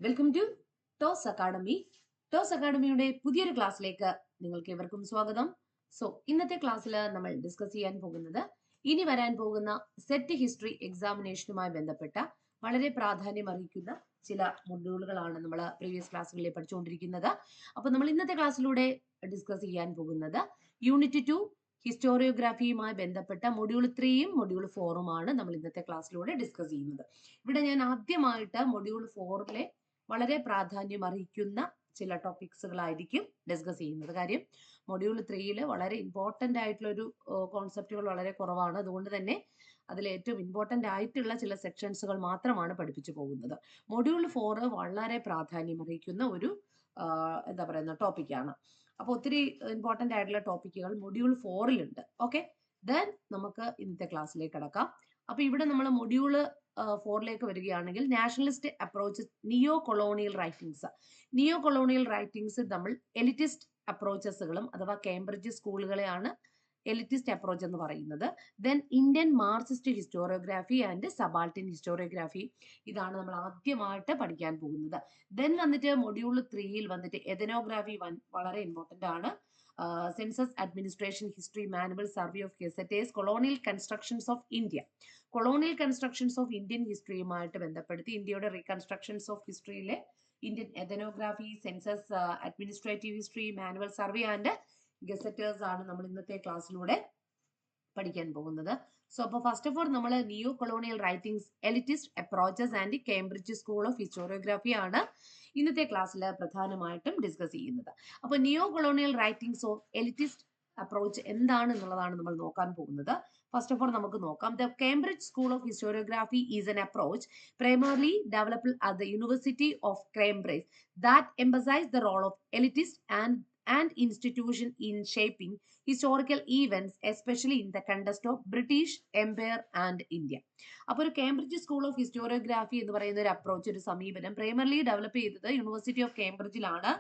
Welcome to Toss academy. Toss അക്കാഡമിയുടെ പുതിയൊരു ക്ലാസ്സിലേക്ക് നിങ്ങൾക്ക് ഏവർക്കും സ്വാഗതം. ഇന്നത്തെ ക്ലാസ്സിൽ നമ്മൾ ഡിസ്കസ് ചെയ്യാൻ പോകുന്നത് ഇനി വരാൻ പോകുന്ന സെറ്റ് ഹിസ്റ്ററി എക്സാമിനേഷനുമായി ബന്ധപ്പെട്ട വളരെ പ്രാധാന്യം അർഹിക്കുന്ന ചില മൊഡ്യൂളുകളാണ് നമ്മൾ പ്രീവിയസ് ക്ലാസ്സുകളിൽ പഠിച്ചുകൊണ്ടിരിക്കുന്നത്. അപ്പോൾ നമ്മൾ ഇന്നത്തെ ക്ലാസ്സിലൂടെ ഡിസ്കസ് ചെയ്യാൻ പോകുന്നത് യൂണിറ്റ് 2 ഹിസ്റ്റോറിയോഗ്രാഫിയുമായി ബന്ധപ്പെട്ട മൊഡ്യൂൾ 3യും മൊഡ്യൂൾ 4ഉമാണ് നമ്മൾ ഇന്നത്തെ ക്ലാസ്സിലൂടെ ഡിസ്കസ് ചെയ്യുന്നത്. ഇവിടെ ഞാൻ ആദ്യമായിട്ട് മൊഡ്യൂൾ 4ലെ വളരെ പ്രാധാന്യം അർഹിക്കുന്ന ചില ടോപ്പിക്സുകളായിരിക്കും ഡിസ്കസ് ചെയ്യുന്നത്. കാര്യം മൊഡ്യൂൾ 3യിൽ വളരെ ഇമ്പോർട്ടൻ്റ് ആയിട്ടുള്ള ഒരു കോൺസെപ്റ്റുകൾ വളരെ കുറവാണ്. അതുകൊണ്ട് തന്നെ അതിൽ ഏറ്റവും ഇമ്പോർട്ടൻ്റ് ആയിട്ടുള്ള ചില സെക്ഷൻസുകൾ മാത്രമാണ് പഠിപ്പിച്ചു പോകുന്നത്. മൊഡ്യൂൾ 4 വളരെ പ്രാധാന്യം അർഹിക്കുന്ന ഒരു എന്താ പറയുന്ന ടോപ്പിക്കാണ്. അപ്പോൾ ഒത്തിരി ഇമ്പോർട്ടൻ്റ് ആയിട്ടുള്ള ടോപ്പിക്കുകൾ മൊഡ്യൂൾ 4ലുണ്ട്. ഓക്കെ, ദെൻ നമുക്ക് ഇന്നത്തെ ക്ലാസ്സിലേക്ക് കടക്കാം. അപ്പോൾ ഇവിടെ നമ്മൾ മൊഡ്യൂള് 4ലേക്ക് വരികയാണെങ്കിൽ നാഷണലിസ്റ്റ് അപ്രോച്ചസ്, നിയോ കൊളോണിയൽ റൈറ്റിംഗ്സ് നമ്മൾ എലിറ്റിസ്റ്റ് അപ്രോച്ചസുകളും അഥവാ കേംബ്രിഡ്ജ് സ്കൂളുകളെയാണ് എലിറ്റിസ്റ്റ് അപ്രോച്ച് എന്ന് പറയുന്നത്. Then Indian Marxist historiography and subaltern historiography, ഇതാണ് നമ്മൾ ആദ്യമായിട്ട് പഠിക്കാൻ പോകുന്നത്. ദെൻ വന്നിട്ട് മൊഡ്യൂൾ 3യിൽ വന്നിട്ട് എഥനോഗ്രാഫി വളരെ ഇമ്പോർട്ടൻ്റ് ആണ്. Census administration history, manual survey of gazetteers, colonial constructions of India. Colonial constructions of Indian ഹിസ്റ്ററിയുമായിട്ട് ബന്ധപ്പെടുത്തി ഇന്ത്യയുടെ റീകൺസ്ട്രക്ഷൻസ് ഓഫ് ഹിസ്റ്ററിയിലെ Indian ethnography, census administrative history, manual survey and gazetteers ആണ് നമ്മൾ ഇന്നത്തെ ക്ലാസ്സിലൂടെ പഠിക്കാൻ പോകുന്നത്. അപ്പോൾ ഫസ്റ്റ് ഓഫ് ഓൾ നമ്മൾ neo colonial writings, elitist approaches and Cambridge school of historiography ആണ് ഇന്നത്തെ ക്ലാസ്സിൽ പ്രധാനമായിട്ടും ഡിസ്കസ് ചെയ്യുന്നത്. അപ്പോൾ neo colonial writings of elitist approach എന്താണ് എന്നുള്ളതാണ് നമ്മൾ നോക്കാൻ പോകുന്നത്. ഫസ്റ്റ് ഓഫ് ഓൾ നമുക്ക് നോക്കാം. The Cambridge school of historiography is N approach primarily developed at the University of Cambridge that emphasized the role of elitist and institution in shaping historical events, especially in the context of British Empire and India. അപ്പോൾ ഒരു Cambridge school of historiography എന്ന് പറയുന്ന ഒരു approach, ഒരു സമീപനം primarily develop ചെയ്തത് university of കേംബ്രിഡ്ജിലാണ്.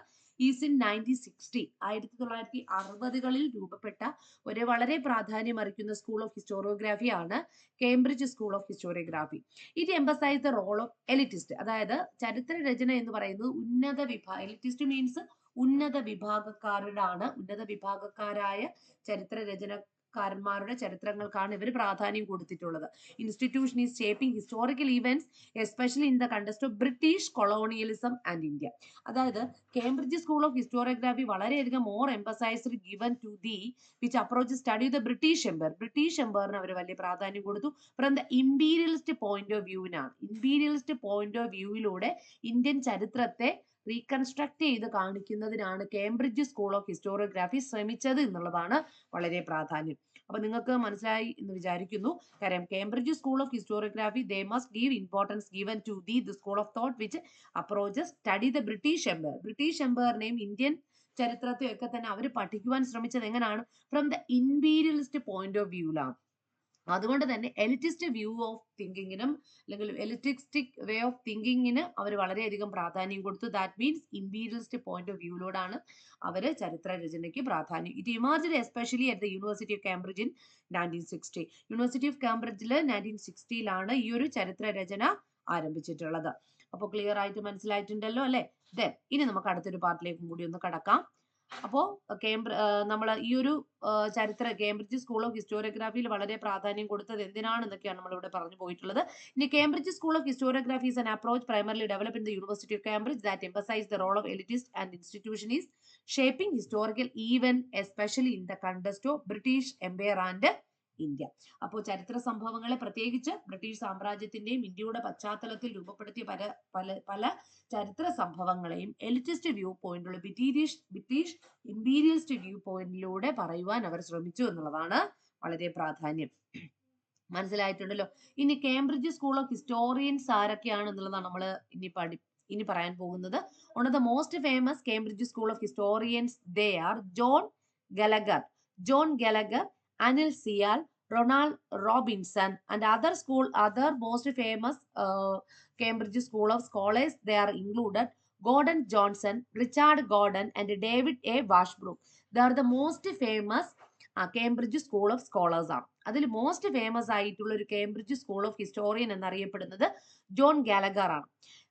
Is in 1960 രൂപപ്പെട്ട ഒരു വളരെ പ്രാധാന്യം അർഹിക്കുന്ന സ്കൂൾ ഓഫ് ഹിസ്റ്റോറിയോഗ്രാഫി ആണ് Cambridge school of historiography. It emphasise the role of elitist, അതായത് ചരിത്ര രചന എന്ന് പറയുന്നത് എലിറ്റിസ്റ്റ് മീൻസ് ഉന്നത വിഭാഗക്കാരായ ചരിത്ര രചനക്കാരന്മാരുടെ ചരിത്രങ്ങൾക്കാണ് ഇവർ പ്രാധാന്യം കൊടുത്തിട്ടുള്ളത്. Institution is shaping historical events especially in the context of British colonialism and India. അതായത് കേംബ്രിഡ്ജ് സ്കൂൾ ഓഫ് ഹിസ്റ്റോറിയോഗ്രാഫി വളരെയധികം more emphasized given to the which approach study the British എംപയറിന് അവർ വലിയ പ്രാധാന്യം കൊടുത്തു. From the imperialist point of വ്യൂവിനാണ്. Imperialist point of വ്യൂവിലൂടെ Indian ചരിത്രത്തെ റീകൺസ്ട്രക്ട് ചെയ്ത് കാണിക്കുന്നതിനാണ് കേംബ്രിഡ്ജ് സ്കൂൾ ഓഫ് ഹിസ്റ്റോറിയോഗ്രാഫി ശ്രമിച്ചത് എന്നുള്ളതാണ് വളരെ പ്രാധാന്യം. അപ്പൊ നിങ്ങൾക്ക് മനസ്സിലായി എന്ന് വിചാരിക്കുന്നു. കാര്യം Cambridge school of historiography they must give importance given to the school of thought which approaches study the British എംപയറിനെയും ഇന്ത്യൻ ചരിത്രത്തെയും ഒക്കെ തന്നെ അവർ പഠിക്കുവാൻ ശ്രമിച്ചത് എങ്ങനെയാണ്? From the imperialist point of വ്യൂവിലാണ്. അതുകൊണ്ട് തന്നെ എലിറ്റിസ്റ്റ് വ്യൂ ഓഫ് തിങ്കിങ്ങിനും അല്ലെങ്കിൽ എലിറ്റിസ്റ്റിക് വേ ഓഫ് തിങ്കിങ്ങിന് അവർ വളരെയധികം പ്രാധാന്യം കൊടുത്തു. That means imperialist point of വ്യൂയിലൂടെയാണ് അവർ ചരിത്ര രചനയ്ക്ക് പ്രാധാന്യം. It emerged especially at the university of Cambridge in 1960. University of കാംബ്രിഡ്ജിൽ 1960ലാണ് ഈ ഒരു ചരിത്ര രചന ആരംഭിച്ചിട്ടുള്ളത്. അപ്പോൾ ക്ലിയർ ആയിട്ട് മനസ്സിലായിട്ടുണ്ടല്ലോ അല്ലെ? ദെൻ ഇനി നമുക്ക് അടുത്തൊരു പാർട്ടിലേക്കും കൂടി ഒന്ന് കടക്കാം. അപ്പോൾ നമ്മൾ ഈ ഒരു കേംബ്രിഡ്ജ് സ്കൂൾ ഓഫ് ഹിസ്റ്റോറിയോഗ്രാഫിയിൽ വളരെ പ്രാധാന്യം കൊടുത്തത് എന്തിനാണെന്നൊക്കെയാണ് നമ്മൾ ഇവിടെ പറഞ്ഞു പോയിട്ടുള്ളത്. ഇനി Cambridge school of historiography is an approach primarily developed in the University of Cambridge that emphasized the role of elitist and institution is shaping historical event especially in the context of British Empire and India. അപ്പോൾ ചരിത്ര സംഭവങ്ങളെ, പ്രത്യേകിച്ച് British സാമ്രാജ്യത്തിന്റെയും ഇന്ത്യയുടെ പശ്ചാത്തലത്തിൽ രൂപപ്പെടുത്തിയ പല ചരിത്ര സംഭവങ്ങളെയും എലിറ്റിസ്റ്റ് വ്യൂ പോയിന്റുള്ള ബ്രിട്ടീഷ് ഇമ്പീരിയലിസ്റ്റ് വ്യൂ പോയിന്റിലൂടെ പറയുവാൻ അവർ ശ്രമിച്ചു എന്നുള്ളതാണ് വളരെ പ്രാധാന്യം. മനസ്സിലായിട്ടുണ്ടല്ലോ. ഇനി കേംബ്രിഡ്ജ് സ്കൂൾ ഓഫ് ഹിസ്റ്റോറിയൻസ് ആരൊക്കെയാണ് എന്നുള്ളതാണ് നമ്മൾ ഇനി പറയാൻ പോകുന്നത്. One of the most famous Cambridge school of historians they are John Gallagher, Anil Sial, Ronald Robinson, and other most famous Cambridge School of Scholars. They are included Gordon Johnson, Richard Gordon, and David A. Washbrook. They are the most famous Cambridge school of scholars ആണ്. അതിൽ most famous ആയിട്ടുള്ള ഒരു Cambridge school of historian എന്നറിയപ്പെടുന്നത് John Gallagher ആണ്.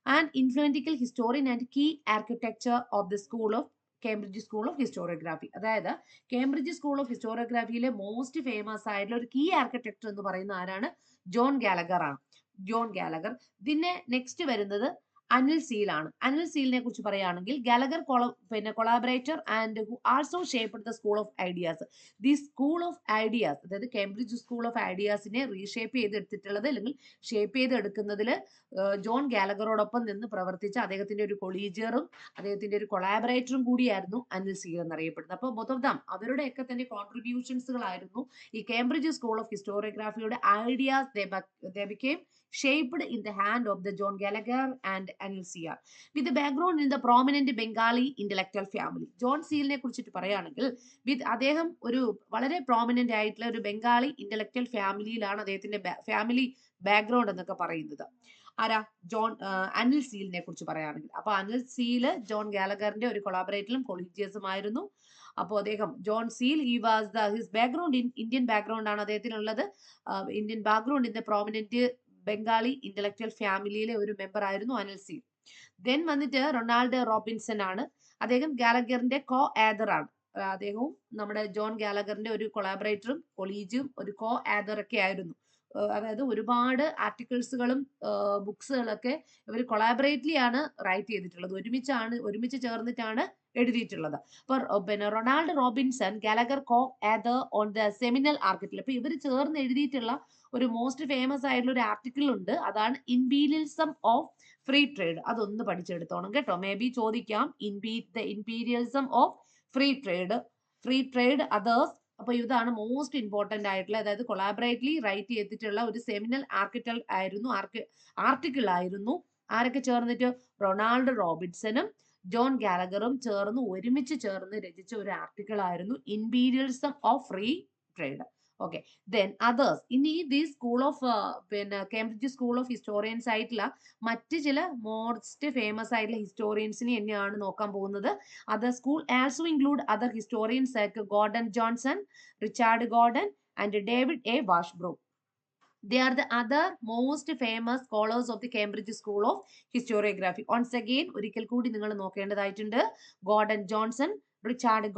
And influential historian and key architecture of the school of Cambridge school of historiography. അതായത് Cambridge school of ഹിസ്റ്റോറിയോഗ്രാഫിയിലെ most famous ആയിട്ടുള്ള ഒരു കീ ആർക്കിടെക്ചർ എന്ന് പറയുന്ന ആരാണ്? ജോൺ ഗാലഗർ ആണ്. John Gallagher. പിന്നെ നെക്സ്റ്റ് വരുന്നത് അനിൽ സീൽ ആണ്. അനിൽ സീലിനെ കുറിച്ച് പറയുകയാണെങ്കിൽ Gallagher collaborator and who also shaped the school of ideas. The school of ideas, അതായത് കേംബ്രിഡ്ജ് സ്കൂൾ ഓഫ് ഐഡിയാസിനെ റീഷേപ്പ് ചെയ്തെടുത്തിട്ടുള്ളത് അല്ലെങ്കിൽ ഷേപ്പ് ചെയ്തെടുക്കുന്നതിൽ ജോൺ ഗാലഗറോടൊപ്പം നിന്ന് പ്രവർത്തിച്ച അദ്ദേഹത്തിന്റെ ഒരു കൊളീജിയറും അദ്ദേഹത്തിന്റെ ഒരു കൊളാബറേറ്ററും കൂടിയായിരുന്നു അനിൽ സീൽ എന്നറിയപ്പെടുന്നത്. അപ്പോൾ ബോത്ത് ഓഫ് ദം അവരുടെയൊക്കെ തന്നെ കോൺട്രിബ്യൂഷൻസുകളായിരുന്നു ഈ കേംബ്രിഡ്ജ് സ്കൂൾ ഓഫ് ഹിസ്റ്റോറിയോഗ്രാഫിയുടെ ideas they became shaped in the hand of the John Gallagher and Anil Sear with the background in the prominent Bengali intellectual family. John സീലിനെ കുറിച്ചിട്ട് പറയുകയാണെങ്കിൽ അദ്ദേഹം ഒരു വളരെ പ്രോമിനന്റ് ആയിട്ടുള്ള ഒരു ബംഗാളി ഇന്റലക്ച്വൽ ഫാമിലിയിലാണ് അദ്ദേഹത്തിന്റെ ഫാമിലി ബാക്ക്ഗ്രൗണ്ട് എന്നൊക്കെ പറയുന്നത്. ആരാ? അനിൽ സീലിനെ കുറിച്ച് പറയുകയാണെങ്കിൽ, അപ്പൊ അനിൽ സീല് ജോൺ ഗാലഗറിന്റെ ഒരു കൊളാബറേറ്ററും കൊളീജിയസും ആയിരുന്നു. അപ്പോൾ അദ്ദേഹം John Seal his background Indian background ആണ് അദ്ദേഹത്തിനുള്ളത്. Indian background in the prominent Bengali intellectual ഫാമിലിയിലെ ഒരു മെമ്പർ ആയിരുന്നു അനിൽ സീൽ. ദെൻ വന്നിട്ട് റൊണാൾഡ് റോബിൻസൺ ആണ്. അദ്ദേഹം ഗാലഗറിന്റെ കോ ആദർ ആണ്. അദ്ദേഹവും നമ്മുടെ ജോൺ ഗാലഗറിന്റെ ഒരു കൊളാബറേറ്ററും കൊളീജും ഒരു കോ ആദർ ഒക്കെ ആയിരുന്നു. അതായത് ഒരുപാട് ആർട്ടിക്കിൾസുകളും ബുക്സുകളൊക്കെ ഇവർ കൊളാബറേറ്റ്ലി ആണ് റൈറ്റ് ചെയ്തിട്ടുള്ളത്. ഒരുമിച്ച് ചേർന്നിട്ടാണ് എഴുതിയിട്ടുള്ളത്. അപ്പൊ Ronald Robinson Gallagher co other on the seminal article. അപ്പൊ ഇവർ ചേർന്ന് എഴുതിയിട്ടുള്ള ഒരു മോസ്റ്റ് ഫേമസ് ആയിട്ടുള്ള ഒരു ആർട്ടിക്കിൾ ഉണ്ട്. അതാണ് ഇംപീരിയലിസം ഓഫ് ഫ്രീ ട്രേഡ്. അതൊന്ന് പഠിച്ചെടുത്തോണം കേട്ടോ. മേ ബി ചോദിക്കാം. Imperialism of free trade others. അപ്പൊ ഇതാണ് മോസ്റ്റ് ഇമ്പോർട്ടന്റ് ആയിട്ടുള്ള, അതായത് കൊളാബറേറ്റ്ലി റൈറ്റ് ചെയ്തിട്ടുള്ള ഒരു സെമിനൽ ആർട്ടിക്കിൾ ആയിരുന്നു. ആരൊക്കെ ചേർന്നിട്ട്? റൊണാൾഡ് റോബിൻസണും ജോൺ ഗാലഗറും ഒരുമിച്ച് ചേർന്ന് രചിച്ച ഒരു ആർട്ടിക്കിൾ ആയിരുന്നു imperialism of free trade. Okay, then others. ഇനി the school of Cambridge school of historians ആയിട്ടുള്ള മറ്റ് ചില മോസ്റ്റ് ഫേമസ് ആയിട്ടുള്ള ഹിസ്റ്റോറിയൻസിനെ തന്നെയാണ് നോക്കാൻ പോകുന്നത്. Other school also include other historians like Gordon Johnson, Richard Gordon and David A Washbrook. They are the other most famous scholars of the Cambridge School of Historiography. Once again, ഒരിക്കൽ കൂടി നിങ്ങൾ നോക്കേണ്ടതായിട്ടുണ്ട്. Gordon Johnson, Richard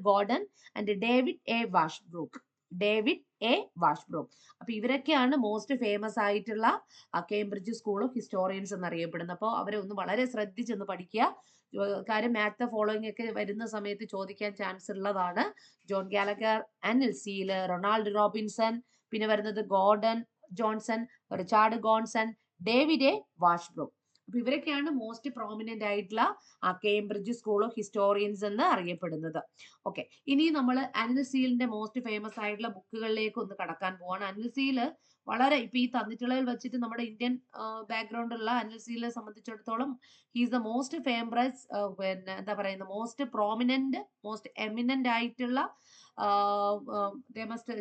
Gordon and David A Washbrook. അപ്പൊ ഇവരൊക്കെയാണ് most famous ആയിട്ടുള്ള Cambridge school of historians എന്നറിയപ്പെടുന്നത്. അപ്പോൾ അവരെ ഒന്ന് വളരെ ശ്രദ്ധിച്ചൊന്ന് പഠിക്കുക. കാര്യം മാത്ത് ഫോളോയിങ് ഒക്കെ വരുന്ന സമയത്ത് ചോദിക്കാൻ ചാൻസ് ഉള്ളതാണ്. John Gallagher, Anil Seal, Ronald Robinson, പിന്നെ വരുന്നത് Gordon Johnson, Richard Gordon, David A Washbrook. അപ്പൊ ഇവരൊക്കെയാണ് മോസ്റ്റ് പ്രോമിനന്റ് ആയിട്ടുള്ള കേംബ്രിഡ്ജ് സ്കൂൾ ഓഫ് ഹിസ്റ്റോറിയൻസ് എന്ന് അറിയപ്പെടുന്നത്. ഓക്കെ, ഇനി നമ്മൾ അനിൽ സീലിന്റെ മോസ്റ്റ് ഫേമസ് ആയിട്ടുള്ള ബുക്കുകളിലേക്ക് ഒന്ന് കടക്കാൻ പോവാണ്. അനിൽ സീല് വളരെ ഇപ്പൊ ഈ തന്നിട്ടുള്ളതിൽ വെച്ചിട്ട് നമ്മുടെ ഇന്ത്യൻ ബാക്ക്ഗ്രൗണ്ട് ഉള്ള അനിൽ സീലിനെ സംബന്ധിച്ചിടത്തോളം ഹീസ് ദ മോസ്റ്റ് ഫേമസ്, പിന്നെ എന്താ പറയുന്നത്, മോസ്റ്റ് പ്രോമിനന്റ്, മോസ്റ്റ് എമിനന്റ് ആയിട്ടുള്ള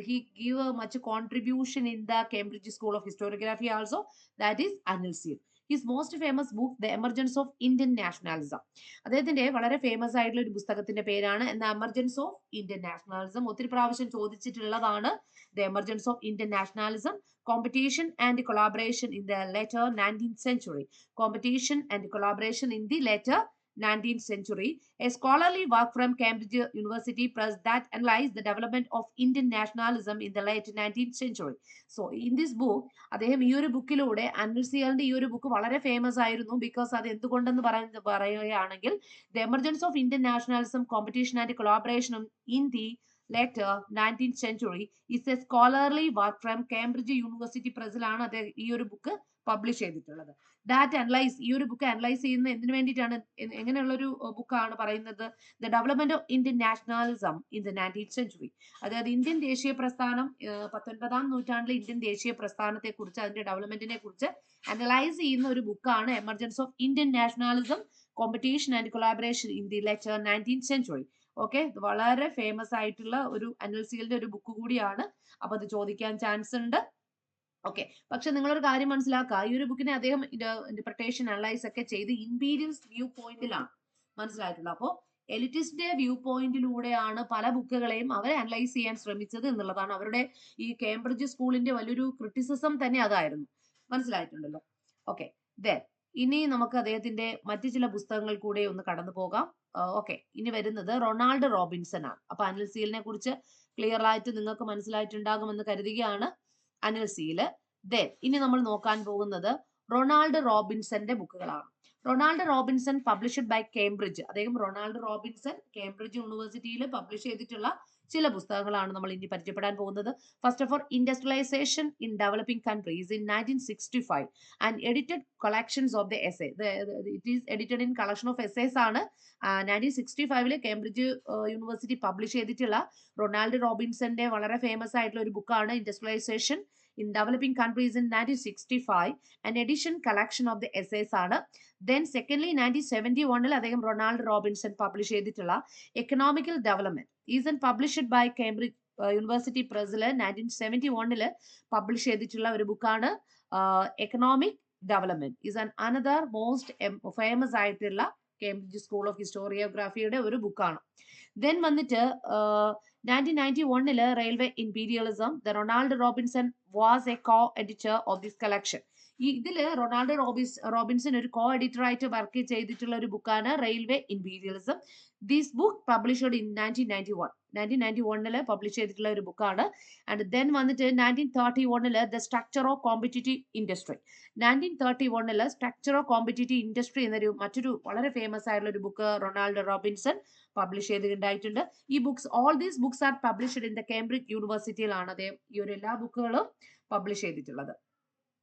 he give much contribution in the Cambridge School of Historiography also. That is Anil Seel. His most famous book, The Emergence of Indian Nationalism. അദ്ദേഹത്തിന്റെ വളരെ famous ആയിട്ടുള്ള ഒരു പുസ്തകത്തിന്റെ പേരാണ് The Emergence of Indian Nationalism. ഒത്തിരി പ്രാവശ്യം ചോദിച്ചിട്ടുള്ളതാണ് The Emergence of Indian Nationalism. Competition and collaboration in the later 19th century. Competition and collaboration in the later 19th century, a scholarly work from Cambridge University Press that analyzed the development of Indian nationalism in the late 19th century. So in this book, അദ്ദേഹം ഈ ഒരു ബുക്കിലൂടെ, അനിൽ സീലിന്റെ ഈ ഒരു book വളരെ famous ആയിരുന്നു. Because അത് എന്തുകൊണ്ടെന്ന് പറയുകയാണെങ്കിൽ the emergence of Indian nationalism, competition and collaboration in the later 19th century is a scholarly work from Cambridge University Pressലാണ് അദ്ദേഹം ഈ ഒരു ബുക്ക് പബ്ലിഷ് ചെയ്തിട്ടുള്ളത്. ദാറ്റ് അനലൈസ്, ഈ ഒരു ബുക്ക് അനലൈസ് ചെയ്യുന്ന എന്തിനു വേണ്ടിയിട്ടാണ്, എങ്ങനെയുള്ള ഒരു ബുക്കാണ് പറയുന്നത്? The development of Indian nationalism in the 19th century. അതായത് ഇന്ത്യൻ ദേശീയ പ്രസ്ഥാനം, 19ാം നൂറ്റാണ്ടിലെ ഇന്ത്യൻ ദേശീയ പ്രസ്ഥാനത്തെ കുറിച്ച്, അതിന്റെ ഡെവലപ്മെന്റിനെ കുറിച്ച് അനലൈസ് ചെയ്യുന്ന ഒരു ബുക്കാണ് emergence of Indian nationalism, competition and collaboration in the letter 19th century. Okay, വളരെ ഫേമസ് ആയിട്ടുള്ള ഒരു അനിൽ സീലിന്റെ ഒരു ബുക്ക് കൂടിയാണ്. അപ്പൊ അത് ചോദിക്കാൻ ചാൻസ് ഉണ്ട്. ഓക്കെ, പക്ഷെ നിങ്ങളൊരു കാര്യം മനസ്സിലാക്കുക, ഈ ഒരു ബുക്കിനെ അദ്ദേഹം ഇന്റർപ്രിട്ടേഷൻ അനലൈസ് ഒക്കെ ചെയ്ത് ഇംപീരിയൽസ് വ്യൂ പോയിന്റിലാണ് മനസ്സിലായിട്ടുള്ളത്. അപ്പോൾ എലിറ്റിസ്റ്റ് വ്യൂ പോയിന്റിലൂടെയാണ് പല ബുക്കുകളെയും അവരെ അനലൈസ് ചെയ്യാൻ ശ്രമിച്ചത് എന്നുള്ളതാണ്. അവരുടെ ഈ കേംബ്രിഡ്ജ് സ്കൂളിന്റെ വലിയൊരു ക്രിറ്റിസിസം തന്നെ അതായിരുന്നു. മനസ്സിലായിട്ടുണ്ടല്ലോ. ഓക്കെ, ദെൻ ഇനി നമുക്ക് അദ്ദേഹത്തിന്റെ മറ്റു ചില പുസ്തകങ്ങൾ കൂടെ ഒന്ന് കടന്നു പോകാം. ഓക്കെ, ഇനി വരുന്നത് റൊണാൾഡ് റോബിൻസൺ ആണ്. അപ്പൊ അനിൽ സീലിനെ കുറിച്ച് ക്ലിയർ ആയിട്ട് നിങ്ങൾക്ക് മനസ്സിലായിട്ടുണ്ടാകുമെന്ന് കരുതുകയാണ്. അനിൽ സീല്. ദെൻ ഇനി നമ്മൾ നോക്കാൻ പോകുന്നത് റൊണാൾഡ് റോബിൻസന്റെ ബുക്കുകളാണ്. Ronald Robinson published by Cambridge. അദ്ദേഹം റൊണാൾഡ് റോബിൻസൺ കേംബ്രിഡ്ജ് യൂണിവേഴ്സിറ്റിയിൽ പബ്ലിഷ് ചെയ്തിട്ടുള്ള ചില പുസ്തകങ്ങളാണ് നമ്മൾ ഇനി പരിചയപ്പെടാൻ പോകുന്നത്. First of all, industrialisation in developing countries in 1965 and edited collections of the essay. It is edited in collection of essays ആണ്. 1965 കേംബ്രിഡ്ജ് യൂണിവേഴ്സിറ്റി പബ്ലിഷ് ചെയ്തിട്ടുള്ള റൊണാൾഡ് റോബിൻസന്റെ വളരെ ഫേമസ് ആയിട്ടുള്ള ഒരു ബുക്കാണ് industrialisation in developing countries in 1965 and edition collection of the essays ആണ്. Then secondly 1971 അദ്ദേഹം Ronald Robinson publish ചെയ്തിട്ടുള്ള economical development is published by Cambridge university പ്രസിൽ 1971 പബ്ലിഷ് ചെയ്തിട്ടുള്ള ഒരു ബുക്കാണ് economic development. Is another most famous ആയിട്ടുള്ള കേംബ്രിഡ്ജ് സ്കൂൾ ഓഫ് ഹിസ്റ്റോറിയോഗ്രാഫിയുടെ ഒരു ബുക്കാണ്. ദെൻ വന്നിട്ട് 1991 railway imperialism. The Ronald Robinson was a co editor of this collection. ഇതില് റൊണാൾഡ് റോബിൻസൺ ഒരു കോ എഡിറ്റർ ആയിട്ട് വർക്ക് ചെയ്തിട്ടുള്ള ഒരു ബുക്കാണ് railway imperialism. This book published in 1991 publish ചെയ്തിട്ടുള്ള ഒരു ബുക്കാണ്. ആൻഡ് ദെൻ വന്നിട്ട് 1931 the structure of competitive industry. 1931 structure of competitive industry എന്നൊരു മറ്റൊരു വളരെ ഫേമസ് ആയിട്ടുള്ള ഒരു ബുക്ക് റൊണാൾഡ് റോബിൻസൺ പബ്ലിഷ് ചെയ്തിട്ടുണ്ടായിട്ടുണ്ട്. ഈ books, all these books are published in the Cambridge യൂണിവേഴ്സിറ്റിയിലാണ് അദ്ദേഹം ഈ ഒരു എല്ലാ ബുക്കുകളും പബ്ലിഷ് ചെയ്തിട്ടുള്ളത്.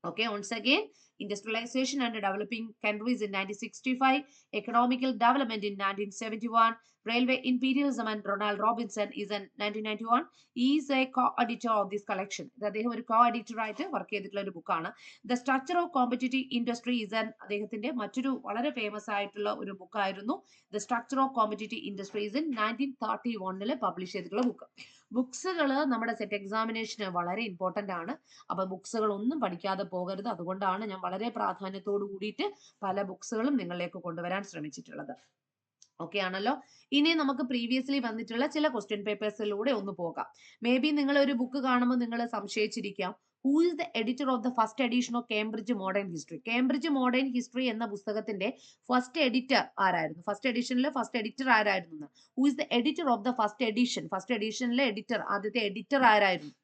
Okay, once again, industrialization and developing countries in 1965, economical development in 1971, railway imperialism and Ronald Robinson is in 1991. He is a co-editor of this collection. അദ്ദേഹം ഒരു co-editor ആയിട്ട് വർക്ക് ചെയ്തിട്ടുള്ള ഒരു ബുക്കാണ്. The structure of competitive industry is അദ്ദേഹത്തിന്റെ മറ്റൊരു വളരെ famous ആയിട്ടുള്ള ഒരു ബുക്കായിരുന്നു. The structure of competitive industry is in 1931 publish ചെയ്തിട്ടുള്ള ബുക്ക്. ബുക്സുകൾ നമ്മുടെ സെറ്റ് എക്സാമിനേഷന് വളരെ ഇമ്പോർട്ടന്റ് ആണ്. അപ്പൊ ബുക്സുകൾ ഒന്നും പഠിക്കാതെ പോകരുത്. അതുകൊണ്ടാണ് ഞാൻ വളരെ പ്രാധാന്യത്തോട് കൂടിയിട്ട് പല ബുക്സുകളും നിങ്ങളിലേക്ക് കൊണ്ടുവരാൻ ശ്രമിച്ചിട്ടുള്ളത്. ഓക്കെ ആണല്ലോ. ഇനി നമുക്ക് പ്രീവിയസ്ലി വന്നിട്ടുള്ള ചില ക്വസ്റ്റ്യൻ പേപ്പേഴ്സിലൂടെ ഒന്ന് പോകാം. മേ ബി നിങ്ങൾ ഒരു ബുക്ക് കാണുമ്പോൾ നിങ്ങൾ സംശയിച്ചിരിക്കാം, who is the editor of the first edition of Cambridge modern history. Cambridge modern history എന്ന പുസ്തകത്തിന്റെ ഫസ്റ്റ് എഡിറ്റർ ആരായിരുന്നു? ഫസ്റ്റ് എഡിഷനിലെ ഫസ്റ്റ് എഡിറ്റർ ആരായിരുന്നു? Who is the editor of the first edition? First എഡിഷനിലെ എഡിറ്റർ, ആദ്യത്തെ എഡിറ്റർ ആരായിരുന്നു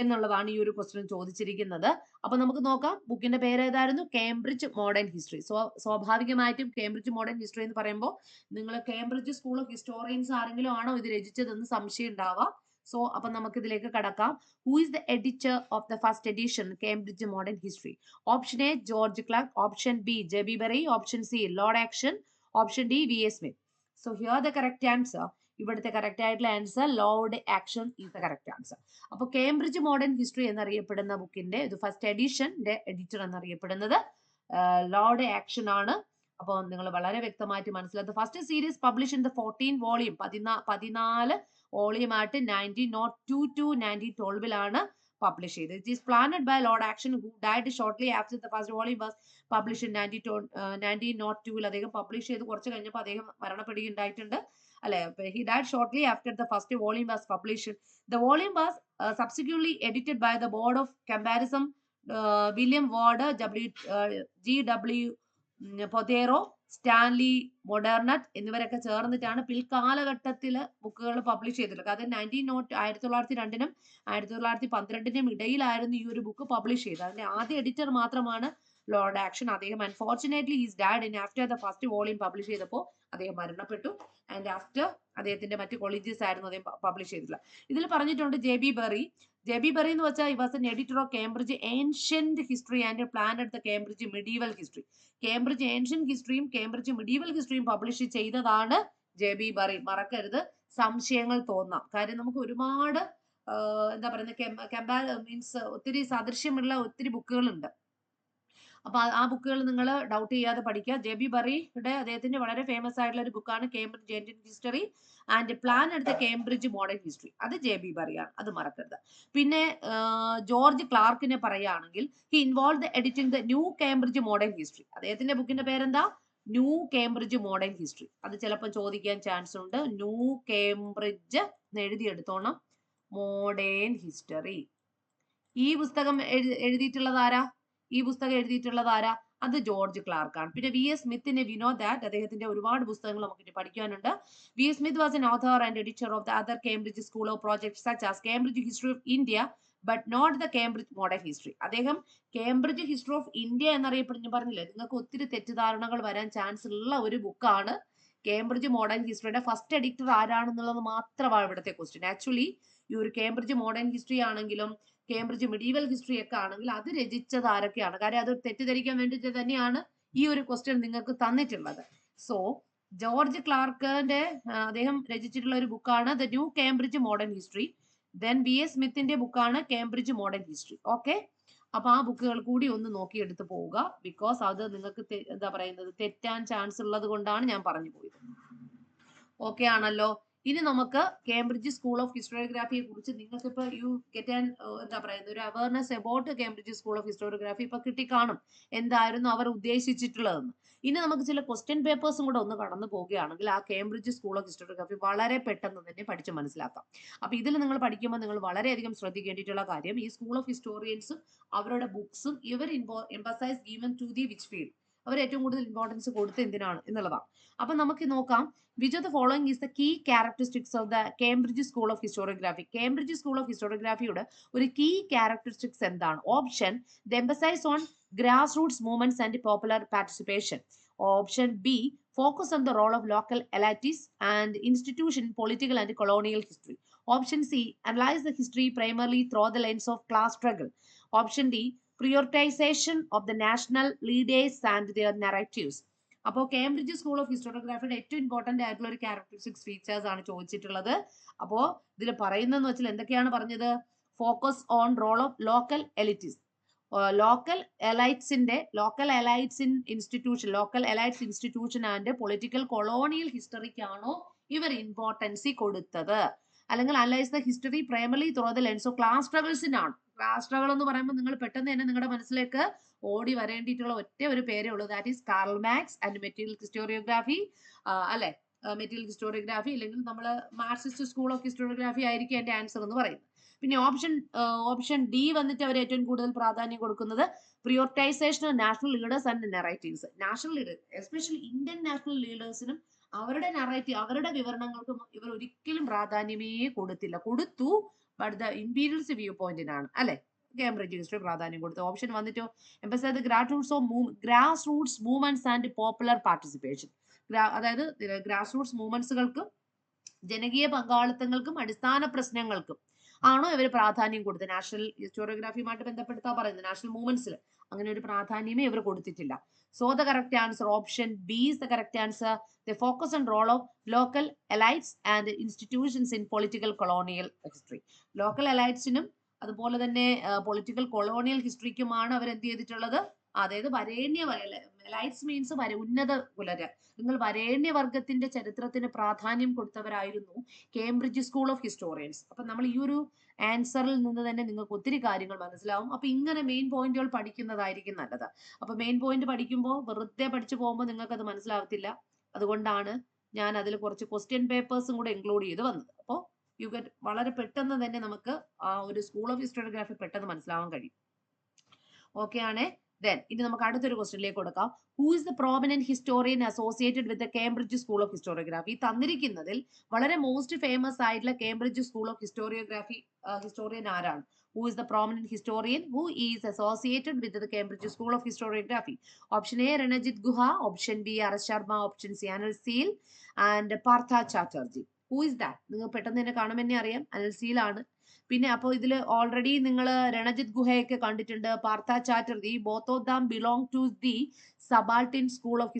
എന്നുള്ളതാണ് ഈ ഒരു ക്വസ്റ്റ്യൻ ചോദിച്ചിരിക്കുന്നത്. അപ്പൊ നമുക്ക് നോക്കാം. ബുക്കിന്റെ പേര് ഏതായിരുന്നു? Cambridge modern history. സ്വാഭാവികമായിട്ടും കേംബ്രിഡ്ജ് മോഡേൺ ഹിസ്റ്ററി എന്ന് പറയുമ്പോൾ നിങ്ങൾ കേംബ്രിഡ്ജ് സ്കൂൾ ഓഫ് ഹിസ്റ്റോറിയൻസ് ആരെങ്കിലും ആണോ ഇത് രചിച്ചതെന്ന് സംശയം ഉണ്ടാവാം. അപ്പൊ നമുക്ക് ഇതിലേക്ക് കടക്കാം. Who is the editor of the first edition Cambridge modern history? Option A George Clark, option B JB Bury, option C Lord Acton, option D V S Smith. So here the correct answer, ഇവിടുത്തെ correct ആയിട്ടുള്ള answer Lord Acton is the correct answer. അപ്പൊ Cambridge modern history എന്നറിയപ്പെടുന്ന ബുക്കിന്റെ ഇത് first എഡിഷന്റെ editor എന്നറിയപ്പെടുന്നത് Lord action ആണ്. അപ്പോൾ നിങ്ങൾ വളരെ വ്യക്തമായിട്ട് മനസ്സിലാക്കുക. First series publish in the 14 volume, 14 volume ആയിട്ട് 1902 to 1912 പബ്ലിഷ് ചെയ്തത്. It is planned by Lord Acton who died shortly after the first volume was publish in 1902. അദ്ദേഹം പബ്ലിഷ് ചെയ്ത് കുറച്ച് കഴിഞ്ഞപ്പോൾ അദ്ദേഹം മരണപ്പെടുകയുണ്ടായിട്ടുണ്ട് അല്ലെ. He died shortly after the first volume was published. The volume was subsequently edited by the board of comparison, William Ward, G.W. Pothero, Stanley മൊഡർണറ്റ് എന്നിവരൊക്കെ ചേർന്നിട്ടാണ് പിൽക്കാലഘട്ടത്തിൽ ബുക്കുകൾ പബ്ലിഷ് ചെയ്തിട്ടുള്ളത്. അത് 1902 1912 ഇടയിലായിരുന്നു ഈ ഒരു ബുക്ക് പബ്ലിഷ് ചെയ്തത്. അതിന്റെ ആദ്യ എഡിറ്റർ മാത്രമാണ് ലോർഡ് ആക്ഷൻ. അദ്ദേഹം unfortunately he's dad in after the first volume publish ചെയ്തപ്പോൾ അദ്ദേഹം മരണപ്പെട്ടു. ആൻഡ് ആഫ്റ്റർ അദ്ദേഹത്തിന്റെ മറ്റു കോളേജസ് ആയിരുന്നു അദ്ദേഹം പബ്ലിഷ് ചെയ്തിട്ടുള്ളത്. ഇതിൽ പറഞ്ഞിട്ടുണ്ട് ജെബി ബെറി. ജെബി ബെറി എന്ന് വെച്ചാൽ he was an editor of Cambridge Ancient History and planned the Cambridge Medieval History. Cambridge ancient ഹിസ്റ്ററിയും കേംബ്രിഡ്ജ് മിഡീവൽ ഹിസ്റ്ററിയും പബ്ലിഷ് ചെയ്തതാണ് ജെബി ബെറി. മറക്കരുത്, സംശയങ്ങൾ തോന്നാം. കാര്യം നമുക്ക് ഒരുപാട് എന്താ പറയുന്നത്, മീൻസ് ഒത്തിരി സാദൃശ്യമുള്ള ഒത്തിരി ബുക്കുകളുണ്ട്. അപ്പൊ ആ ബുക്കുകൾ നിങ്ങൾ ഡൗട്ട് ചെയ്യാതെ പഠിക്കുക. ജെബി ബെറിയുടെ അദ്ദേഹത്തിന്റെ വളരെ ഫേമസ് ആയിട്ടുള്ള ഒരു ബുക്കാണ് Cambridge ancient history and plan എടുത്ത കേംബ്രിഡ്ജ് മോഡേൺ ഹിസ്റ്ററി. അത് ജെബി ബെറിയാണ്, അത് മറക്കരുത്. പിന്നെ ജോർജ് ക്ലാർക്കിനെ പറയുകയാണെങ്കിൽ he involve editing the new Cambridge modern history. അദ്ദേഹത്തിന്റെ ബുക്കിന്റെ പേരെന്താ? New Cambridge modern history. അത് ചിലപ്പോൾ ചോദിക്കാൻ ചാൻസ് ഉണ്ട്. ന്യൂ കേംബ്രിഡ്ജ് എന്ന് എഴുതിയെടുത്തോണം, മോഡേൺ ഹിസ്റ്ററി. ഈ പുസ്തകം എഴുതിയിട്ടുള്ളത് ആരാ? അത് ജോർജ് ക്ലാർക്ക് ആണ്. പിന്നെ വി എസ് സ്മിത്തിനെ വി നോ ദാറ്റ് അദ്ദേഹത്തിന്റെ ഒരുപാട് പുസ്തകങ്ങൾ നമുക്ക് പഠിക്കാനുണ്ട്. V S Smith was an author and editor of the other Cambridge school of projects such as Cambridge history of India but not the Cambridge modern history. അദ്ദേഹം Cambridge history of India എന്നറിയപ്പെടുന്ന, പറഞ്ഞില്ലേ നിങ്ങൾക്ക് ഒത്തിരി തെറ്റിദ്ധാരണകൾ വരാൻ chance ഉള്ള ഒരു ബുക്കാണ് കേംബ്രിഡ്ജ് മോഡേൺ ഹിസ്റ്ററിയുടെ. ഫസ്റ്റ് എഡിറ്റർ ആരാണെന്നുള്ളത് മാത്രമാണ് ഇവിടുത്തെ ക്വസ്റ്റ്യൻ. ആക്ച്വലി ഈ ഒരു കേംബ്രിഡ്ജ് മോഡേൺ ഹിസ്റ്ററി ആണെങ്കിലും കേംബ്രിഡ്ജ് മിഡീവൽ ഹിസ്റ്ററി ഒക്കെ ആണെങ്കിൽ അത് രചിച്ചത് ആരൊക്കെയാണ്, കാര്യം അത് തെറ്റിദ്ധരിക്കാൻ വേണ്ടിയിട്ട് തന്നെയാണ് ഈ ഒരു ക്വസ്റ്റ്യൻ നിങ്ങൾക്ക് തന്നിട്ടുള്ളത്. സോ ജോർജ് ക്ലാർക്കിന്റെ അദ്ദേഹം രചിച്ചിട്ടുള്ള ഒരു ബുക്കാണ് the new Cambridge modern history. Then V S സ്മിത്തിന്റെ ബുക്കാണ് കേംബ്രിഡ്ജ് മോഡേൺ ഹിസ്റ്ററി. ഓക്കെ, അപ്പൊ ആ ബുക്കുകൾ കൂടി ഒന്ന് നോക്കിയെടുത്ത് പോവുക. ബിക്കോസ് അത് നിങ്ങൾക്ക് എന്താ പറയുന്നത് തെറ്റാൻ ചാൻസ് ഉള്ളത് കൊണ്ടാണ് ഞാൻ പറഞ്ഞു പോയത്. ഓക്കെ ആണല്ലോ. ഇനി നമുക്ക് കേംബ്രിഡ്ജ് സ്കൂൾ ഓഫ് ഹിസ്റ്റോറിയോഗ്രാഫിയെ കുറിച്ച് നിങ്ങൾക്ക് ഇപ്പൊ യു ഗെറ്റ് ആൻ എന്താ പറയുന്നത് ഒരു awareness about Cambridge school of historiography ഇപ്പൊ കിട്ടിക്കാണും എന്തായിരുന്നു അവർ ഉദ്ദേശിച്ചിട്ടുള്ളതെന്ന്. ഇനി നമുക്ക് ചില ക്വസ്റ്റ്യൻ പേപ്പേഴ്സും കൂടെ ഒന്ന് കടന്നു പോവുകയാണെങ്കിൽ ആ കേംബ്രിഡ്ജ് സ്കൂൾ ഓഫ് ഹിസ്റ്റോറിയോഗ്രാഫി വളരെ പെട്ടെന്ന് തന്നെ പഠിച്ച് മനസ്സിലാക്കാം. അപ്പൊ ഇതിൽ നിങ്ങൾ പഠിക്കുമ്പോൾ നിങ്ങൾ വളരെയധികം ശ്രദ്ധിക്കേണ്ടിയിട്ടുള്ള കാര്യം ഈ സ്കൂൾ ഓഫ് ഹിസ്റ്റോറിയൻസും അവരുടെ ബുക്സും ഇവർ emphasise given to the which field, അവർ ഏറ്റവും കൂടുതൽ ഇമ്പോർട്ടൻസ് കൊടുത്ത് എന്തിനാണ് എന്നുള്ളതാണ്. അപ്പൊ നമുക്ക് നോക്കാം. Which of the following is the key characteristics of the Cambridge School of Historiography? Cambridge School of Historiography ഒരു key characteristics എന്താണ്? Option, they emphasize on grassroots movements and popular participation. Option B, focus on the role of local elites and institution in political and colonial history. Option C, analyze the history primarily through the lens of class struggle. Option D, prioritization of the national leaders and their narratives. അപ്പോൾ Cambridge school of ഹിസ്റ്റോറിയോഗ്രാഫിയുടെ ഏറ്റവും important ആയിട്ടുള്ള ഒരു characteristics features ആണ് ചോദിച്ചിട്ടുള്ളത്. അപ്പോൾ ഇതിൽ പറയുന്നതെന്ന് വെച്ചാൽ എന്തൊക്കെയാണ് പറഞ്ഞത്? Focus on role of local elites, local elites institution and political colonial ഹിസ്റ്ററിക്കാണോ ഇവർ ഇമ്പോർട്ടൻസി കൊടുത്തത്? അല്ലെങ്കിൽ analyse the history primarily through the lens of class സ്ട്രഗിൾസിനാണ്. ക്ലാസ് സ്ട്രഗിൾ എന്ന് പറയുമ്പോൾ നിങ്ങൾ പെട്ടെന്ന് തന്നെ നിങ്ങളുടെ മനസ്സിലേക്ക് ഓടി വരേണ്ടിയിട്ടുള്ള ഒറ്റ ഒരു പേരേ ഉള്ളൂ, that is Karl marks and material historiography. അല്ലെ, മെറ്റീരിയൽ ഹിസ്റ്റോറിയോഗ്രാഫി അല്ലെങ്കിൽ നമ്മൾ മാർക്സിസ്റ്റ് സ്കൂൾ ഓഫ് ഹിസ്റ്റോറിയോഗ്രാഫി ആയിരിക്കും എന്റെ ആൻസർ എന്ന് പറയുന്നത്. പിന്നെ ഓപ്ഷൻ ഡി വന്നിട്ട് അവർ ഏറ്റവും കൂടുതൽ പ്രാധാന്യം കൊടുക്കുന്നത് prioritisation of national leaders and narratives. National leaders, especially Indian national ലീഡേഴ്സിനും അവരുടെ നറേറ്റീവ്, അവരുടെ വിവരണങ്ങൾക്കും ഇവർ ഒരിക്കലും പ്രാധാന്യമേ കൊടുത്തു ബട്ട് ദ ഇമ്പീരിയൽസ് വ്യൂ പോയിന്റിനാണ് അല്ലെ കേംബ്രിഡ്ജ് ഹിസ്റ്ററി പ്രാധാന്യം കൊടുത്തു. ഓപ്ഷൻ വന്നിട്ടോ emphasise grass roots movements and popular participation. അതായത് ഗ്രാസ് റൂട്ട്സ് മൂവ്മെന്റ്സുകൾക്കും ജനകീയ പങ്കാളിത്തങ്ങൾക്കും അടിസ്ഥാന പ്രശ്നങ്ങൾക്കും ആണോ ഇവർ പ്രാധാന്യം കൊടുത്തത്? നാഷണൽ ഹിസ്റ്റോറിയോഗ്രാഫിയുമായിട്ട് ബന്ധപ്പെടുത്താ പറയുന്നത് നാഷണൽ മൂവ്മെന്റ്സിൽ അങ്ങനെ ഒരു പ്രാധാന്യമേ ഇവർ കൊടുത്തിട്ടില്ല. So the correct answer option B is the correct answer. The focus on role of local elites and institutions in political colonial history. Local എലൈറ്റ്സിനും അതുപോലെ തന്നെ പൊളിറ്റിക്കൽ കൊളോണിയൽ ഹിസ്റ്ററിക്കുമാണ് അവർ എന്ത് ചെയ്തിട്ടുള്ളത്? അതായത് വരേണ്യ എലൈറ്റ്സ് മീൻസ് ഉന്നത കുലര്, നിങ്ങൾ വരേണ്യവർഗത്തിന്റെ ചരിത്രത്തിന് പ്രാധാന്യം കൊടുത്തവരായിരുന്നു കേംബ്രിഡ്ജ് സ്കൂൾ ഓഫ് ഹിസ്റ്റോറിയൻസ്. അപ്പൊ നമ്മൾ ഈ ഒരു ആൻസറിൽ നിന്ന് തന്നെ നിങ്ങൾക്ക് ഒത്തിരി കാര്യങ്ങൾ മനസ്സിലാവും. അപ്പൊ ഇങ്ങനെ മെയിൻ പോയിന്റുകൾ പഠിക്കുന്നതായിരിക്കും നല്ലത്. അപ്പൊ മെയിൻ പോയിന്റ് പഠിക്കുമ്പോൾ വെറുതെ പഠിച്ചു പോകുമ്പോൾ നിങ്ങൾക്ക് അത് മനസ്സിലാവത്തില്ല. അതുകൊണ്ടാണ് ഞാൻ അതിൽ കുറച്ച് ക്വസ്റ്റ്യൻ പേപ്പേഴ്സും കൂടെ ഇൻക്ലൂഡ് ചെയ്ത് വന്നത്. അപ്പോൾ യു ഗെറ്റ് വളരെ പെട്ടെന്ന് തന്നെ നമുക്ക് ആ ഒരു സ്കൂൾ ഓഫ് ഹിസ്റ്റോറിയോഗ്രാഫി പെട്ടെന്ന് മനസ്സിലാവാൻ കഴിയും. ഓക്കെ ആണേ. Then ഇനി നമുക്ക് അടുത്തൊരു ക്വസ്റ്റ്യനിലേക്ക് കൊടുക്കാം. Who is the prominent historian associated with the Cambridge school of historiography? തന്നിരിക്കുന്നതിൽ വളരെ മോസ്റ്റ് ഫേമസ് ആയിട്ടുള്ള Cambridge school of historiography historian ആരാണ്? Who is the prominent historian who is associated with the Cambridge School of Historiography? Option A, Ranajit Guha. Option B, R.S. Sharma. Option C, Anil Seal and Partha Chatterjee. Who is that? നിങ്ങൾ പെട്ടെന്ന് തന്നെ കാണുമെന്നെ അറിയാം, അനിൽ സീൽ ആണ്. പിന്നെ അപ്പോൾ ഇതിൽ already നിങ്ങൾ രണജിത് ഗുഹയൊക്കെ കണ്ടിട്ടുണ്ട്, Partha Chatterjee. Both of them belong to the subaltern school of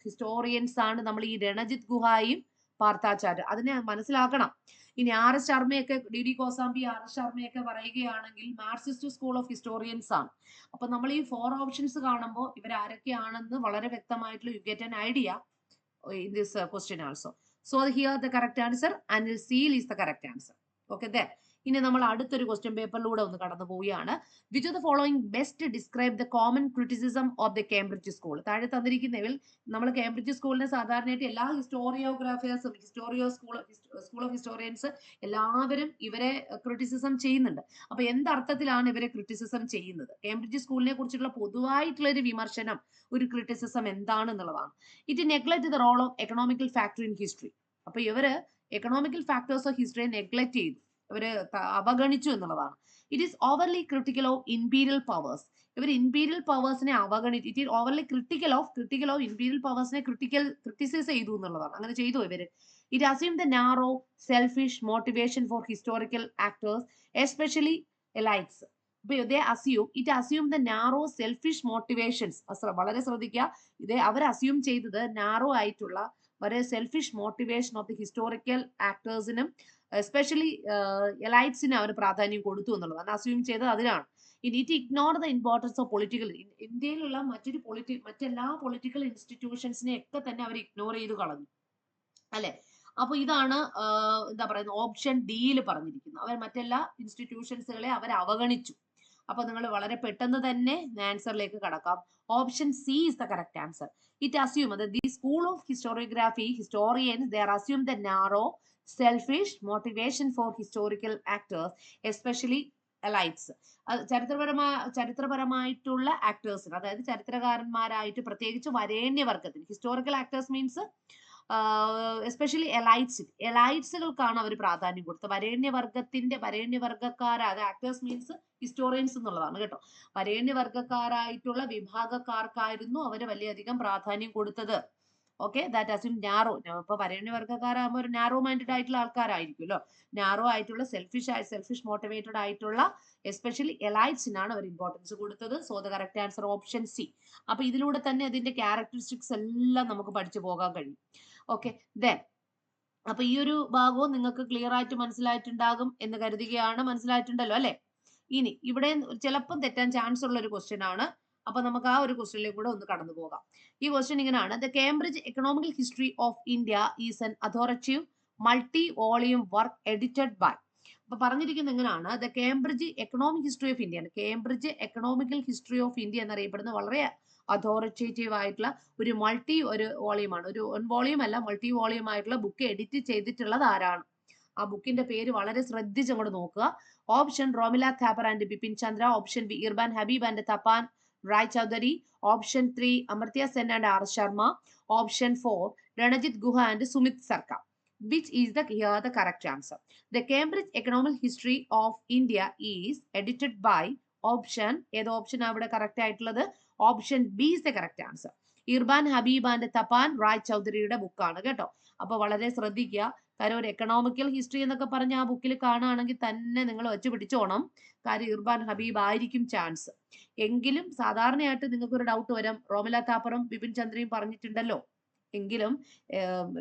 historians ആണ് നമ്മൾ ഈ രണജിത് ഗുഹയും പാർത്ഥ ചാറ്റർ. അതിനെ മനസ്സിലാക്കണം. ഇനി ആർ എസ് ശർമ്മയൊക്കെ, D D Kosambi, R S ശർമ്മയൊക്കെ പറയുകയാണെങ്കിൽ മാർക്സിസ്റ്റ് സ്കൂൾ ഓഫ് ഹിസ്റ്റോറിയൻസ് ആണ്. അപ്പൊ നമ്മൾ ഈ 4 ഓപ്ഷൻസ് കാണുമ്പോൾ ഇവർ ആരൊക്കെയാണെന്ന് വളരെ വ്യക്തമായിട്ടുള്ള you get an idea in this question also. So here the correct answer, Anil seal is the correct answer. Okay, there. ഇനി നമ്മൾ അടുത്തൊരു ക്വസ്റ്റ്യൻ പേപ്പറിലൂടെ ഒന്ന് കടന്നു പോവുകയാണ്. Which of the following best describe the common criticism of the Cambridge school? താഴെ തന്നിരിക്കുന്നതിൽ നമ്മൾ Cambridge സ്കൂളിനെ സാധാരണയായിട്ട് എല്ലാ ഹിസ്റ്റോറിയോഗ്രാഫേഴ്സും സ്കൂൾ ഓഫ് ഹിസ്റ്റോറിയൻസ് എല്ലാവരും ഇവരെ ക്രിറ്റിസിസം ചെയ്യുന്നുണ്ട്. അപ്പൊ എന്തർത്ഥത്തിലാണ് ഇവരെ ക്രിറ്റിസിസം ചെയ്യുന്നത്? കേംബ്രിഡ്ജ് സ്കൂളിനെ കുറിച്ചുള്ള പൊതുവായിട്ടുള്ള ഒരു വിമർശനം, ഒരു ക്രിറ്റിസിസം എന്താണെന്നുള്ളതാണ്. It neglect the role of economical factor in history. അപ്പൊ ഇവര് എക്കണോമിക്കൽ ഫാക്ടേഴ്സ് ഓഫ് ഹിസ്റ്ററിയെ നെഗ്ലക്ട് ചെയ്തു, ഇവര് അവഗണിച്ചു എന്നുള്ളതാണ്. It is overly critical of imperial powers. ഇവർ ഇമ്പീരിയൽ പവേഴ്സിനെ അവഗണിച്ചു. It is overly critical of imperial പവേഴ്സിനെ ക്രിട്ടിസൈസ് ചെയ്തു എന്നുള്ളതാണ്. അങ്ങനെ ചെയ്തു ഇവര്. It assume the narrow selfish motivation for historical actors especially elites. അപ്പൊ it assume the narrow selfish motivations. വളരെ ശ്രദ്ധിക്കുക, അവർ അസ്യൂം ചെയ്തത് നാരോ ആയിട്ടുള്ള വളരെ selfish motivation of the historical ആക്ടേഴ്സിനും എസ്പെഷ്യലി എലൈറ്റ്സിന് അവർ പ്രാധാന്യം കൊടുത്തു എന്നുള്ളതാണ്. അസ്യൂം ചെയ്തത് അതിനാണ്. It ignore the importance of political. ഇന്ത്യയിലുള്ള മറ്റെല്ലാ പൊളിറ്റിക്കൽ ഇൻസ്റ്റിറ്റ്യൂഷൻസിനെ ഒക്കെ തന്നെ അവർ ഇഗ്നോർ ചെയ്ത് കളഞ്ഞു, അല്ലെ? അപ്പൊ ഇതാണ് എന്താ പറയുന്നത്, ഓപ്ഷൻ ഡിയിൽ പറഞ്ഞിരിക്കുന്നത്. അവർ മറ്റെല്ലാ ഇൻസ്റ്റിറ്റ്യൂഷൻസുകളെ അവർ അവഗണിച്ചു. അപ്പൊ നിങ്ങൾ വളരെ പെട്ടെന്ന് തന്നെ ആൻസറിലേക്ക് കടക്കാം. Option C is the correct answer. It assume the school of historiography historians they are assume the narrow selfish motivation for historical actors especially elites. ചരിത്രപരമായിട്ടുള്ള ആക്ടേഴ്സിന്, അതായത് ചരിത്രകാരന്മാരായിട്ട് പ്രത്യേകിച്ച് വരേണ്യവർഗത്തിന്, ഹിസ്റ്റോറിക്കൽ ആക്ടേഴ്സ് മീൻസ് എസ്പെഷ്യലി എലൈറ്റ്സുകൾക്കാണ് അവർ പ്രാധാന്യം കൊടുത്തത്. വരേണ്യവർഗക്കാരായ ആക്ടേഴ്സ് മീൻസ് ഹിസ്റ്റോറിയൻസ് എന്നുള്ളതാണ് കേട്ടോ. വരേണ്യവർഗക്കാരായിട്ടുള്ള വിഭാഗക്കാർക്കായിരുന്നു അവര് വളരെയധികം പ്രാധാന്യം കൊടുത്തത്. Okay, that assume narrow. ഇപ്പൊ വരേണ്യവർഗക്കാരാകുമ്പോൾ ഒരു നാരോ മൈൻഡഡ് ആയിട്ടുള്ള ആൾക്കാരായിരിക്കുമല്ലോ. നാരോ ആയിട്ടുള്ള സെൽഫിഷ് മോട്ടിവേറ്റഡ് ആയിട്ടുള്ള എസ്പെഷ്യലി എലൈറ്റ്സിനാണ് അവർ ഇമ്പോർട്ടൻസ് കൊടുത്തത്. So the correct answer option C. അപ്പൊ ഇതിലൂടെ തന്നെ അതിന്റെ ക്യാരക്ടറിസ്റ്റിക്സ് എല്ലാം നമുക്ക് പഠിച്ചു പോകാൻ കഴിയും. ഓക്കെ, ദെൻ അപ്പൊ ഈ ഒരു ഭാഗവും നിങ്ങൾക്ക് ക്ലിയർ ആയിട്ട് മനസ്സിലായിട്ടുണ്ടാകും എന്ന് കരുതുകയാണ്. മനസ്സിലായിട്ടുണ്ടല്ലോ അല്ലെ? ഇനി ഇവിടെ ചിലപ്പം തെറ്റാൻ ചാൻസ് ഉള്ള ഒരു ക്വസ്റ്റ്യൻ ആണ്. അപ്പൊ നമുക്ക് ആ ഒരു ക്വസ്റ്റ്യനിലേക്ക് കൂടെ ഒന്ന് കടന്നു പോകാം. ഈ ക്വസ്റ്റ്യൻ ഇങ്ങനെയാണ്: the Cambridge economical history of India is an authoritative multi volume work edited by. അപ്പൊ പറഞ്ഞിരിക്കുന്നത് എങ്ങനെയാണ്? The Cambridge economic history of India. Cambridge economical history of India എന്നറിയപ്പെടുന്ന വളരെ അതോറിറ്റേറ്റീവ് ആയിട്ടുള്ള ഒരു വോളിയമാണ്. ഒരു വൺ വോളിയം അല്ല, മൾട്ടി വോളിയം ആയിട്ടുള്ള ബുക്ക് എഡിറ്റ് ചെയ്തിട്ടുള്ളത് ആരാണ്? ആ ബുക്കിന്റെ പേര് വളരെ ശ്രദ്ധിച്ച് അങ്ങോട്ട് നോക്കുക. Option Romila Thapar and Bipin Chandra. Option B Irfan Habib and Tapan Ray Chaudhary. Option 3 Amartya Sen and R Sharma. Option 4 Ranajit Guha and Sumit സർക്കാർ. Which is the correct answer? The Cambridge Economic History of India is edited by option. ഏത് ഓപ്ഷൻ അവിടെ കറക്റ്റ് ആയിട്ടുള്ളത്? Option B is the correct answer. Irfan Habib and Tapan Ray ചൗധരിയുടെ ബുക്കാണ് കേട്ടോ. അപ്പൊ വളരെ ശ്രദ്ധിക്കുക. കാര്യം ഒരു എക്കണോമിക്കൽ ഹിസ്റ്ററി എന്നൊക്കെ പറഞ്ഞ ആ ബുക്കിൽ കാണുകയാണെങ്കിൽ തന്നെ നിങ്ങൾ വെച്ച് പിടിച്ചോണം. കാര്യം ഇർബാൻ ഹബീബ് ആയിരിക്കും ചാൻസ്. എങ്കിലും സാധാരണയായിട്ട് നിങ്ങൾക്ക് ഒരു ഡൗട്ട് വരാം, റോമില താപ്പറും ബിപിൻ ചന്ദ്രയും പറഞ്ഞിട്ടുണ്ടല്ലോ. എങ്കിലും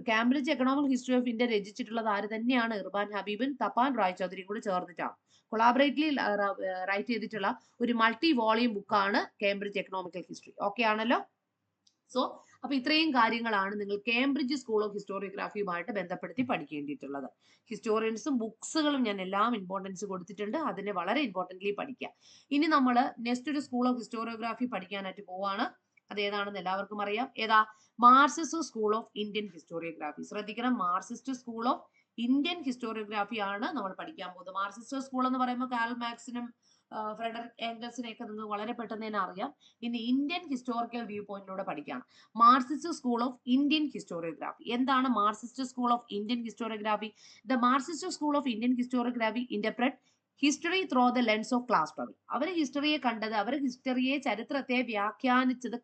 Cambridge economic history of India രചിച്ചിട്ടുള്ളത് ആര് തന്നെയാണ്? ഇർബാൻ ഹബീബും തപ്പാൻ റായ് ചൗധരിയും കൂടി ചേർന്നിട്ടാണ് കൊളാബറേറ്റ്ലി റൈറ്റ് ചെയ്തിട്ടുള്ള ഒരു മൾട്ടി വോളിയം ബുക്കാണ് കേംബ്രിഡ്ജ് എക്കണോമിക്കൽ ഹിസ്റ്ററി. ഓക്കെ ആണല്ലോ? സോ അപ്പൊ ഇത്രയും കാര്യങ്ങളാണ് നിങ്ങൾ കേംബ്രിഡ്ജ് സ്കൂൾ ഓഫ് ഹിസ്റ്റോറിയോഗ്രാഫിയുമായിട്ട് ബന്ധപ്പെടുത്തി പഠിക്കേണ്ടിയിട്ടുള്ളത്. ഹിസ്റ്റോറിയൻസും ബുക്സുകളും ഞാൻ എല്ലാം ഇമ്പോർട്ടൻസ് കൊടുത്തിട്ടുണ്ട്. അതിനെ വളരെ ഇമ്പോർട്ടന്റ്ലി പഠിക്കുക. ഇനി നമ്മൾ നെക്സ്റ്റ് ഒരു സ്കൂൾ ഓഫ് ഹിസ്റ്റോറിയോഗ്രാഫി പഠിക്കാനായിട്ട് പോവാണ്. അതേതാണെന്ന് എല്ലാവർക്കും അറിയാം. ഏതാ? Marxist school of Indian historiography. ശ്രദ്ധിക്കണം, Marxist school of Indian historiography ആണ് നമ്മൾ പഠിക്കാൻ പോകുന്നത്. മാർക്സിസ്റ്റ് സ്കൂൾ എന്ന് പറയുമ്പോൾ കാൾ മാർക്സിനും ഫ്രെഡറിക് ഏംഗൽസിനെയൊക്കെ നിങ്ങൾക്ക് വളരെ പെട്ടെന്ന് തന്നെ അറിയാം. ഇനി ഇന്ത്യൻ ഹിസ്റ്റോറിക്കൽ വ്യൂ പോയിന്റിലൂടെ പഠിക്കാം. Marxist school of Indian historiography. എന്താണ് Marxist school of Indian historiography? The Marxist school of Indian historiography interpret history through the lens of class struggle. അവർ ഹിസ്റ്ററിയെ കണ്ടത്, അവർ ചരിത്രത്തെ വ്യാഖ്യാനിച്ചത്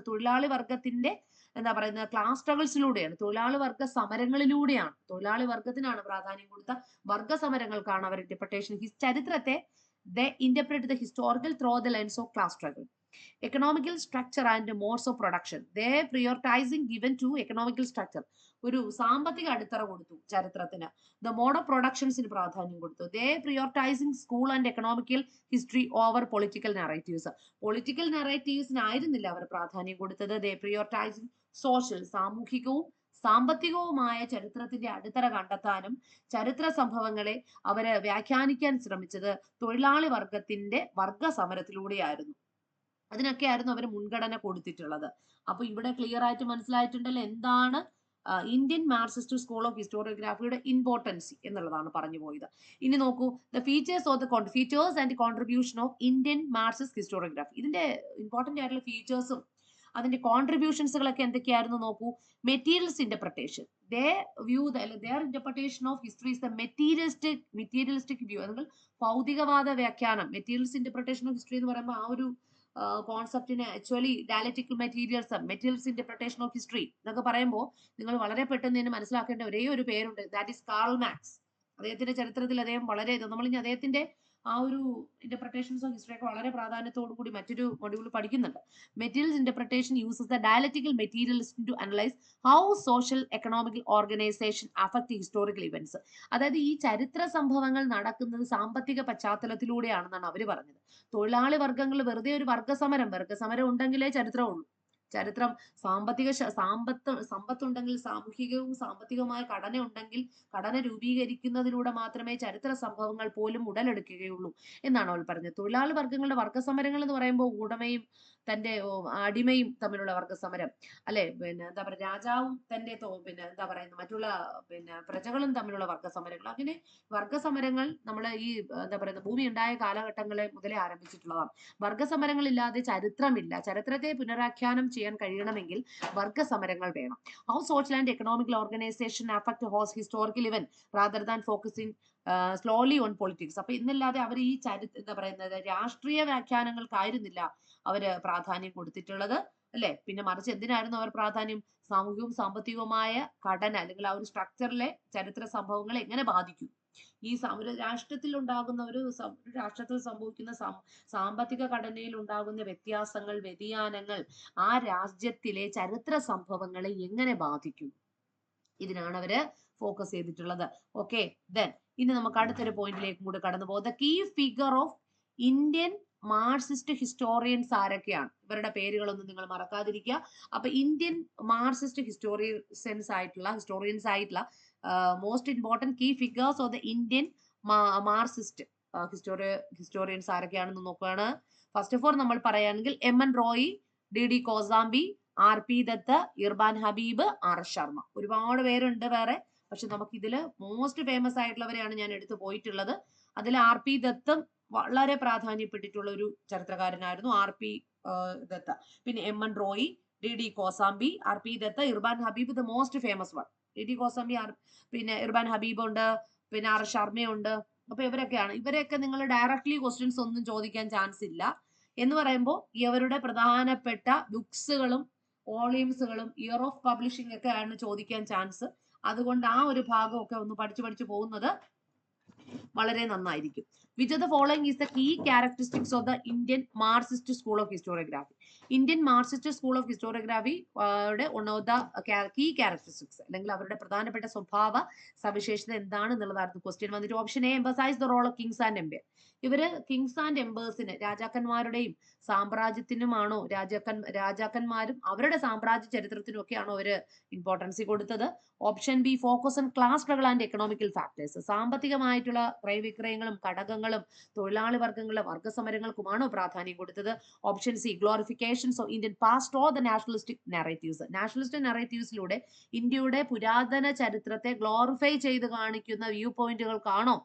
തൊഴിലാളി വർഗത്തിന്റെ എന്താ പറയുന്നത് ക്ലാസ് സ്ട്രഗിൾസിലൂടെയാണ്, തൊഴിലാളി വർഗ സമരങ്ങളിലൂടെയാണ്. തൊഴിലാളി വർഗത്തിനാണ് പ്രാധാന്യം കൊടുത്ത, വർഗ സമരങ്ങൾക്കാണ് അവർ ഇന്റർപ്രിട്ടേഷൻ. ചരിത്രത്തെ they interpret the historical through the lens of class struggle. Economical structure and modes of production. They prioritizing given to economical structure. ഒരു സാമ്പത്തിക അടിത്തറ കൊടുത്തു ചരിത്രത്തിന്. The mode of productions ന് പ്രാധാന്യം കൊടുത്തു. They prioritizing school and economical history over political narratives. Political narratives ആയിരുന്നില്ല അവർ പ്രാധാന്യം കൊടുത്തത്. They prioritizing social, സാമൂഹികവും സാമ്പത്തികവുമായ ചരിത്രത്തിന്റെ അടിത്തറ കണ്ടെത്താനും ചരിത്ര സംഭവങ്ങളെ അവര് വ്യാഖ്യാനിക്കാൻ ശ്രമിച്ചത് തൊഴിലാളി വർഗത്തിന്റെ വർഗ സമരത്തിലൂടെയായിരുന്നു. അതിനൊക്കെയായിരുന്നു അവർ മുൻഗണന കൊടുത്തിട്ടുള്ളത്. അപ്പൊ ഇവിടെ ക്ലിയർ ആയിട്ട് മനസ്സിലായിട്ടുണ്ടല്ലോ എന്താണ് ഇന്ത്യൻ മാർക്സിസ്റ്റ് സ്കൂൾ ഓഫ് ഹിസ്റ്റോറിയോഗ്രാഫിയുടെ ഇമ്പോർട്ടൻസ് എന്നുള്ളതാണ് പറഞ്ഞു പോയത്. ഇനി നോക്കൂ, the features and contribution of Indian Marxist historiography. ഇതിന്റെ ഇമ്പോർട്ടന്റ് ആയിട്ടുള്ള ഫീച്ചേഴ്സും അതിന്റെ കോൺട്രിബ്യൂഷൻസുകളൊക്കെ എന്തൊക്കെയായിരുന്നു നോക്കൂ. Materials interpretation, their interpretation of history is the materialistic view. അല്ലെങ്കിൽ ഭൗതികവാദ വ്യാഖ്യാനം. മെറ്റീരിയൽസ് ഇന്റർപ്രിട്ടേഷൻ ഓഫ് ഹിസ്റ്ററി എന്ന് പറയുമ്പോൾ ആ ഒരു കോൺസെപ്റ്റിനെ actually dialectical materials interpretation of history എന്നൊക്കെ പറയുമ്പോൾ നിങ്ങൾ വളരെ പെട്ടെന്ന് തന്നെ മനസ്സിലാക്കേണ്ട ഒരേ ഒരു പേരുണ്ട്, ദാറ്റ് ഈസ് കാൾ മാക്സ്. അദ്ദേഹത്തിന്റെ ചരിത്രത്തിൽ അദ്ദേഹം വളരെ നമ്മൾ ഇനി അദ്ദേഹത്തിന്റെ ആ ഒരു ഇന്റർപ്രിട്ടേഷൻസ് ഓഫ് ഹിസ്റ്ററി ഒക്കെ വളരെ പ്രാധാന്യത്തോടു കൂടി മറ്റൊരു മൊഡ്യൂൾ പഠിക്കുന്നുണ്ട്. Materials interpretation uses the dialectical materialism to analyse how social economical organisation affect historical events. അതായത് ഈ ചരിത്ര സംഭവങ്ങൾ നടക്കുന്നത് സാമ്പത്തിക പശ്ചാത്തലത്തിലൂടെയാണെന്നാണ് അവർ പറഞ്ഞത്. തൊഴിലാളി വർഗ്ഗങ്ങൾ വെറുതെ ഒരു വർഗ്ഗസമരം ഉണ്ടെങ്കിലേ ചരിത്രമുള്ളൂ. ചരിത്രം സമ്പത്തുണ്ടെങ്കിൽ, സാമൂഹികവും സാമ്പത്തികവുമായ ഘടന ഉണ്ടെങ്കിൽ, ഘടന രൂപീകരിക്കുന്നതിലൂടെ മാത്രമേ ചരിത്ര സംഭവങ്ങൾ പോലും ഉടലെടുക്കുകയുള്ളൂ എന്നാണ് അവൾ പറഞ്ഞത്. തൊഴിലാളി വർഗ്ഗങ്ങളുടെ വർഗ്ഗസമരങ്ങൾ എന്ന് പറയുമ്പോൾ ഉടമയും തന്റെ അടിമയും തമ്മിലുള്ള വർഗ്ഗസമരം, അല്ലെ, പിന്നെ എന്താ പറയുക, രാജാവും തന്റെ പിന്നെ എന്താ പറയുന്നത് മറ്റുള്ള പിന്നെ പ്രജകളും തമ്മിലുള്ള വർഗ്ഗസമരങ്ങൾ. അങ്ങനെ വർഗ്ഗസമരങ്ങൾ നമ്മൾ ഈ എന്താ പറയുന്നത് ഭൂമി ഉണ്ടായ കാലഘട്ടങ്ങളെ മുതലേ ആരംഭിച്ചിട്ടുള്ളതാണ്. വർഗ്ഗസമരങ്ങളില്ലാതെ ചരിത്രമില്ല. ചരിത്രത്തെ പുനരാഖ്യാനം ചെയ്യാൻ കഴിയണമെങ്കിൽ വർഗ്ഗസമരങ്ങൾ വേണം. How social and economical organisation affect whose historical event rather than focusing slowly on politics. അപ്പൊ ഇന്നല്ലാതെ അവർ ഈ എന്താ പറയുന്നത് രാഷ്ട്രീയ വ്യാഖ്യാനങ്ങൾക്കായിരുന്നില്ല അവര് പ്രാധാന്യം കൊടുത്തിട്ടുള്ളത്, അല്ലെ. പിന്നെ മറിച്ച് എന്തിനായിരുന്നു അവർ പ്രാധാന്യം? സാമൂഹികവും സാമ്പത്തികവുമായ ഘടന അല്ലെങ്കിൽ ആ ഒരു സ്ട്രക്ചറിലെ ചരിത്ര സംഭവങ്ങളെ എങ്ങനെ ബാധിക്കും, ഈ രാഷ്ട്രത്തിൽ ഉണ്ടാകുന്ന രാഷ്ട്രത്തിൽ സംഭവിക്കുന്ന സാമ്പത്തിക ഘടനയിൽ ഉണ്ടാകുന്ന വ്യത്യാസങ്ങൾ, വ്യതിയാനങ്ങൾ ആ രാജ്യത്തിലെ ചരിത്ര സംഭവങ്ങളെ എങ്ങനെ ബാധിക്കും, ഇതിനാണ് അവര് ഫോക്കസ് ചെയ്തിട്ടുള്ളത്. ഓക്കെ, ദെൻ ഇനി നമുക്ക് അടുത്തൊരു പോയിന്റിലേക്കും കൂടി കടന്നു പോകും. The key figure of Indian Marxist historians ആരൊക്കെയാണ്? ഇവരുടെ പേരുകളൊന്നും നിങ്ങൾ മറക്കാതിരിക്കുക. അപ്പൊ ഇന്ത്യൻ മാർക്സിസ്റ്റ് ഹിസ്റ്റോറിയൻസ് ആയിട്ടുള്ള most important key figures of the Indian Marxist historians ആരൊക്കെയാണെന്ന് നോക്കുകയാണ്. ഫസ്റ്റ് ഓഫ് ഓൾ നമ്മൾ പറയുകയാണെങ്കിൽ M N. Roy, D Kosambi, R P. Dutt, Irfan Habib, R S. Sharma. ഒരുപാട് പേരുണ്ട് വേറെ, പക്ഷെ നമുക്ക് ഇതില് മോസ്റ്റ് ഫേമസ് ആയിട്ടുള്ളവരെയാണ് ഞാൻ എടുത്തു പോയിട്ടുള്ളത്. അതിൽ ആർ.പി. ദത്തും വളരെ പ്രാധാന്യപ്പെട്ടിട്ടുള്ള ഒരു ചരിത്രകാരനായിരുന്നു, ആർ.പി. ദത്ത. പിന്നെ M N. Roy, D Kosambi, R P. Dutt, Irfan Habib the most famous one. D Kosambi, പിന്നെ ഇർബാൻ ഹബീബ് ഉണ്ട്, പിന്നെ ആർ.എസ്. ശർമ്മയുണ്ട്. അപ്പൊ ഇവരെയൊക്കെ നിങ്ങൾ ഡയറക്ട്ലി ക്വസ്റ്റ്യൻസ് ഒന്നും ചോദിക്കാൻ ചാൻസ് ഇല്ല. എന്ന് പറയുമ്പോൾ ഇവരുടെ പ്രധാനപ്പെട്ട ബുക്സുകളും വോളിയൂംസുകളും ഇയർ ഓഫ് പബ്ലിഷിംഗ് ഒക്കെ ആണ് ചോദിക്കാൻ ചാൻസ്. അതുകൊണ്ട് ആ ഒരു ഭാഗമൊക്കെ ഒന്ന് പഠിച്ചു പോകുന്നത് വളരെ നന്നായിരിക്കും. Which of the following is the key characteristics of the Indian Marxist school of historiography? Indian Marxist school of historiography one of the key characteristics അല്ലെങ്കിൽ അവരുടെ പ്രധാനപ്പെട്ട സ്വഭാവ സവിശേഷത എന്താണെന്നുള്ളതായിരുന്നു ക്വസ്റ്റ്യൻ വന്നിട്ട്. Option A, emphasise the role of kings and empire. ഇവര് kings and എംപേഴ്സിന്, രാജാക്കന്മാരുടെയും സാമ്രാജ്യത്തിനുമാണോ, രാജാക്കന്മാരും അവരുടെ സാമ്രാജ്യ ചരിത്രത്തിനും ഒക്കെയാണോ അവര് ഇമ്പോർട്ടൻസ് കൊടുത്തത്? Option B, focus on class struggle and economical factors. സാമ്പത്തികമായിട്ടുള്ള ക്രയവിക്രയങ്ങളും ഘടകങ്ങളും തൊഴിലാളി വർഗ്ഗങ്ങളുടെ വർഗ്ഗസമരങ്ങൾക്കുമാണോ പ്രാധാന്യം കൊടുത്തത്? Option C, glorifications of Indian past or the nationalistic narratives. Nationalist നാരേറ്റീവ്സിലൂടെ ഇന്ത്യയുടെ പുരാതന ചരിത്രത്തെ ഗ്ലോറിഫൈ ചെയ്ത് കാണിക്കുന്ന വ്യൂ പോയിന്റുകൾക്കാണോ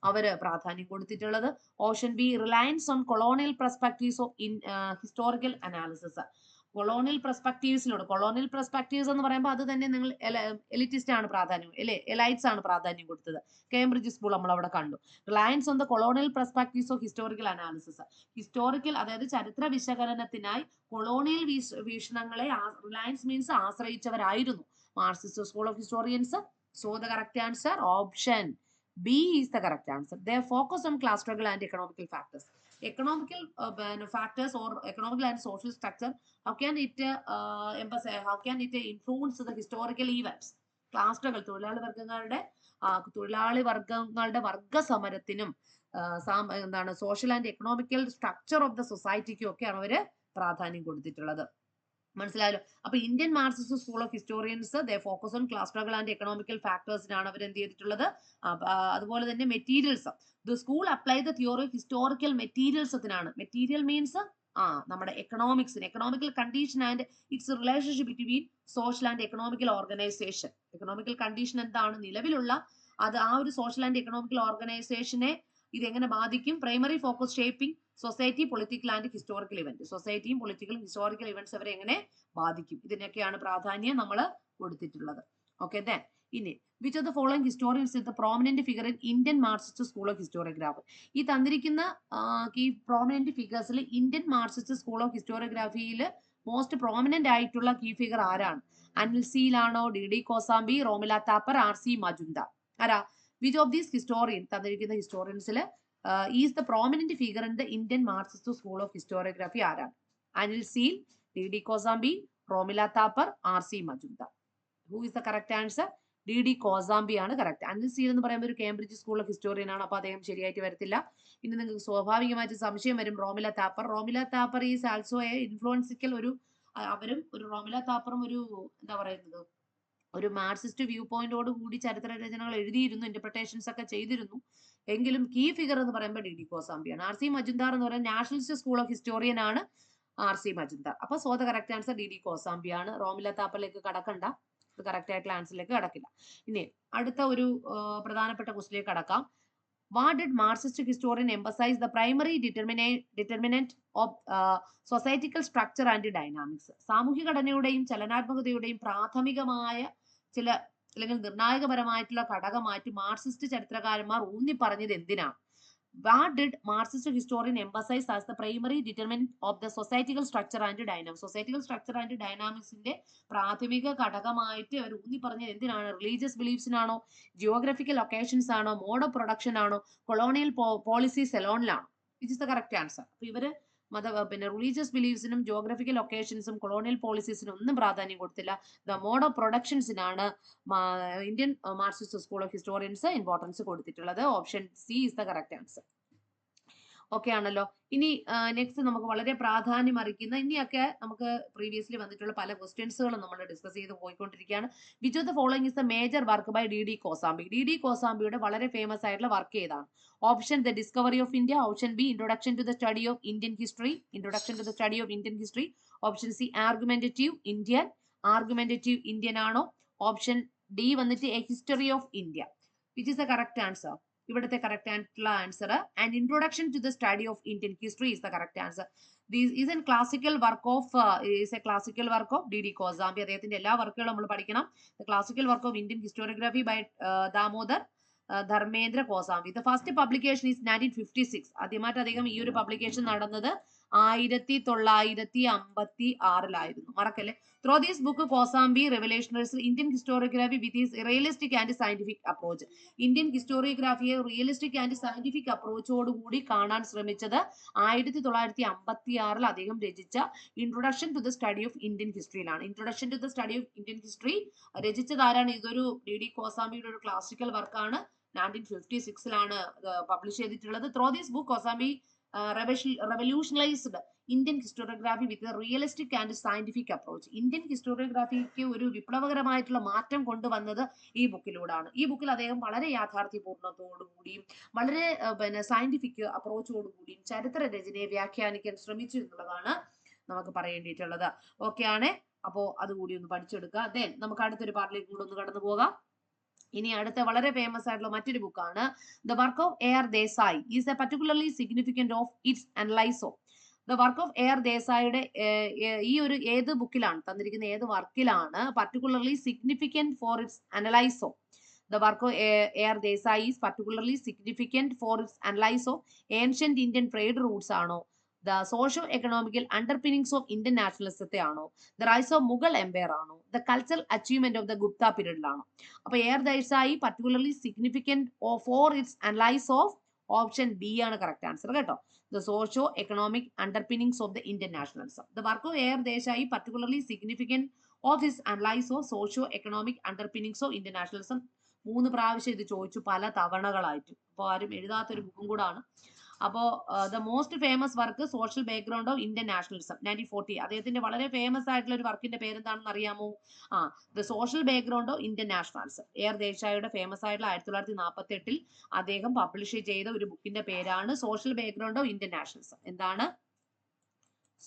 അവര് പ്രാധാന്യം കൊടുത്തിട്ടുള്ളത്? Option B, Reliance on colonial perspectives of historical analysis. Colonial perspectives എന്ന് പറയുമ്പോൾ അത് തന്നെ നിങ്ങൾ എലിറ്റിസ്റ്റ് ആണ് പ്രാധാന്യം, എലൈറ്റ്സ് ആണ് പ്രാധാന്യം കൊടുത്തത്. കേംബ്രിഡ്ജ് സ്കൂൾ നമ്മൾ അവിടെ കണ്ടു. Reliance on the colonial perspectives of historical analysis. അതായത് ചരിത്ര വിശകലനത്തിനായി കൊളോണിയൽ വീക്ഷണങ്ങളെ റിലയൻസ് മീൻസ് ആശ്രയിച്ചവരായിരുന്നു Marxist school of historians. So the correct answer option B is the correct answer. They focus on class struggle and economical factors. Economical factors or economical and social structure. How can it influence the historical events? Class struggle, തൊഴിലാളി വർഗ്ഗങ്ങളുടെ വർഗ്ഗസമരത്തിനും എന്താണ് social and economical structure of the സൊസൈറ്റിക്കും ഒക്കെയാണ് അവര് പ്രാധാന്യം കൊടുത്തിട്ടുള്ളത്. മനസ്സിലായല്ലോ. അപ്പൊ Indian Marxist school of historians they focus on class struggle and economical ഫാക്ടേഴ്സിനാണ് അവർ എന്ത് ചെയ്തിട്ടുള്ളത്. അതുപോലെ തന്നെ materials, the school apply the theory of historical മെറ്റീരിയൽസത്തിനാണ്. മെറ്റീരിയൽ മീൻസ് നമ്മുടെ എക്കണോമിക്സിന്, economical condition and its relationship between social and economical organisation. Economical condition എന്താണ് നിലവിലുള്ള, അത് ആ ഒരു സോഷ്യൽ ആൻഡ് എക്കണോമിക്കൽ ഓർഗനൈസേഷനെ ഇത് എങ്ങനെ ബാധിക്കും. Primary focus shaping society, political and historical event. സൊസൈറ്റിയും പൊളിറ്റിക്കലും ഹിസ്റ്റോറിക്കൽ ഇവന്റ്സ് അവരെ എങ്ങനെ ബാധിക്കും, ഇതിനൊക്കെയാണ് പ്രാധാന്യം നമ്മൾ കൊടുത്തിട്ടുള്ളത്. ഓക്കെ, ദെൻ ഇനി which of the following historians is the prominent figure in Indian Marxist school of historiography. ഈ തന്നിരിക്കുന്ന ഈ പ്രോമിനന്റ് ഫിഗേഴ്സിൽ ഇന്ത്യൻ മാർക്സിസ്റ്റ് സ്കൂൾ ഓഫ് ഹിസ്റ്റോറിയോഗ്രാഫിയിൽ മോസ്റ്റ് പ്രോമിനന്റ് ആയിട്ടുള്ള കീ ഫിഗർ ആരാണ്? അനിൽ സീലാണോ, ഡി കോസാംബി, റോമില താപ്പർ, RC മജുംദാർ? ആരാ? വിച്ച് ഓഫ് ദീസ് ഹിസ്റ്റോറിയൻ, തന്നിരിക്കുന്ന ഹിസ്റ്റോറിയൻസിൽ is the prominent figure in the Indian Marxist school of historiography ആരാണ്? Anil Seal, D Kosambi, Romila Thapar, RC Majumdar. Who is the correct answer? D Kosambi ആണ് correct. Anil seal എന്ന് പറയുമ്പോൾ ഒരു കേംബ്രിഡ്ജ് സ്കൂൾ ഓഫ് ഹിസ്റ്റോറിയൻ ആണ്, അപ്പൊ അദ്ദേഹം ശരിയായിട്ട് വരത്തില്ല. ഇനി നിങ്ങൾക്ക് സ്വാഭാവികമായിട്ട് സംശയം വരും, Romila Thapar. Romila Thapar is also a influential അവരും ഒരു റോമില താപ്പറും ഒരു എന്താ പറയുന്നത്, ഒരു മാർക്സിസ്റ്റ് വ്യൂ പോയിന്റോട് കൂടി ചരിത്ര രചനകൾ എഴുതിയിരുന്നു, ഇന്റർപ്രിട്ടേഷൻസ് ഒക്കെ ചെയ്തിരുന്നു. എങ്കിലും കീ ഫിഗർ എന്ന് പറയുമ്പോൾ ഡി കോസാംബിയാണ്. RC മജുംദാർ എന്ന് പറയുന്നത് നാഷണലിസ്റ്റ് സ്കൂൾ ഓഫ് ഹിസ്റ്റോറിയൻ ആണ്, RC മജുംദാർ. അപ്പൊ so the correct answer D കോസാംബിയാണ്. റോമില താപ്പറിലേക്ക് കടക്കണ്ട, ഇത് കറക്റ്റ് ആയിട്ടുള്ള ആൻസറിലേക്ക് കടക്കില്ല. ഇനി അടുത്ത ഒരു പ്രധാനപ്പെട്ട ക്വസ്റ്റിലേക്ക് കടക്കാം. What did Marxist historian emphasize the primary determinant of societal structure and dynamics? സാമൂഹ്യ ഘടനയുടെയും ചലനാത്മകതയുടെയും പ്രാഥമികമായ ചില അല്ലെങ്കിൽ നിർണായകപരമായിട്ടുള്ള ഘടകമായിട്ട് മാർക്സിസ്റ്റ് ചരിത്രകാരന്മാർ ഊന്നി പറഞ്ഞത് എന്തിനാണ്? What did Marxist historian emphasize as the primary determinant of the societal structure and dynamics? Societal structure and dynamicsന്റെ പ്രാഥമിക ഘടകമായിട്ട് അവർ ഊന്നി പറഞ്ഞത് എന്തിനാണ്? റിലീജിയസ് ബിലീഫ്സിനാണോ, ജിയോഗ്രഫിക്കൽ ലൊക്കേഷൻസ് ആണോ, മോഡ് ഓഫ് പ്രൊഡക്ഷൻ ആണോ, കൊളോണിയൽ പോളിസീസ് എലോണിലാണോ? Which is the correct answer? അപ്പൊ ഇവര് പിന്നെ റിലീജിയസ് ബിലീഫ്സിനും ജിയോഗ്രഫിക്കൽ ലൊക്കേഷൻസും കൊളോണിയൽ പോളിസീസിനും ഒന്നും പ്രാധാന്യം കൊടുത്തില്ല. ദ മോഡ് ഓഫ് പ്രൊഡക്ഷൻസിനാണ് Indian Marxist school of historians importance കൊടുത്തിട്ടുള്ളത്. Option C is the correct answer. Okay ആണല്ലോ. ഇനി നെക്സ്റ്റ് നമുക്ക് വളരെ പ്രാധാന്യം അറിയിക്കുന്ന, ഇനിയൊക്കെ നമുക്ക് പ്രീവിയസ്ലി വന്നിട്ടുള്ള പല ക്വസ്റ്റ്യൻസുകളും നമ്മൾ ഡിസ്കസ് ചെയ്ത് പോയിക്കൊണ്ടിരിക്കുകയാണ്. Which of the following is the major work by D Kosambi? D കോസാംബിയുടെ വളരെ ഫേമസ് ആയിട്ടുള്ള വർക്ക് ഏതാണ്? Option the discovery of India, option B introduction to the study of Indian history, introduction to the study of Indian history, option C argumentative Indian ആണോ, option D വന്നിട്ട് A history of India? Which is the correct answer? ഇവിടുത്തെ correct ആയിട്ടുള്ള answer and introduction to the study of Indian history is the correct answer. This is a classical work of D Kosambi. അദ്ദേഹത്തിന്റെ എല്ലാ വർക്കുകളും നമ്മൾ പഠിക്കണം. The classical work of Indian historiography by Damodar Dharmendra Kosambi. The first publication is 1956. ആദ്യമായിട്ട് അദ്ദേഹം ഈ ഒരു publication നടന്നത് 1956 മറക്കല്ലേ. Through this book Kosambi revolutionise Indian historiography with his realistic and scientific approach. Indian ഹിസ്റ്റോറിയോഗ്രാഫിയെ റിയലിസ്റ്റിക് ആൻഡ് സയന്റിഫിക് അപ്രോച്ചോട് കൂടി കാണാൻ ശ്രമിച്ചത് 1956 അദ്ദേഹം രചിച്ച introduction to the study of Indian ഹിസ്റ്ററിയിലാണ്. Introduction to the study of Indian history രചിച്ചത് ആരാണ്? ഇതൊരു ഡി കോസാംബിയുടെ ഒരു ക്ലാസിക്കൽ വർക്കാണ്. 1956 പബ്ലിഷ് ചെയ്തിട്ടുള്ളത്. Through this book Kosambi revolutionised Indian historiography with realistic and scientific approach. Indian ഹിസ്റ്റോറിയോഗ്രാഫിക്ക് ഒരു വിപ്ലവകരമായിട്ടുള്ള മാറ്റം കൊണ്ടുവന്നത് ഈ ബുക്കിലൂടെയാണ്. ഈ ബുക്കിൽ അദ്ദേഹം വളരെ യാഥാർത്ഥ്യപൂർണ്ണതയോടുകൂടിയും വളരെ സയന്റിഫിക് അപ്രോച്ചോടുകൂടിയും ചരിത്ര രചനയെ വ്യാഖ്യാനിക്കാൻ ശ്രമിച്ചു എന്നുള്ളതാണ് നമുക്ക് പറയേണ്ടിയിട്ടുള്ളത്. ഓക്കെ ആണ്. അപ്പോ അതുകൂടി ഒന്ന് പഠിച്ചെടുക്കുക. ദെൻ നമുക്ക് അടുത്തൊരു പാർട്ടിലേക്ക് കൂടെ ഒന്ന് കടന്നു പോകാം. ഇനി അടുത്ത വളരെ ഫേമസ് ആയിട്ടുള്ള മറ്റൊരു ബുക്കാണ് the work of A R Desai is a particularly significant of its analyse of. The work of A R ദേശായിയുടെ ഈ ഒരു ഏത് ബുക്കിലാണ് തന്നിരിക്കുന്ന, ഏത് വർക്കിലാണ് particularly significant for its analyse of? The work of A.R. Desai is particularly significant for its analysis of ancient Indian trade routes ആണോ, the socio-economical underpinnings of Indian nationalism ആണോ, the rise of Mughal empire ആണോ, the cultural achievement of the Gupta period ആണോ? അപ്പോൾ A.R. Desai particularly significant for its analysis of option B ആണ് correct answer കേട്ടോ. The socio-economic underpinnings of the Indian nationalism. The work of A.R. Desai particularly significant of his analysis of socio-economic underpinnings of Indian nationalism. 3 പ്രാവശ്യം ഇത് ചോദിച്ചു, പല തവണകളായിട്ട്. അപ്പോൾ ആരും എഴുതാത്തൊരു ബുക്കും കൂടാണ്. അപ്പോ the most famous work social background of Indian nationalism 1940. അദ്ദേഹത്തിന്റെ വളരെ ഫേമസ് ആയിട്ടുള്ള ഒരു വർക്കിന്റെ പേരെന്താണെന്ന് അറിയാമോ? The social background of Indian nationalism. A R ദേശായിയുടെ ഫേമസ് ആയിട്ടുള്ള 1948 അദ്ദേഹം പബ്ലിഷ് ചെയ്ത ഒരു ബുക്കിന്റെ പേരാണ് social background of Indian nationalism. എന്താണ്?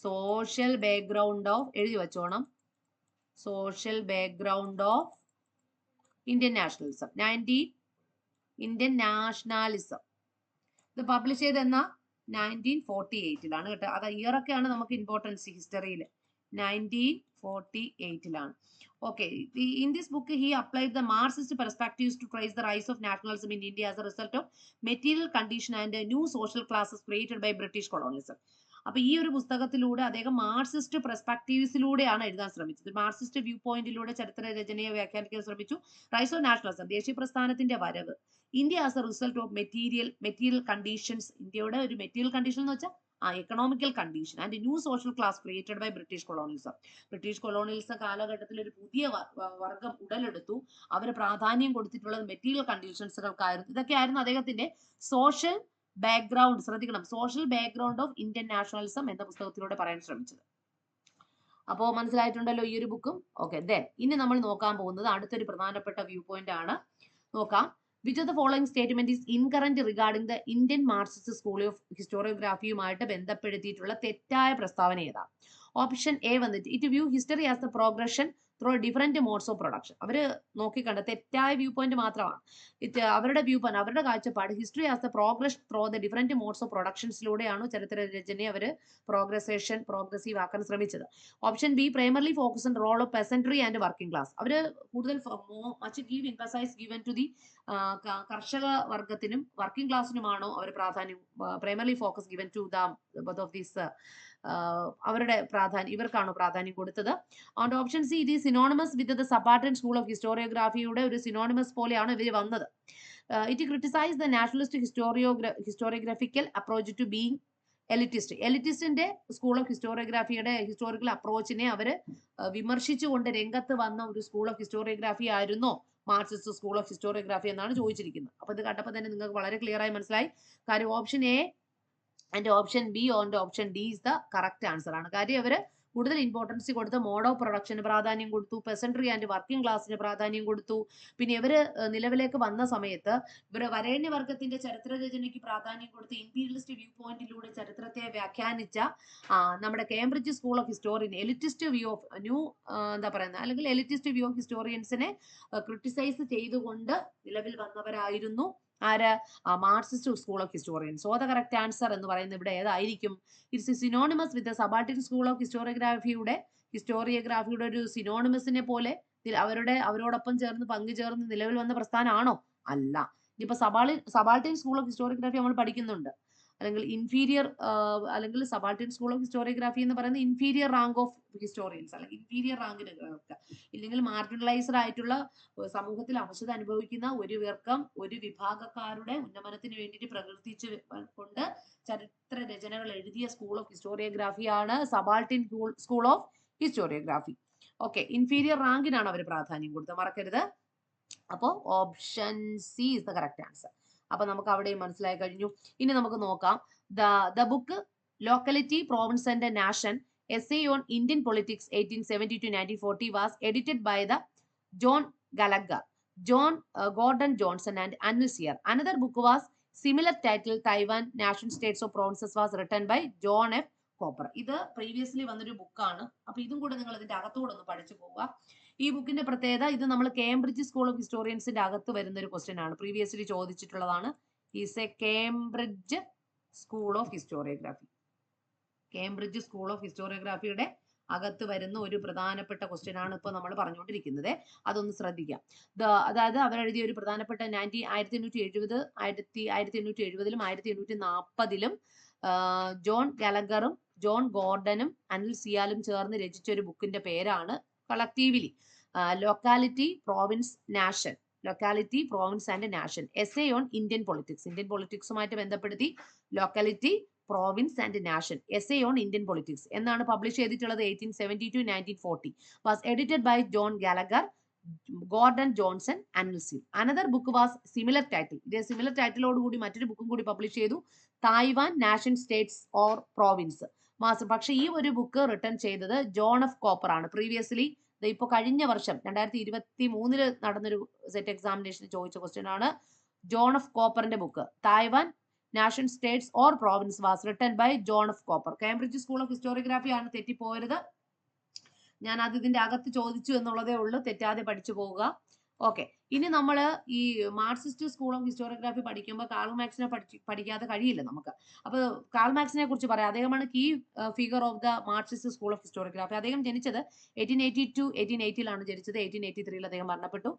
സോഷ്യൽ ബാക്ക്ഗ്രൗണ്ട് ഓഫ്, എഴുതി വെച്ചോണം, social background of Indian nationalism. Indian nationalism ഇത് പബ്ലിഷ് ചെയ്തെന്ന 1948 കേട്ടോ. അത് ഇയർ ഒക്കെയാണ് നമുക്ക് ഇമ്പോർട്ടൻസ് ഹിസ്റ്ററിയിൽ. 1948 Okay. In this book, he applied the Marxist perspectives to trace the rise of nationalism in India as a result of material condition and new social classes created by British colonialism. അപ്പൊ ഈ ഒരു പുസ്തകത്തിലൂടെ അദ്ദേഹം Marxist പെർസ്പെക്ടീവ്സിലൂടെയാണ് എഴുതാൻ ശ്രമിച്ചത്. Marxist view പോയിന്റിലൂടെ ചരിത്ര രചനയെ വ്യാഖ്യാനിക്കാൻ ശ്രമിച്ചു. റൈസ് ഓഫ് നാഷണലിസം, ദേശീയ പ്രസ്ഥാനത്തിന്റെ വരവ്. India as a result of material conditions, ഇന്ത്യയുടെ ഒരു മെറ്റീരിയൽ കണ്ടീഷൻ എന്ന് വെച്ചാൽ economical condition and new social class created by British colonialism. British colonialism കാലഘട്ടത്തിൽ ഒരു പുതിയ വർഗം ഉടലെടുത്തു. അവർ പ്രാധാന്യം കൊടുത്തിട്ടുള്ളത് മെറ്റീരിയൽ കണ്ടീഷൻസുകൾക്കായിരുന്നു. ഇതൊക്കെയായിരുന്നു അദ്ദേഹത്തിന്റെ സോഷ്യൽ ബാക്ക്ഗ്രൗണ്ട്. ശ്രദ്ധിക്കണം, social background of Indian nationalism എന്ന പുസ്തകത്തിലൂടെ പറയാൻ ശ്രമിച്ചത്. അപ്പോ മനസ്സിലായിട്ടുണ്ടല്ലോ ഈ ഒരു ബുക്കും. ഓക്കെ, ദെൻ ഇനി നമ്മൾ നോക്കാൻ പോകുന്നത് അടുത്തൊരു പ്രധാനപ്പെട്ട വ്യൂ പോയിന്റ് ആണ്. നോക്കാം. Which of the following statement is incorrect regarding the Indian Marxist School of Historiographyയുമായിട്ട് ബന്ധപ്പെടുത്തിയിട്ടുള്ള തെറ്റായ പ്രസ്താവന ഏതാണ്? ഓപ്ഷൻ എ വന്നിട്ട് it view history as the progression through different modes of production. അവർ നോക്കിക്കണ്ട തെറ്റായ വ്യൂ പോയിന്റ് മാത്രമാണ്. അവരുടെ വ്യൂ പോയിന്റ്, അവരുടെ കാഴ്ചപ്പാട് history as the progress through the different modes of പ്രൊഡക്ഷൻസിലൂടെയാണ് ചരിത്ര രചനയെ അവർ പ്രോഗ്രസീവ് ആക്കാൻ ശ്രമിച്ചത്. Option B primarily focus on role of peasantry and working class. അവർ കൂടുതൽ much give emphasise given to the കർഷക വർഗത്തിനും വർക്കിംഗ് ക്ലാസ്സിനുമാണോ അവർ പ്രാധാന്യം, primarily focus given to both of these, അവരുടെ പ്രാധാന്യം ഇവർക്കാണോ പ്രാധാന്യം കൊടുത്തത്? ആൻഡ് ഓപ്ഷൻ സി ഇത് synonymous with the subaltern school of ഹിസ്റ്റോറിയോഗ്രാഫിയുടെ ഒരു സിനോണിമസ് പോലെയാണ് ഇവർ വന്നത്. It criticise the nationalist historiographical approach to being elitist. എലിറ്റിസ്റ്റിന്റെ സ്കൂൾ ഓഫ് ഹിസ്റ്റോറിയോഗ്രാഫിയുടെ ഹിസ്റ്റോറിക്കൽ അപ്രോച്ചിനെ അവര് വിമർശിച്ചുകൊണ്ട് രംഗത്ത് വന്ന ഒരു സ്കൂൾ ഓഫ് ഹിസ്റ്റോറിയോഗ്രാഫി ആയിരുന്നോ മാർക്സിസ്റ്റ് സ്കൂൾ ഓഫ് ഹിസ്റ്റോറിയോഗ്രാഫി എന്നാണ് ചോദിച്ചിരിക്കുന്നത്. അപ്പൊ ഇത് കണ്ടപ്പോൾ തന്നെ നിങ്ങൾക്ക് വളരെ ക്ലിയർ ആയി മനസ്സിലായി. കാര്യം option A and option B and option D is the correct answer ആണ്. കാര്യം അവര് കൂടുതൽ ഇമ്പോർട്ടൻസ് കൊടുത്ത് മോഡ് ഓഫ് പ്രൊഡക്ഷന് പ്രാധാന്യം കൊടുത്തു, പെസൻട്രി ആൻഡ് വർക്കിംഗ് ക്ലാസ്സിന് പ്രാധാന്യം കൊടുത്തു. പിന്നെ ഇവര് നിലവിലേക്ക് വന്ന സമയത്ത് ഇവര് വരേണ്യവർഗത്തിന്റെ ചരിത്ര രചനയ്ക്ക് പ്രാധാന്യം കൊടുത്ത് ഇമ്പീരിയലിസ്റ്റ് വ്യൂ പോയിന്റിലൂടെ ചരിത്രത്തെ വ്യാഖ്യാനിച്ച നമ്മുടെ Cambridge school of historian elitist view of എന്താ പറയുന്നത്, അല്ലെങ്കിൽ എലിറ്റിസ്റ്റ് വ്യൂ ഓഫ് ഹിസ്റ്റോറിയൻസിനെ ക്രിട്ടിസൈസ് ചെയ്തുകൊണ്ട് നിലവിൽ വന്നവരായിരുന്നു ആര്? Marxist school of historians. So the correct answer എന്ന് പറയുന്നത് ഇവിടെ ഏതായിരിക്കും? It's synonymous with subaltern school of ഹിസ്റ്റോറിയോഗ്രാഫിയുടെ ഒരു സിനോണിമസിനെ പോലെ അവരോടൊപ്പം ചേർന്ന് പങ്കുചേർന്ന് നിലവിൽ വന്ന പ്രസ്ഥാനമാണോ? അല്ല. ഇനിയിപ്പോ സബാൾട്ടൻ സ്കൂൾ ഓഫ് ഹിസ്റ്റോറിയോഗ്രാഫി നമ്മൾ പഠിക്കുന്നുണ്ട്, അല്ലെങ്കിൽ ഇൻഫീരിയർ അല്ലെങ്കിൽ സബാൾട്ടൻ സ്കൂൾ ഓഫ് ഹിസ്റ്റോറിയോഗ്രാഫി എന്ന് പറയുന്നത് ഇൻഫീരിയർ റാങ്ക് ഓഫ് ഹിസ്റ്റോറിയൻസ്, അല്ലെങ്കിൽ ഇൻഫീരിയർ റാങ്കിന് ഇല്ലെങ്കിൽ മാർജിനലൈസ്ഡ് ആയിട്ടുള്ള സമൂഹത്തിൽ അവശത അനുഭവിക്കുന്ന ഒരു വിഭാഗക്കാരുടെ ഉന്നമനത്തിന് വേണ്ടിയിട്ട് പ്രവർത്തിച്ച് കൊണ്ട് ചരിത്ര രചനകൾ എഴുതിയ സ്കൂൾ ഓഫ് ഹിസ്റ്റോറിയോഗ്രാഫിയാണ് subaltern school of historiography. Okay, inferior റാങ്കിനാണ് അവർ പ്രാധാന്യം കൊടുത്തത്, മറക്കരുത്. അപ്പോ option C is the correct answer. അപ്പൊ നമുക്ക് അവിടെയും മനസ്സിലായി കഴിഞ്ഞു. ഇനി നമുക്ക് നോക്കാം. The book locality, province and nation, essay on Indian politics 1870 to 1940 was edited by the John Gallagher, Gordon Johnson and Annusier. Another book was similar title, Taiwan, Nation, States of Provinces, was written by John F. Cooper. ഇത് previously വന്നൊരു ബുക്കാണ്. അപ്പൊ ഇതും കൂടെ നിങ്ങൾ ഇതിന്റെ അകത്തൂടെ ഒന്ന് പഠിച്ചു പോവുക. ഈ ബുക്കിന്റെ പ്രത്യേകത, ഇത് നമ്മൾ കേംബ്രിഡ്ജ് സ്കൂൾ ഓഫ് ഹിസ്റ്റോറിയൻസിന്റെ അകത്ത് വരുന്ന ഒരു ക്വസ്റ്റ്യൻ ആണ്, പ്രീവിയസ്ലി ചോദിച്ചിട്ടുള്ളതാണ്. Is a Cambridge school of historiography. Cambridge school of ഹിസ്റ്റോറിയോഗ്രാഫിയുടെ അകത്ത് വരുന്ന ഒരു പ്രധാനപ്പെട്ട ക്വസ്റ്റ്യൻ ആണ് ഇപ്പൊ നമ്മൾ പറഞ്ഞുകൊണ്ടിരിക്കുന്നത്. അതൊന്ന് ശ്രദ്ധിക്കാം. അതായത് അവരെഴുതിയ ഒരു പ്രധാനപ്പെട്ട 1870 1870ലും 1840ലും ജോൺ ഗാലഗറും ജോൺ ഗോർഡനും അനിൽ സിയാലും ചേർന്ന് രചിച്ച ഒരു ബുക്കിന്റെ പേരാണ് collectively locality, province, nation. Locality, province and nation, essay on Indian politics. Indian പൊളിറ്റിക്സുമായിട്ട് ബന്ധപ്പെടുത്തി locality, province and nation, essay on Indian politics എന്നാണ് പബ്ലിഷ് ചെയ്തിട്ടുള്ളത്. 1870 to 1940. Was edited by John Gallagher, Gordon Johnson അനൽസിൽ. Another book was similar title. ഇതേ similar ടൈറ്റിലോട് കൂടി മറ്റൊരു ബുക്കും കൂടി പബ്ലിഷ് ചെയ്തു, Taiwan nation states or province. പക്ഷെ ഈ ഒരു ബുക്ക് റിട്ടേൺ ചെയ്തത് ജോൺ എഫ് കോപ്പർ ആണ്. പ്രീവിയസ്ലി ഇപ്പൊ കഴിഞ്ഞ വർഷം 2023 നടന്നൊരു സെറ്റ് എക്സാമിനേഷന് ചോദിച്ച ക്വസ്റ്റ്യൻ ആണ്. ജോൺ എഫ് കോപ്പറിന്റെ book Taiwan nation states or province was written by John F Copper. Cambridge school of historiography ആണ്, തെറ്റിപ്പോരുത്. ഞാൻ അത് ഇതിന്റെ അകത്ത് ചോദിച്ചു എന്നുള്ളതേ ഉള്ളൂ, തെറ്റാതെ പഠിച്ചു പോവുക. ഓക്കെ, ഇനി നമ്മൾ ഈ മാർക്സിസ്റ്റ് സ്കൂൾ ഓഫ് ഹിസ്റ്റോറിയോഗ്രാഫി പഠിക്കുമ്പോൾ കാൾ മാർക്സിനെ പഠിക്കാതെ കഴിയില്ല നമുക്ക്. അപ്പൊ കാൾ മാർക്സിനെ കുറിച്ച് പറയാം. അദ്ദേഹമാണ് key figure of the Marxist school of historiography. അദ്ദേഹം ജനിച്ചത് 1880 ജനിച്ചത്. 1883 അദ്ദേഹം മരണപ്പെട്ടു.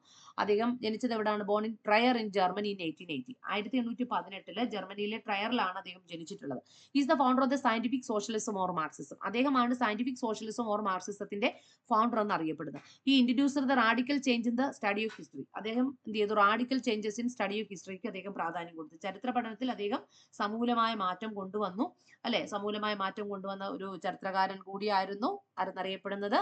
അദ്ദേഹം ജനിച്ചത് എവിടെയാണ്? Born in Trier in Germany in 1880. 1818 ജർമ്മനിയിലെ ട്രയറിലാണ് അദ്ദേഹം ജനിച്ചിട്ടുള്ളത്. Is the founder of the scientific socialism or Marxism. അദ്ദേഹമാണ് സയന്റിഫിക് സോഷ്യലിസം ഓർ മാർക്സിസത്തിന്റെ ഫൗണ്ടർ എന്ന് അറിയപ്പെടുന്നത്. ഈ introducer the radical change in the study of history. അദ്ദേഹം എന്ത് ചെയ്തു? Radical changes in study of ഹിസ്റ്ററിക്ക് അദ്ദേഹം പ്രാധാന്യം കൊടുത്തു. ചരിത്ര പഠനത്തിൽ അദ്ദേഹം സമൂലമായ മാറ്റം കൊണ്ടുവന്നു, അല്ലെ? സമൂലമായ മാറ്റം കൊണ്ടുവന്ന ഒരു ചരിത്രകാരൻ കൂടിയായിരുന്നു ആരെന്നറിയപ്പെടുന്നത്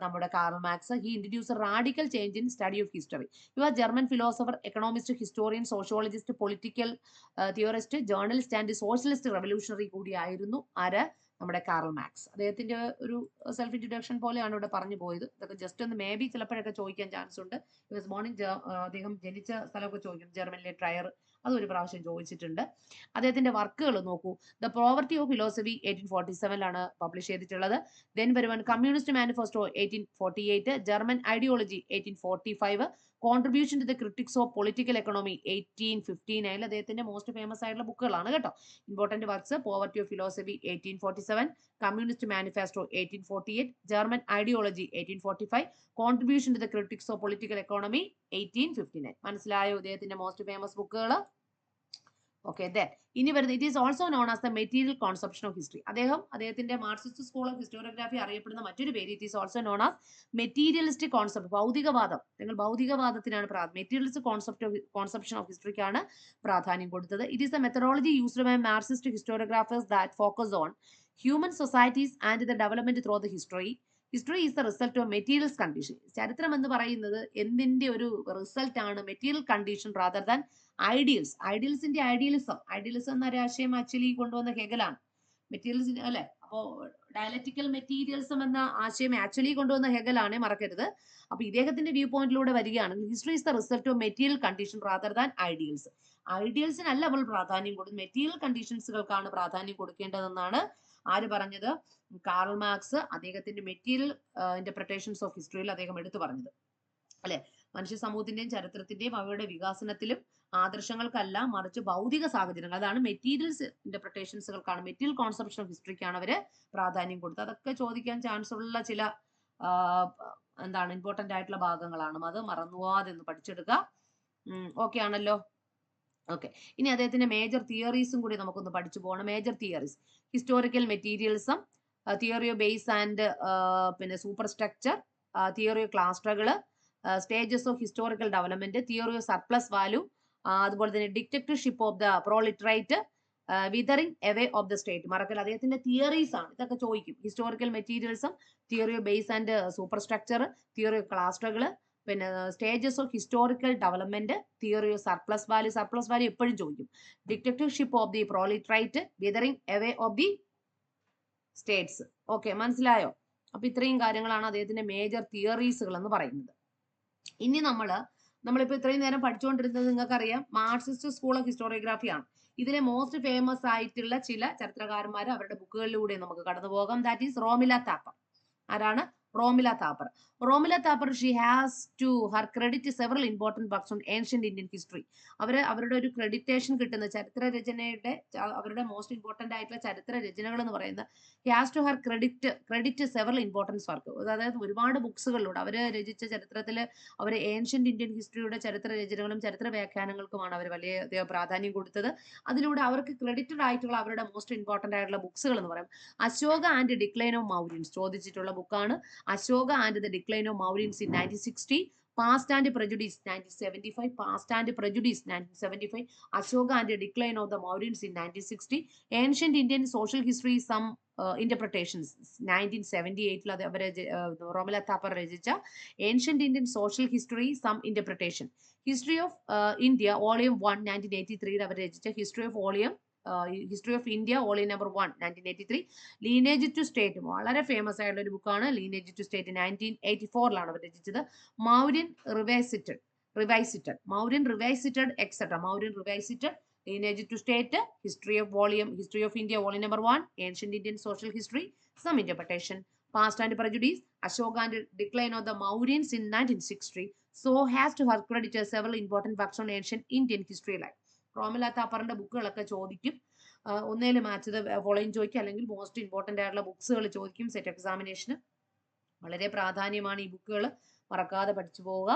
നമ്മുടെ Karl Marx. He introduce radical change in study of history. You are German philosopher, economist, historian, sociologist, political theorist, journalist and socialist revolutionary കൂടിയായിരുന്നു ആര്? നമ്മുടെ കാർൽ മാർക്സ്. അദ്ദേഹത്തിന്റെ ഒരു സെൽഫ് ഇൻട്രൊഡക്ഷൻ പോലെയാണ് ഇവിടെ പറഞ്ഞു പോയത്. ഇതൊക്കെ ജസ്റ്റ് ഒന്ന് മേ ബി ചിലപ്പോഴൊക്കെ ചോദിക്കാൻ ചാൻസ് ഉണ്ട്. അദ്ദേഹം ജനിച്ച സ്ഥലമൊക്കെ ചോദിക്കും, ജർമ്മനിലെ ട്രയർ, അതൊരു പ്രാവശ്യം ചോദിച്ചിട്ടുണ്ട്. അദ്ദേഹത്തിന്റെ വർക്കുകൾ നോക്കൂ. The poverty of philosophy 1847 publish ചെയ്തിട്ടുള്ളത്. ദെൻ വരുവാൻ communist manifesto 1848, German ideology 1845, contribution to the critics of political economy 1859. അദ്ദേഹത്തിന്റെ മോസ്റ്റ് ഫേമസ് ആയിട്ടുള്ള ബുക്കുകളാണ് കേട്ടോ. Important works: poverty of philosophy 1847, communist manifesto 1848, German ideology 1845, contribution to the critics of political economy 1859. മനസ്സിലായോ ഇദ്ദേഹത്തിന്റെ most famous ബുക്കുകൾ? Okay, ഇനി വരുന്നത് it is also known as the material conception of history. അദ്ദേഹത്തിന്റെ Marxist school of historiography അറിയപ്പെടുന്ന മറ്റൊരു പേര് it is also known as materialistic concept. ഭൗതികവാദം, നിങ്ങൾ ഭൗതികവാദത്തിനാണ് മെറ്റീരിയലിസ്റ്റിക് കോൺസെപ്ഷൻ ഓഫ് ഹിസ്റ്ററിക്കാണ് പ്രാധാന്യം കൊടുത്തത്. It is the methodology used by Marxist historiographers that focus on human societies and the development through the history. History is the result of materials condition. ചരിത്രം എന്ന് പറയുന്നത് എന്തിന്റെ ഒരു റിസൾട്ട് ആണ്? Material condition rather than ideals. ഐഡിയൽസിന്റെ idealism എന്ന ആശയം actually കൊണ്ടുവന്ന ഹെഗലാണ്. മെറ്റീരിയൽസ് അല്ലെ? അപ്പോ ഡയലക്റ്റിക്കൽ മെറ്റീരിയലിസം എന്ന ആശയം ആക്ച്വലി കൊണ്ടുവന്ന ഹെഗലാണ്, മറക്കരുത്. അപ്പൊ ഇദ്ദേഹത്തിന്റെ വ്യൂ പോയിന്റിലൂടെ വരികയാണെങ്കിൽ history is the result of material condition rather than ideals. ഐഡിയൽസിനല്ല നമ്മൾ പ്രാധാന്യം കൊടുക്കുന്നത്, മെറ്റീരിയൽ കണ്ടീഷൻസുകൾക്കാണ് പ്രാധാന്യം കൊടുക്കേണ്ടതെന്നാണ് ആര് പറഞ്ഞത്? കാർൽ മാർക്സ് അദ്ദേഹത്തിന്റെ മെറ്റീരിയൽ ഇന്റർപ്രിട്ടേഷൻസ് ഓഫ് ഹിസ്റ്ററിയിൽ അദ്ദേഹം എടുത്തു പറഞ്ഞത്, അല്ലെ? മനുഷ്യ സമൂഹത്തിന്റെയും ചരിത്രത്തിന്റെയും അവയുടെ വികാസനത്തിലും ആദർശങ്ങൾക്കല്ല, മറിച്ച് ഭൗതിക സാഹചര്യങ്ങൾ, അതാണ് മെറ്റീരിയൽസ് ഇന്റർപ്രിട്ടേഷൻസുകൾക്കാണ്, മെറ്റീരിയൽ കോൺസെപ്ഷൻ ഓഫ് ഹിസ്റ്ററിക്കാണ് അവര് പ്രാധാന്യം കൊടുത്തത്. അതൊക്കെ ചോദിക്കാൻ ചാൻസ് ഉള്ള ചില എന്താണ് ഇമ്പോർട്ടന്റ് ആയിട്ടുള്ള ഭാഗങ്ങളാണ്. അത് മറന്നുപോകാതെ ഒന്ന് പഠിച്ചെടുക്കുക. ഓക്കെ ആണല്ലോ? ഓക്കെ, ഇനി അദ്ദേഹത്തിന്റെ മേജർ തിയറീസും കൂടി നമുക്കൊന്ന് പഠിച്ചു പോകണം. Major theories: historical materialism, theory of base and പിന്നെ സൂപ്പർ സ്ട്രക്ചർ, തിയറി ഓഫ് ക്ലാസ്റ്ററുകള്, stages of historical development, theory of surplus value, അതുപോലെ തന്നെ dictatorship of the proletariat, withering away of the state. മറക്കൽ അദ്ദേഹത്തിന്റെ തിയറീസ് ആണ്. ഇതൊക്കെ ചോദിക്കും. Historical materialism, theory of base and superstructure, theory of ക്ലാസ്റ്ററുകള്, പിന്നെ stages of historical development, theory of surplus value എപ്പോഴും ചോദിക്കും. Dictatorship of the proletariat, withering away of the States. Okay, മനസ്സിലായോ? അപ്പൊ ഇത്രയും കാര്യങ്ങളാണ് അദ്ദേഹത്തിന്റെ മേജർ തിയറീസുകൾ എന്ന് പറയുന്നത്. ഇനി നമ്മളിപ്പോ ഇത്രയും നേരം പഠിച്ചുകൊണ്ടിരുന്നത് നിങ്ങൾക്കറിയാം മാർക്സിസ്റ്റ് സ്കൂൾ ഓഫ് ഹിസ്റ്റോറിയോഗ്രാഫി ആണ്. ഇതിലെ മോസ്റ്റ് ഫേമസ് ആയിട്ടുള്ള ചില ചരിത്രകാരന്മാർ അവരുടെ ബുക്കുകളിലൂടെ നമുക്ക് കടന്നു പോകാം. That is Romila Thapar. ആരാണ്? Romila Thapar. Romila Thapar, she has to her credit several important works on ancient Indian history. അവരുടെ ഒരു ക്രെഡിറ്റേഷൻ കിട്ടുന്ന ചരിത്ര രചനയുടെ അവരുടെ മോസ്റ്റ് ഇമ്പോർട്ടന്റ് ആയിട്ടുള്ള ചരിത്ര രചനകൾ എന്ന് പറയുന്നത് has to her credit several importance work. അതായത് ഒരുപാട് ബുക്സുകളിലൂടെ അവര് രചിച്ച ചരിത്രത്തിൽ അവർ ഏൻഷ്യന്റ് ഇന്ത്യൻ ഹിസ്റ്ററിയുടെ ചരിത്ര രചനകളും ചരിത്ര വ്യാഖ്യാനങ്ങൾക്കുമാണ് അവർ വലിയ പ്രാധാന്യം കൊടുത്തത്. അതിലൂടെ അവർക്ക് ക്രെഡിറ്റഡ് ആയിട്ടുള്ള അവരുടെ മോസ്റ്റ് ഇമ്പോർട്ടന്റ് ആയിട്ടുള്ള ബുക്സുകൾ എന്ന് പറയും Ashoka and decline of Mauryans ചോദിച്ചിട്ടുള്ള ബുക്കാണ്. Ashoka and the Decline of Mauryaans in 1960. Past and Prejudice 1975. Past and Prejudice 1975. Ashoka and the Decline of the Mauryaans in 1960. Ancient Indian Social History, Some Interpretations 1978. Romila Thapar രചിച്ച Ancient Indian Social History, Some Interpretation. History of India, Volume 1 1983. അവർ രചിച്ച History of India, Volume number 1 1983. Lineage to State, വളരെ famous ആയിട്ടുള്ള ഒരു ബുക്കാണ് lineage to state. 1984 അവർ രചിച്ചത്. Mauryan Revisited, Mauryan Revisited, etc. Mauryan Revisited, Lineage to State, History of India, Volume number 1, Ancient Indian Social History, Some Interpretation, Past and Prejudice, Ashoka and Decline of the Mauryans in 1960. So has to have credited several important works on ancient Indian history. Like Romila താപ്പറിന്റെ ബുക്കുകളൊക്കെ ചോദിക്കും. ഒന്നേലും match following ചോദിക്കും, അല്ലെങ്കിൽ most important ആയിട്ടുള്ള ബുക്സുകൾ ചോദിക്കും set എക്സാമിനേഷന്. വളരെ പ്രാധാന്യമാണ് ഈ ബുക്കുകൾ, മറക്കാതെ പഠിച്ചു പോവുക.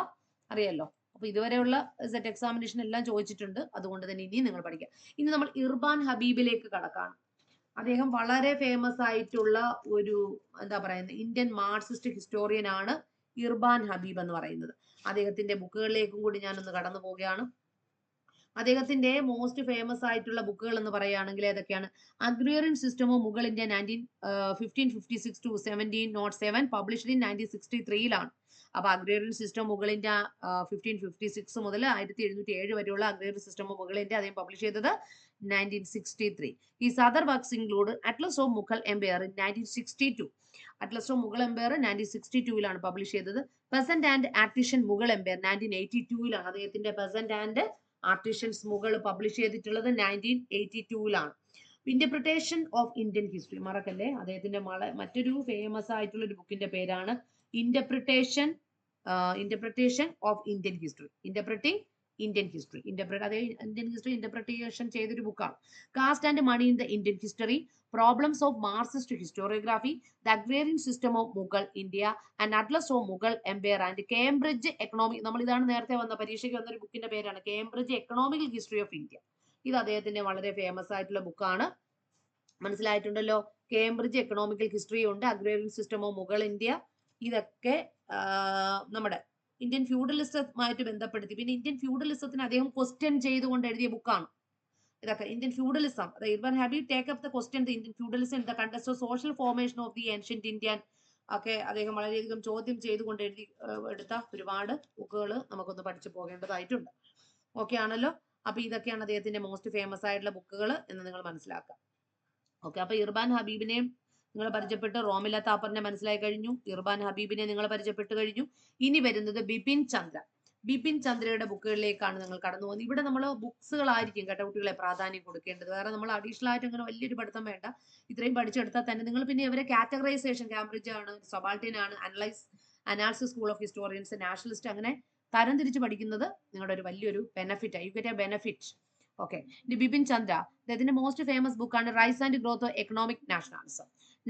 അറിയാലോ. അപ്പൊ ഇതുവരെയുള്ള സെറ്റ് എക്സാമിനേഷൻ എല്ലാം ചോദിച്ചിട്ടുണ്ട്, അതുകൊണ്ട് തന്നെ ഇനി നിങ്ങൾ പഠിക്കുക. ഇനി നമ്മൾ ഇർബാൻ ഹബീബിലേക്ക് കടക്കാണ്. അദ്ദേഹം വളരെ ഫേമസ് ആയിട്ടുള്ള ഒരു എന്താ പറയുന്നത് ഇന്ത്യൻ മാർക്സിസ്റ്റ് ഹിസ്റ്റോറിയൻ ആണ് ഇർബാൻ ഹബീബ് എന്ന് പറയുന്നത്. അദ്ദേഹത്തിന്റെ ബുക്കുകളിലേക്കും കൂടി ഞാനൊന്ന് കടന്നു പോവുകയാണ്. അദ്ദേഹത്തിന്റെ മോസ്റ്റ് ഫേമസ് ആയിട്ടുള്ള ബുക്കുകൾ എന്ന് പറയുകയാണെങ്കിൽ ഏതൊക്കെയാണ്? Agrarian system of Mughal India 1556 to 1707, published in 1963. അപ്പൊ അഗ്രേറിയൻ സിസ്റ്റം മുഗൾ ഇന്ത്യ 1556 മുതൽ 1707 വരെയുള്ള agrarian system of Mughal India അദ്ദേഹം പബ്ലിഷ് ചെയ്തത് 1963. His other works include Atlas of Mughal Empire in 1962. Atlas of Mughal Empire 1962 publish ചെയ്തത്. Peasant and Artisan Mughal Empire 1982 അദ്ദേഹത്തിന്റെ Peasant and Artisans Mughal publish ചെയ്തിട്ടുള്ളത് 1982. Interpretation of Indian history മറക്കല്ലേ, അദ്ദേഹത്തിന്റെ മറ്റൊരു famous ആയിട്ടുള്ള ഒരു ബുക്കിന്റെ പേരാണ് interpretation of Indian history. Interpreting Indian history. അതേ ഇന്ത്യൻ ഹിസ്റ്ററി ഇന്റർപ്രിട്ടേഷൻ ചെയ്തൊരു ബുക്കാണ്. Caste and money in the Indian history, problems of Marxist historiography, the agrarian system of Mughal India, and atlas of Mughal empire, and Cambridge economic. നമ്മൾ ഇതാണ് നേരത്തെ വന്ന പരീക്ഷയ്ക്ക് വന്നൊരു ബുക്കിന്റെ പേരാണ് Cambridge economical history of India. ഇത് അദ്ദേഹത്തിന്റെ വളരെ ഫേമസ് ആയിട്ടുള്ള ബുക്കാണ്. മനസ്സിലായിട്ടുണ്ടല്ലോ. കേംബ്രിഡ്ജ് എക്കണോമിക്കൽ ഹിസ്റ്ററി ഉണ്ട്, agrarian system of Mughal India. ഇതൊക്കെ നമ്മുടെ ഇന്ത്യൻ ഫ്യൂഡലിസവുമായിട്ട് ബന്ധപ്പെടുത്തി. പിന്നെ ഇന്ത്യൻ ഫ്യൂഡലിസത്തിന് അദ്ദേഹം ക്വസ്റ്റ്യൻ ചെയ്തുകൊണ്ട് എഴുതിയ ബുക്കാണ് ഇതൊക്കെ. Indian feudalism, Irfan Habib take up the question the Indian feudalism in the context of social formation of the ancient Indian ഒക്കെ അദ്ദേഹം വളരെയധികം ചോദ്യം ചെയ്തുകൊണ്ട് എടുത്ത ഒരുപാട് ബുക്കുകൾ നമുക്കൊന്ന് പഠിച്ചു പോകേണ്ടതായിട്ടുണ്ട്. ഓക്കെ ആണല്ലോ. അപ്പൊ ഇതൊക്കെയാണ് അദ്ദേഹത്തിന്റെ മോസ്റ്റ് ഫേമസ് ആയിട്ടുള്ള ബുക്കുകൾ എന്ന് നിങ്ങൾ മനസ്സിലാക്കുക. ഓക്കെ, അപ്പൊ ഇർബാൻ ഹബീബിനെയും നിങ്ങൾ പരിചയപ്പെട്ട്, റോമില താപ്പറിനെ മനസ്സിലായി കഴിഞ്ഞു, ഇർബാൻ ഹബീബിനെ നിങ്ങൾ പരിചയപ്പെട്ട് കഴിഞ്ഞു. ഇനി വരുന്നത് ബിപിൻ ചന്ദ്ര. ബിപിൻ ചന്ദ്രയുടെ ബുക്കുകളിലേക്കാണ് നിങ്ങൾ കടന്നു പോകുന്നത്. ഇവിടെ നമ്മൾ ബുക്സുകളായിരിക്കും കേട്ടോ കുട്ടികളെ പ്രാധാന്യം കൊടുക്കേണ്ടത്. വേറെ നമ്മൾ അഡീഷണൽ ആയിട്ട് അങ്ങനെ വലിയൊരു പഠിത്തം വേണ്ട. ഇത്രയും പഠിച്ചെടുത്താൽ തന്നെ നിങ്ങൾ പിന്നെ ഇവരെ കാറ്റഗറൈസേഷൻ, കാംബ്രിഡ്ജ് ആണ്, സബാൾട്ടൻ ആണ്, analysis school of historians, nationalist, അങ്ങനെ തരം തിരിച്ച് പഠിക്കുന്നത് നിങ്ങളുടെ ഒരു വലിയൊരു benefit. You get a benefit. Okay, ഇനി ബിപിൻ ചന്ദ്ര, അദ്ദേഹത്തിന്റെ മോസ്റ്റ് ഫേമസ് ബുക്കാണ് rise and growth of economic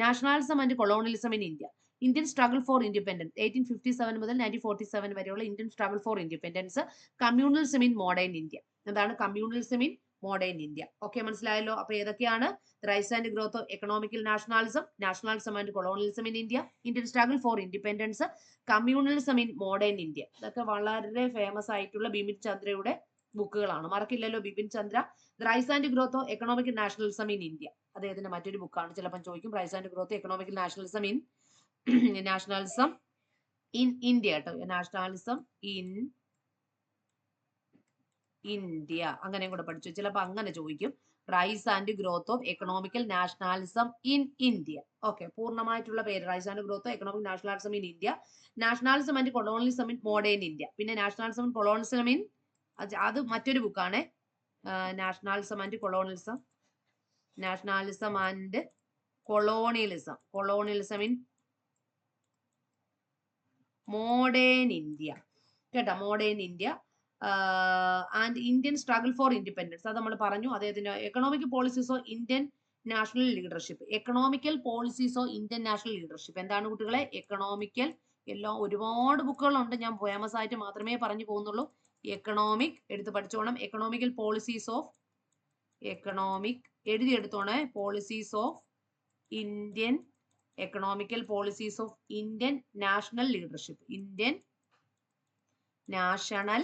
nationalism and colonialism in India, Indian struggle for independence 1857 മുതൽ 1947 വരെയുള്ള Indian struggle for independence, communalism in modern India. എന്താണ് communalism in modern India? Okay, മനസ്സിലായല്ലോ. അപ്പൊ ഏതൊക്കെയാണ്? Rice and growth of economical nationalism and colonialism in India, Indian struggle for independence, communalism in modern India. ഇതൊക്കെ വളരെ famous ആയിട്ടുള്ള ബിപിൻ ചന്ദ്രയുടെ ബുക്കുകളാണ്. മറക്കില്ലല്ലോ Bipin Chandra. Rise and growth of economic nationalism in India അദ്ദേഹത്തിന്റെ മറ്റൊരു ബുക്കാണ്. ചിലപ്പം ചോദിക്കും rise and growth economic nationalism in India കേട്ടോ. നാഷണാലിസം ഇൻ ഇന്ത്യ അങ്ങനെയും കൂടെ പഠിച്ചു. ചിലപ്പോൾ അങ്ങനെ ചോദിക്കും rise and growth of economical nationalism in India. Okay, പൂർണ്ണമായിട്ടുള്ള പേര് rise and growth of economic nationalism in India, nationalism and colonialism in modern India. പിന്നെ നാഷണാലിസം ആൻഡ് കൊളോണിയലിസം ഇൻ, അത് മറ്റൊരു ബുക്കാണ്. Nationalism and colonialism in modern India കേട്ടോ. Modern India and Indian struggle for independence, അത് നമ്മൾ പറഞ്ഞു. അദ്ദേഹത്തിന്റെ economic policies of Indian national leadership, economical policies of Indian national leadership. എന്താണ് കുട്ടികളെ? എക്കണോമിക്കൽ, എല്ലാം ഒരുപാട് ബുക്കുകളുണ്ട്, ഞാൻ ഫേമസ് ആയിട്ട് മാത്രമേ പറഞ്ഞു പോകുന്നുള്ളൂ. എക്കണോമിക് എടുത്ത് പഠിച്ചോണം. എക്കണോമിക്കൽ പോളിസീസ് ഓഫ്, എക്കണോമിക് എഴുതി എടുത്തോണേ, policies of Indian economical policies of Indian national leadership. Indian national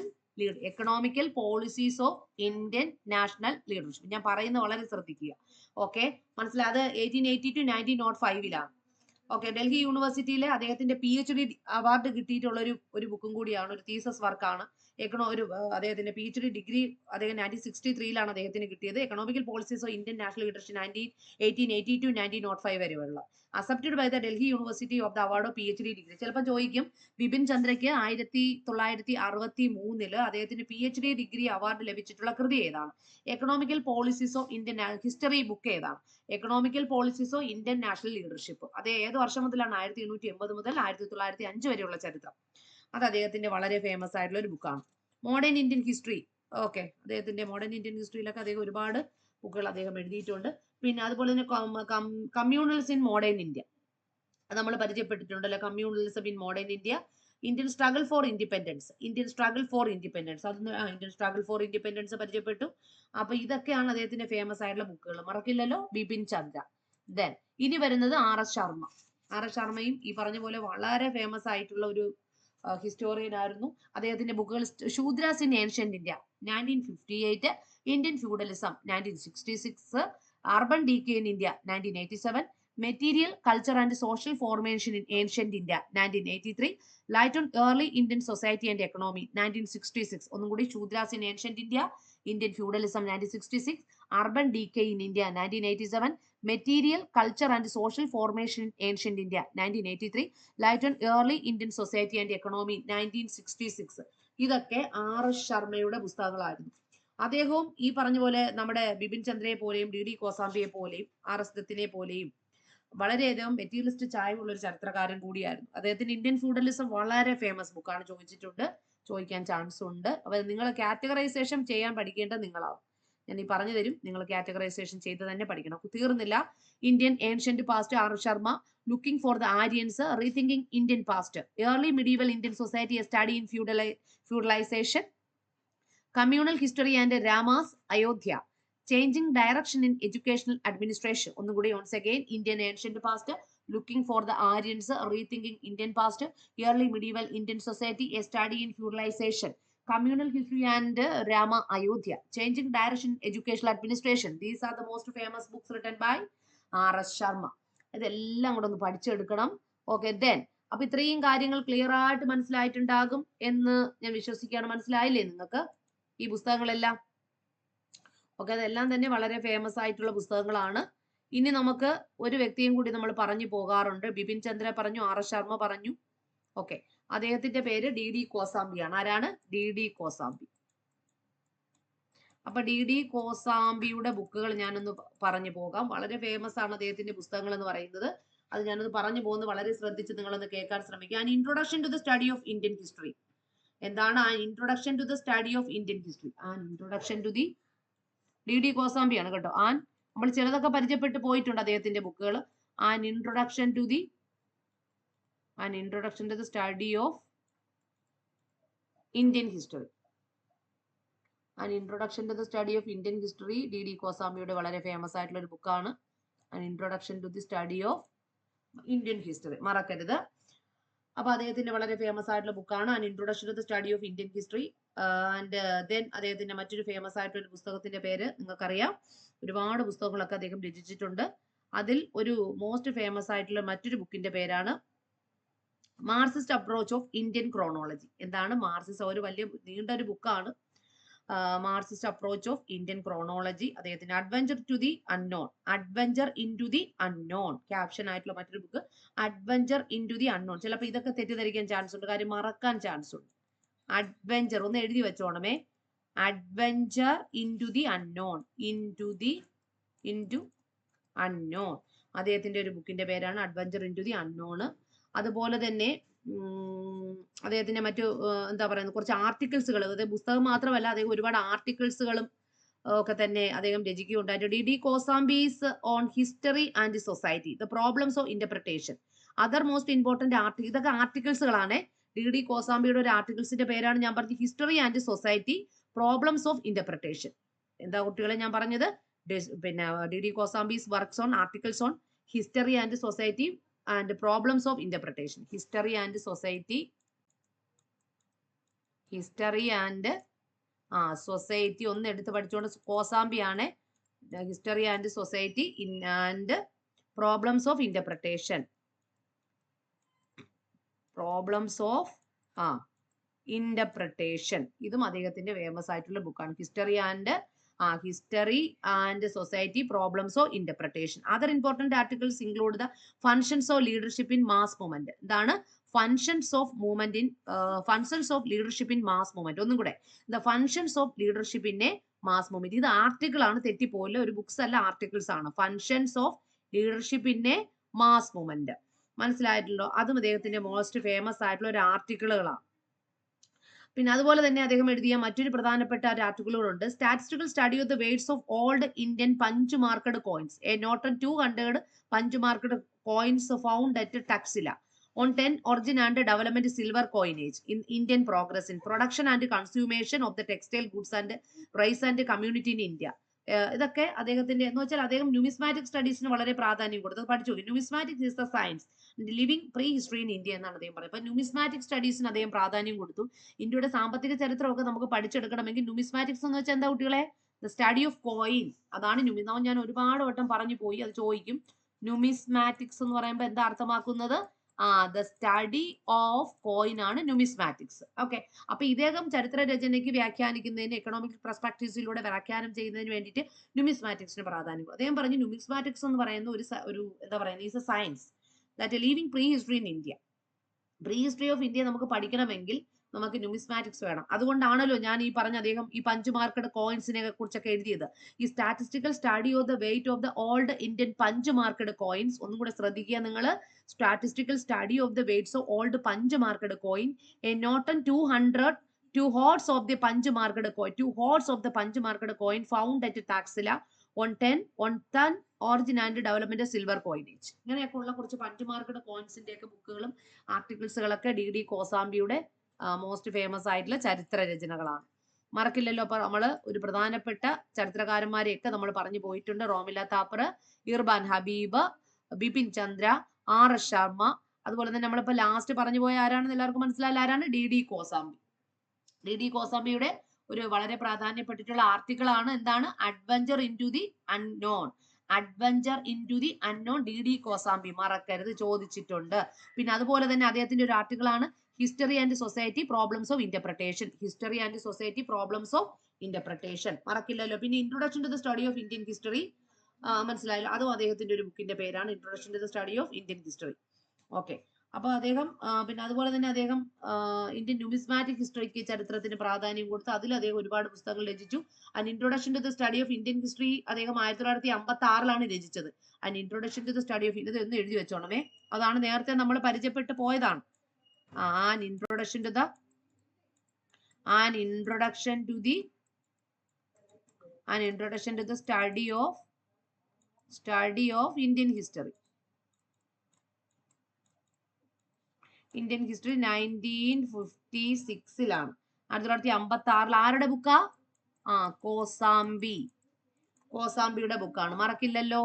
economical policies of Indian national leadership. ഞാൻ പറയുന്നത് വളരെ ശ്രദ്ധിക്കുക. ഓക്കെ, മനസ്സിലായത്. 1880 to 1905 ഓക്കെ, ഡൽഹി യൂണിവേഴ്സിറ്റിയിലെ അദ്ദേഹത്തിന്റെ PhD അവാർഡ് കിട്ടിയിട്ടുള്ള ഒരു ബുക്കും കൂടിയാണ്, ഒരു തീസസ് വർക്കാണ്. അദ്ദേഹത്തിന്റെ PhD ഡിഗ്രി അദ്ദേഹം 1963 അദ്ദേഹത്തിന് കിട്ടിയത്. Economical policies of Indian national leadership 1880 to 1905 വരെയുള്ള accepted by the Delhi university of the award of PhD degree. ചിലപ്പോൾ ചോദിക്കും, ബിപിൻ ചന്ദ്രയ്ക്ക് 1963 അദ്ദേഹത്തിന് PhD ഡിഗ്രി അവാർഡ് ലഭിച്ചിട്ടുള്ള കൃതി ഏതാണ്? Economical policies of Indian history book ഏതാണ്? Economical policies of Indian national leadership. അത് ഏത് വർഷം മുതലാണ്? 1880 മുതൽ 1905 വരെയുള്ള ചരിത്രം. അത് അദ്ദേഹത്തിന്റെ വളരെ ഫേമസ് ആയിട്ടുള്ള ഒരു ബുക്കാണ്. Modern Indian history. ഓക്കെ, അദ്ദേഹത്തിന്റെ മോഡേൺ ഇന്ത്യൻ ഹിസ്റ്ററിയിലൊക്കെ അദ്ദേഹം ഒരുപാട് ബുക്കുകൾ അദ്ദേഹം എഴുതിയിട്ടുണ്ട്. പിന്നെ അതുപോലെ തന്നെ കമ്മ്യൂണലിസം ഇൻ മോഡേൺ ഇന്ത്യ, അത് നമ്മൾ പരിചയപ്പെട്ടിട്ടുണ്ടല്ലോ. Communalism in modern India, Indian struggle for independence, Indian struggle for independence, അതൊന്ന് ഇന്ത്യൻ സ്ട്രഗിൾ ഫോർ ഇൻഡിപെൻഡൻസ് പരിചയപ്പെട്ടു. അപ്പൊ ഇതൊക്കെയാണ് അദ്ദേഹത്തിന്റെ ഫേമസ് ആയിട്ടുള്ള ബുക്കുകൾ. മറക്കില്ലല്ലോ, ബിപിൻ ചന്ദ്ര. ദെൻ ഇനി വരുന്നത് RS ശർമ്മ. RS ശർമ്മയും ഈ പറഞ്ഞ പോലെ വളരെ ഫേമസ് ആയിട്ടുള്ള ഒരു ഹിസ്റ്റോറിയൻ ആയിരുന്നു. അദ്ദേഹത്തിന്റെ ബുക്കുകൾ Shudras in ancient India 1958, Indian feudalism 1966, urban decay in India 1987, material culture and social formation in ancient India 1983, light on early Indian society and economy 1966. ഒന്നും കൂടി, Shudras in ancient India, Indian feudalism 1966, urban decay in India 1987, material culture and social formation in ancient India 1983, light on early Indian society and economy 1966. ഇതൊക്കെ RS ശർമ്മയുടെ പുസ്തകങ്ങളായിരുന്നു. അദ്ദേഹവും ഈ പറഞ്ഞ പോലെ നമ്മുടെ ബിപിൻ ചന്ദ്രയെ പോലെയും DD കോസാംബിയെ പോലെയും RS ദത്തിനെ പോലെയും വളരെയധികം മെറ്റീരിയലിസ്റ്റ് ചായവുള്ള ഒരു ചരിത്രകാരൻ കൂടിയായിരുന്നു. അദ്ദേഹത്തിന്റെ ഇന്ത്യൻ ഫ്യൂഡലിസം വളരെ ഫേമസ് ബുക്കാണ്, ചോദിക്കാൻ ചാൻസ് ഉണ്ട്. അപ്പൊ നിങ്ങൾ കാറ്റഗറൈസേഷൻ ചെയ്യാൻ പഠിക്കേണ്ടത് നിങ്ങളാവും. ഞാൻ ഈ പറഞ്ഞു തരും, നിങ്ങൾ കാറ്റഗറൈസേഷൻ ചെയ്ത് തന്നെ പഠിക്കണം. തീർന്നില്ല. Indian ancient past, RS Sharma. Looking for the Aryans, rethinking Indian past, early medieval Indian society, a study in feudalisation, communal history and Rama's Ayodhya, changing direction in educational administration. ഒന്നുകൂടി once again, Indian ancient past, looking for the Aryans, rethinking Indian past, early medieval Indian society, a study in feudalisation, communal history and Rama Ayodhya, changing direction educational administration. These are the most famous books written by RS Sharma. ഇതെല്ലാം കൂടെ ഒന്ന് പഠിച്ചെടുക്കണം. Okay, then അപ്പൊ ഇത്രയും കാര്യങ്ങൾ clear ആയിട്ട് മനസ്സിലായിട്ടുണ്ടാകും എന്ന് ഞാൻ വിശ്വസിക്കുകയാണ്. മനസ്സിലായില്ലേ നിങ്ങൾക്ക് ഈ പുസ്തകങ്ങളെല്ലാം? ഓക്കെ, അതെല്ലാം തന്നെ വളരെ ഫേമസ് ആയിട്ടുള്ള പുസ്തകങ്ങളാണ്. ഇനി നമുക്ക് ഒരു വ്യക്തിയും കൂടി നമ്മൾ പറഞ്ഞു പോകാറുണ്ട്. ബിപിൻ ചന്ദ്ര പറഞ്ഞു, RS ശർമ്മ പറഞ്ഞു. ഓക്കെ, അദ്ദേഹത്തിന്റെ പേര് DD കോസാംബിയാണ്. ആരാണ്? DD കോസാംബി. അപ്പൊ DD കോസാംബിയുടെ ബുക്കുകൾ ഞാനൊന്ന് പറഞ്ഞു പോകാം. വളരെ ഫേമസ് ആണ് അദ്ദേഹത്തിന്റെ പുസ്തകങ്ങൾ എന്ന് പറയുന്നത്. അത് ഞാനൊന്ന് പറഞ്ഞു പോകുന്നത് വളരെ ശ്രദ്ധിച്ച് നിങ്ങളൊന്ന് കേൾക്കാൻ ശ്രമിക്കുക. An introduction to the study of Indian history. എന്താണ് an introduction to the study of Indian history? An introduction to the DD കോസാംബിയാണ് കേട്ടോ. നമ്മൾ ചിലതൊക്കെ പരിചയപ്പെട്ടു പോയിട്ടുണ്ട് അദ്ദേഹത്തിന്റെ ബുക്കുകൾ. An introduction to the study of Indian history. An introduction to the study of Indian history, DD കോസാംബിയുടെ വളരെ ഫേമസ് ആയിട്ടുള്ള ഒരു ബുക്കാണ് An introduction to the study of Indian history. മറക്കരുത്. അപ്പൊ അദ്ദേഹത്തിന്റെ വളരെ ഫേമസ് ആയിട്ടുള്ള ബുക്കാണ് An introduction to the study of Indian history. And then അദ്ദേഹത്തിന്റെ മറ്റൊരു ഫേമസ് ആയിട്ടുള്ള പുസ്തകത്തിന്റെ പേര് നിങ്ങൾക്കറിയാം. ഒരുപാട് പുസ്തകങ്ങളൊക്കെ അദ്ദേഹം രചിച്ചിട്ടുണ്ട്. അതിൽ ഒരു മോസ്റ്റ് ഫേമസ് ആയിട്ടുള്ള മറ്റൊരു ബുക്കിന്റെ പേരാണ് Marxist approach of Indian chronology. എന്താണ് മാർക്സിസ്റ്റ്? ഒരു വലിയ നീണ്ട ഒരു ബുക്കാണ് Marxist approach of Indian chronology. അദ്ദേഹത്തിന് adventure into the unknown caption ആയിട്ടുള്ള മറ്റൊരു book adventure into the unknown. ചിലപ്പോൾ ഇതൊക്കെ തെറ്റിദ്ധരിക്കാൻ ചാൻസ് ഉണ്ട്, കാര്യം മറക്കാൻ ചാൻസ് ഉണ്ട്. അഡ്വഞ്ചർ ഒന്ന് എഴുതി വെച്ചോണമേ. Adventure into the unknown, unknown. അദ്ദേഹത്തിന്റെ ഒരു ബുക്കിന്റെ പേരാണ് adventure into the unknown. അതുപോലെ തന്നെ അദ്ദേഹത്തിന്റെ മറ്റു എന്താ പറയുന്നത് കുറച്ച് ആർട്ടിക്കിൾസുകൾ, അതായത് പുസ്തകം മാത്രമല്ല, അദ്ദേഹം ഒരുപാട് ആർട്ടിക്കിൾസുകളും ഒക്കെ തന്നെ അദ്ദേഹം രചിക്കുകയുണ്ടായിട്ട്. DD Kosambi's on history and society, the problems of interpretation, other most important article. ഇതൊക്കെ ആർട്ടിക്കിൾസുകളാണ്. DD കോസാംബിയുടെ ഒരു ആർട്ടിക്കിൾസിന്റെ പേരാണ് ഞാൻ പറഞ്ഞത് history and society, problems of interpretation. എന്താ കുട്ടികളെ ഞാൻ പറഞ്ഞത്? പിന്നെ DD Kosambi's works on articles on history and society, and problems of interpretation. History and society. History and society ഒന്ന് എടുത്ത് പഠിച്ചുകൊണ്ട് കോസാംബിയാണ്. History and society and problems of interpretation. Problems of interpretation. ഇതും അദ്ദേഹത്തിന്റെ ഫേമസ് ആയിട്ടുള്ള ബുക്കാണ്. History and society, problems of interpretation. Other important articles include the functions of leadership in mass movement. എന്താണ് functions of movement in functions of leadership in mass movement. ഒന്നും കൂടെ, the functions of leadership in a mass movement. ഇത് article ആണ്, തെറ്റിപ്പോയില്ല, ഒരു books അല്ല, articles ആണ്. functions of leadership in a mass movement. മനസ്സിലായിട്ടുണ്ടോ? അതും അദ്ദേഹത്തിന്റെ മോസ്റ്റ് ഫേമസ് ആയിട്ടുള്ള ഒരു ആർട്ടിക്കിളുകളാണ്. പിന്നെ അതുപോലെ തന്നെ അദ്ദേഹം എഴുതിയ മറ്റൊരു പ്രധാനപ്പെട്ട ആർട്ടിക്കിളുകളുണ്ട്. Statistical study of the weights of old Indian punch marked coins. A note on 200 punch marked coins found at Taxila on 10 origin and development silver coinage in Indian progress in production and consumption of the textile goods and price and community in India. ഇതൊക്കെ അദ്ദേഹത്തിന്റെ എന്ന് വെച്ചാൽ അദ്ദേഹം numismatic സ്റ്റഡീസിന് വളരെ പ്രാധാന്യം കൊടുത്തത്. പഠിച്ചു, numismatics is the science living pre history in India എന്നാണ് അദ്ദേഹം പറയുന്നത്. അപ്പൊ ന്യൂമിസ്മാറ്റിക് സ്റ്റഡീസിന് അദ്ദേഹം പ്രാധാന്യം കൊടുത്തു. ഇന്ത്യയുടെ സാമ്പത്തിക ചരിത്രമൊക്കെ നമുക്ക് പഠിച്ചെടുക്കണമെങ്കിൽ ന്യൂമിസ്മാറ്റിക്സ് എന്ന് വെച്ചാൽ എന്താ കുട്ടികളെ? The study of coin. അതാണ് ഞാൻ ഒരുപാട് വട്ടം പറഞ്ഞു പോയി, അത് ചോദിക്കും. ന്യൂമിസ്മാറ്റിക്സ് എന്ന് പറയുമ്പോൾ എന്താ അർത്ഥമാക്കുന്നത്? ദ സ്റ്റഡി ഓഫ് കോയിൻ ആണ് ന്യൂമിസ്മാറ്റിക്സ്. ഓക്കെ, അപ്പൊ ഇദ്ദേഹം ചരിത്ര രചനയ്ക്ക് വ്യാഖ്യാനിക്കുന്നതിന് എക്കണോമിക് പെർസ്പെക്ടീവ്സിലൂടെ വ്യാഖ്യാനം ചെയ്യുന്നതിന് വേണ്ടിയിട്ട് ന്യൂമിസ്മാറ്റിക്സിന് പ്രാധാന്യം. അദ്ദേഹം പറഞ്ഞു ന്യൂമിസ്മാറ്റിക്സ് എന്ന് പറയുന്ന ഒരു എന്താ പറയുന്നത്, is A science that living pre history in India. Pre history of India നമുക്ക് പഠിക്കണമെങ്കിൽ നമുക്ക് ന്യൂമിസ്മാറ്റിക്സ് വേണം. അതുകൊണ്ടാണല്ലോ ഞാൻ ഈ പറഞ്ഞ അദ്ദേഹം ഈ പഞ്ച് മാർക്കഡ് കോയിൻസിനെ കുറിച്ചൊക്കെ എഴുതിയത്. ഈ statistical study of the weight of the old Indian punch marked coins. ഒന്നും കൂടെ ശ്രദ്ധിക്കുക നിങ്ങൾ. Statistical study of the weights of old punch marked coin. A note 200 2 hordes of the punch marked coin. 2 hordes of the punch marked coin found at Taxila on 10 origin and development of silver coinage. ഇങ്ങനെയൊക്കെ ഉള്ള കുറച്ച് punch marked കോയിൻസിന്റെ ഒക്കെ ബുക്കുകളും ആർട്ടിക്കിൾസുകളൊക്കെ D കോസാംബിയുടെ most famous ആയിട്ടുള്ള ചരിത്ര രചനകളാണ്. മറക്കില്ലല്ലോ. അപ്പൊ നമ്മള് ഒരു പ്രധാനപ്പെട്ട ചരിത്രകാരന്മാരെയൊക്കെ നമ്മൾ പറഞ്ഞു പോയിട്ടുണ്ട്. റോമില താപ്പർ, ഇർബാൻ ഹബീബ്, ബിപിൻ ചന്ദ്ര, RS ശർമ്മ. അതുപോലെ തന്നെ നമ്മളിപ്പോ ലാസ്റ്റ് പറഞ്ഞു പോയ ആരാണെന്ന് എല്ലാവർക്കും മനസ്സിലായില്ല. ആരാണ്? ഡി കോസാംബി. ഡി കോസാംബിയുടെ ഒരു വളരെ പ്രാധാന്യപ്പെട്ടിട്ടുള്ള ആർട്ടിക്കിൾ ആണ് എന്താണ്? Adventure into the unknown. Adventure into the unknown, D Kosambi. മറക്കരുത്, ചോദിച്ചിട്ടുണ്ട്. പിന്നെ അതുപോലെ തന്നെ അദ്ദേഹത്തിന്റെ ഒരു ആർട്ടിക്കിൾ ആണ് history and society, problems of interpretation. History and society, problems of interpretation. മറക്കില്ലല്ലോ. പിന്നെ introduction to the study of Indian history, മനസ്സിലായല്ലോ. അതും അദ്ദേഹത്തിന്റെ ഒരു ബുക്കിന്റെ പേരാണ്, introduction to the study of Indian history. Okay, അപ്പൊ അദ്ദേഹം പിന്നെ അതുപോലെ തന്നെ അദ്ദേഹം ഇന്ത്യൻ ന്യൂമിസ്മാറ്റിക് ഹിസ്റ്ററിക്ക് ചരിത്രത്തിന് പ്രാധാന്യം കൊടുത്ത് അതിൽ അദ്ദേഹം ഒരുപാട് പുസ്തകങ്ങൾ രചിച്ചു. And introduction to the study of Indian history അദ്ദേഹം 1956 രചിച്ചത്. And introduction to the study of ഇത് എന്ന് എഴുതി വെച്ചോണമേ. അതാണ് നേരത്തെ നമ്മൾ പരിചയപ്പെട്ട് പോയതാണ്. And introduction to the study of Indian history. Indian history 1956 1956 ആരുടെ ബുക്കാ? കോസാംബിയുടെ ബുക്കാണ്. മറക്കില്ലല്ലോ.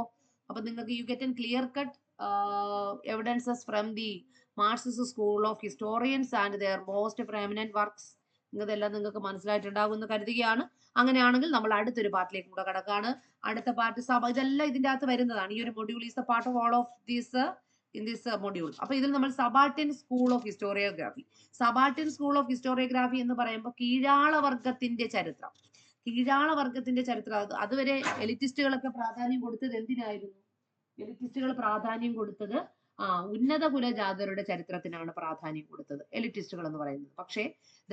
അപ്പൊ നിങ്ങൾക്ക് you get clear cut evidences from the Marxist school of historians and their most prominent works. ഇതെല്ലാം നിങ്ങൾക്ക് മനസ്സിലായിട്ടുണ്ടാകും എന്ന് കരുതുകയാണ്. അങ്ങനെയാണെങ്കിൽ നമ്മൾ അടുത്തൊരു പാർട്ടിലേക്ക് കൂടെ കടക്കാണ്. അടുത്ത പാർട്ട് ഇതെല്ലാം ഇതിന്റെ അകത്ത് വരുന്നതാണ്. ഈ ഒരു module is a part of all of these in this module. അപ്പൊ ഇതിൽ നമ്മൾ subaltern school of historiography. Subaltern school of historiography എന്ന് പറയുമ്പോൾ കീഴാളവർഗത്തിന്റെ ചരിത്രം. അതുവരെ എലിറ്റിസ്റ്റുകളൊക്കെ പ്രാധാന്യം കൊടുത്തത് എന്തിനായിരുന്നു? എലിറ്റിസ്റ്റുകൾ പ്രാധാന്യം കൊടുത്തത് ഉന്നത കുലജാതരുടെ ചരിത്രത്തിനാണ് പ്രാധാന്യം കൊടുത്തത് എലിറ്റിസ്റ്റുകൾ എന്ന് പറയുന്നത്. പക്ഷേ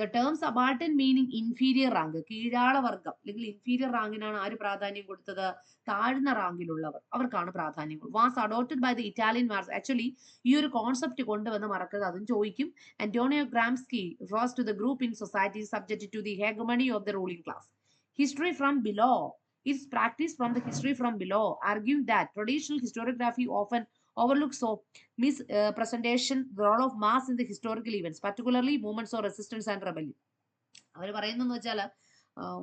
the term subaltern meaning inferior rank, കീഴാളവർഗം അല്ലെങ്കിൽ ഇൻഫീരിയർ റാങ്കിനാണ് ആര് പ്രാധാന്യം കൊടുത്തത്? താഴ്ന്ന റാങ്കിലുള്ളവർ, അവർക്കാണ് പ്രാധാന്യം. Was adopted by the Italian Marx. Actually ഈ ഒരു കോൺസെപ്റ്റ് കൊണ്ടുവന്ന് മറക്കരുത്, അതും ചോദിക്കും. Antonio Gramsci refers to the group in society subjected to the hegemony of the ruling class. History from below is practiced from the history from below, arguing that traditional historiography often overlooks or mispresentation the role of mass in the historical events, particularly movements of resistance and rebellion. അവർ പറയുന്നതെന്ന് വെച്ചാൽ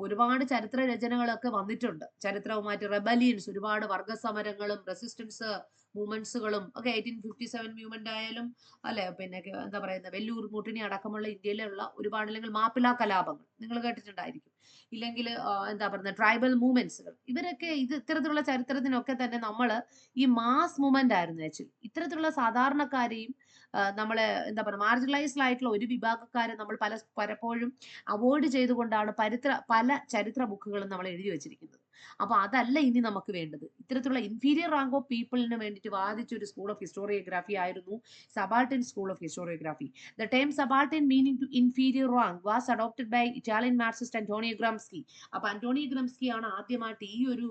ഒരുപാട് ചരിത്ര രചനകളൊക്കെ വന്നിട്ടുണ്ട്. ചരിത്രവുമായിട്ട് rebellions, ഒരുപാട് വർഗസമരങ്ങളും resistance മൂവ്മെന്റ്സുകളും ഒക്കെ 1857 movement ആയാലും അല്ലെ, പിന്നെ എന്താ പറയുന്നത്, വെല്ലൂർ മുട്ടിനി അടക്കമുള്ള ഇന്ത്യയിലുള്ള ഒരുപാട്, അല്ലെങ്കിൽ മാപ്പിള കലാപങ്ങൾ നിങ്ങൾ കേട്ടിട്ടുണ്ടായിരിക്കും, ഇല്ലെങ്കിൽ എന്താ പറയുന്നത് ട്രൈബൽ മൂവ്മെന്റ്സുകൾ, ഇവരൊക്കെ ഇത്തരത്തിലുള്ള ചരിത്രത്തിനൊക്കെ തന്നെ നമ്മൾ ഈ മാസ് മൂവ്മെന്റ് ആയിരുന്നു ആക്ച്വലി. ഇത്തരത്തിലുള്ള സാധാരണക്കാരെയും നമ്മളെ എന്താ പറയുക മാർജിനലൈസ്ഡ് ആയിട്ടുള്ള ഒരു വിഭാഗക്കാരെ നമ്മൾ പലപ്പോഴും അവോയ്ഡ് ചെയ്തുകൊണ്ടാണ് പല ചരിത്ര ബുക്കുകളും നമ്മൾ എഴുതി വെച്ചിരിക്കുന്നത്. അപ്പൊ അതല്ല ഇനി നമുക്ക് വേണ്ടത്. ഇത്തരത്തിലുള്ള ഇൻഫീരിയർ റാങ്ക് ഓഫ് പീപ്പിളിന് വേണ്ടിയിട്ട് വാദിച്ച ഒരു സ്കൂൾ ഓഫ് ഹിസ്റ്റോറിയോഗ്രാഫി ആയിരുന്നു subaltern school of historiography. The term subaltern meaning to inferior rank was adopted by Italian Marxist Antonio Gramsci. അപ്പൊ അന്റോണിയോ ഗ്രംസ്കി ആണ് ആദ്യമായിട്ട് ഈ ഒരു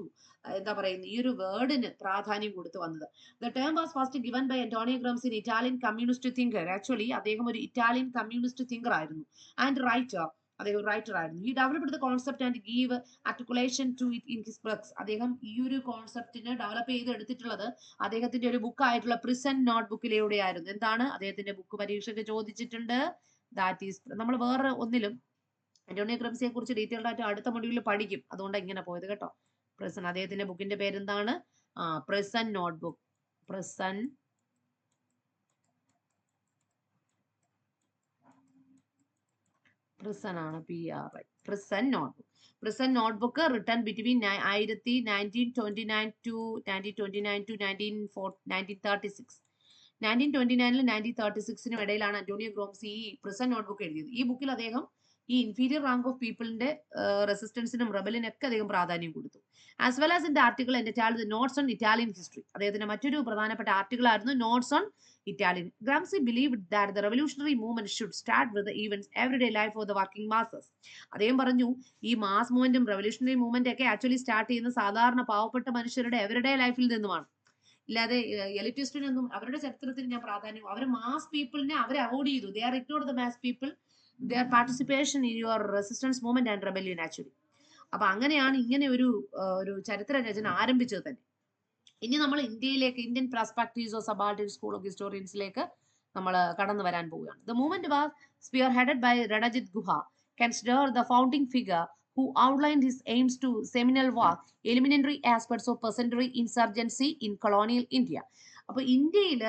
എന്താ പറയുന്നത് ഈ ഒരു വേർഡിന് പ്രാധാന്യം കൊടുത്തു വന്നത്. The term was first given by Antonio Gramsci, in Italian communist thinker. Actually അദ്ദേഹം ഒരു ഇറ്റാലിയൻ കമ്മ്യൂണിസ്റ്റ് തിങ്കർ ആയിരുന്നു ആൻഡ് റൈറ്റർ. അദ്ദേഹം റൈറ്റർ ആയിരുന്നു. He developed the concept and give articulation to it in his works. അദ്ദേഹം ഈ ഒരു കോൺസെപ്റ്റിനെ develop ചെയ്ത് എടുത്തിട്ടുള്ളത് അദ്ദേഹത്തിന്റെ ഒരു ബുക്ക് ആയിട്ടുള്ള പ്രിസൺ നോട്ട് ബുക്കിലൂടെയായിരുന്നു. എന്താണ് അദ്ദേഹത്തിന്റെ ബുക്ക് പരീക്ഷയ്ക്ക് ചോദിച്ചിട്ടുണ്ട്? ദാറ്റ് ഈസ്, നമ്മൾ വേറെ ഒന്നിലും അന്റോണിയോ ഗ്രംസ്കിയെ കുറിച്ച് ഡീറ്റെയിൽഡ് ആയിട്ട് അടുത്ത മൊഡ്യൂളിൽ പഠിക്കും. അതുകൊണ്ടാണ് ഇങ്ങനെ പോയത് കേട്ടോ. പ്രിസൺ, അദ്ദേഹത്തിന്റെ ബുക്കിന്റെ പേരെന്താണ്? Prison note book. പ്രിസൺ ആണ്, PRI, prison notebook. Prison notebook written between 1929 to 1936. 1929 1936 ഇടയിലാണ് അന്റോണിയോ ഗ്രംസ്കി ഈ പ്രിസൺ നോട്ട്ബുക്ക് എഴുതിയത്. ഈ ബുക്കിൽ അദ്ദേഹം ഈ ഇൻഫീരിയർ റാങ്ക് ഓഫ് പീപ്പിളിന്റെ റെസിസ്റ്റൻസിനും റെബലിനൊക്കെ അദ്ദേഹം പ്രാധാന്യം കൊടുത്തു. As well as in the article entitled notes on Italian history. അദ്ദേഹത്തിന്റെ മറ്റൊരു പ്രധാനപ്പെട്ട ആർട്ടിക്കിൾ ആയിരുന്നു notes on Italian. Gramsci believed that the revolutionary movement should start with the events everyday life of the working masses. അദ്ദേഹം പറഞ്ഞു ഈ mass മൂവ്മെന്റും revolutionary movement ഒക്കെ actually start ചെയ്യുന്ന സാധാരണ പാവപ്പെട്ട മനുഷ്യരുടെ എവരിഡേ ലൈഫിൽ നിന്നുമാണ്. ഇല്ലാതെ എലിറ്റിസ്റ്റിനൊന്നും അവരുടെ ചരിത്രത്തിന് ഞാൻ പ്രാധാന്യം, അവർ മാസ് പീപ്പിളിനെ അവരെ അവോയ്ഡ് ചെയ്തു. They are ignored the mass people, their participation in your resistance movement and rebellion actually. അപ്പൊ അങ്ങനെയാണ് ഇങ്ങനെ ഒരു ചരിത്ര രചന ആരംഭിച്ചത് തന്നെ. ഇനി നമ്മൾ ഇന്ത്യയിലേക്ക്, Indian perspectives of subaltern school of ഹിസ്റ്റോറിയൻസിലേക്ക് നമ്മൾ കടന്നു വരാൻ പോവുകയാണ്. The movement was spearheaded by Ranajit Guha, consider the founding figure who outlined his aims to seminal work, eliminatory aspects of peasantry insurgency in colonial India. അപ്പൊ ഇന്ത്യയിൽ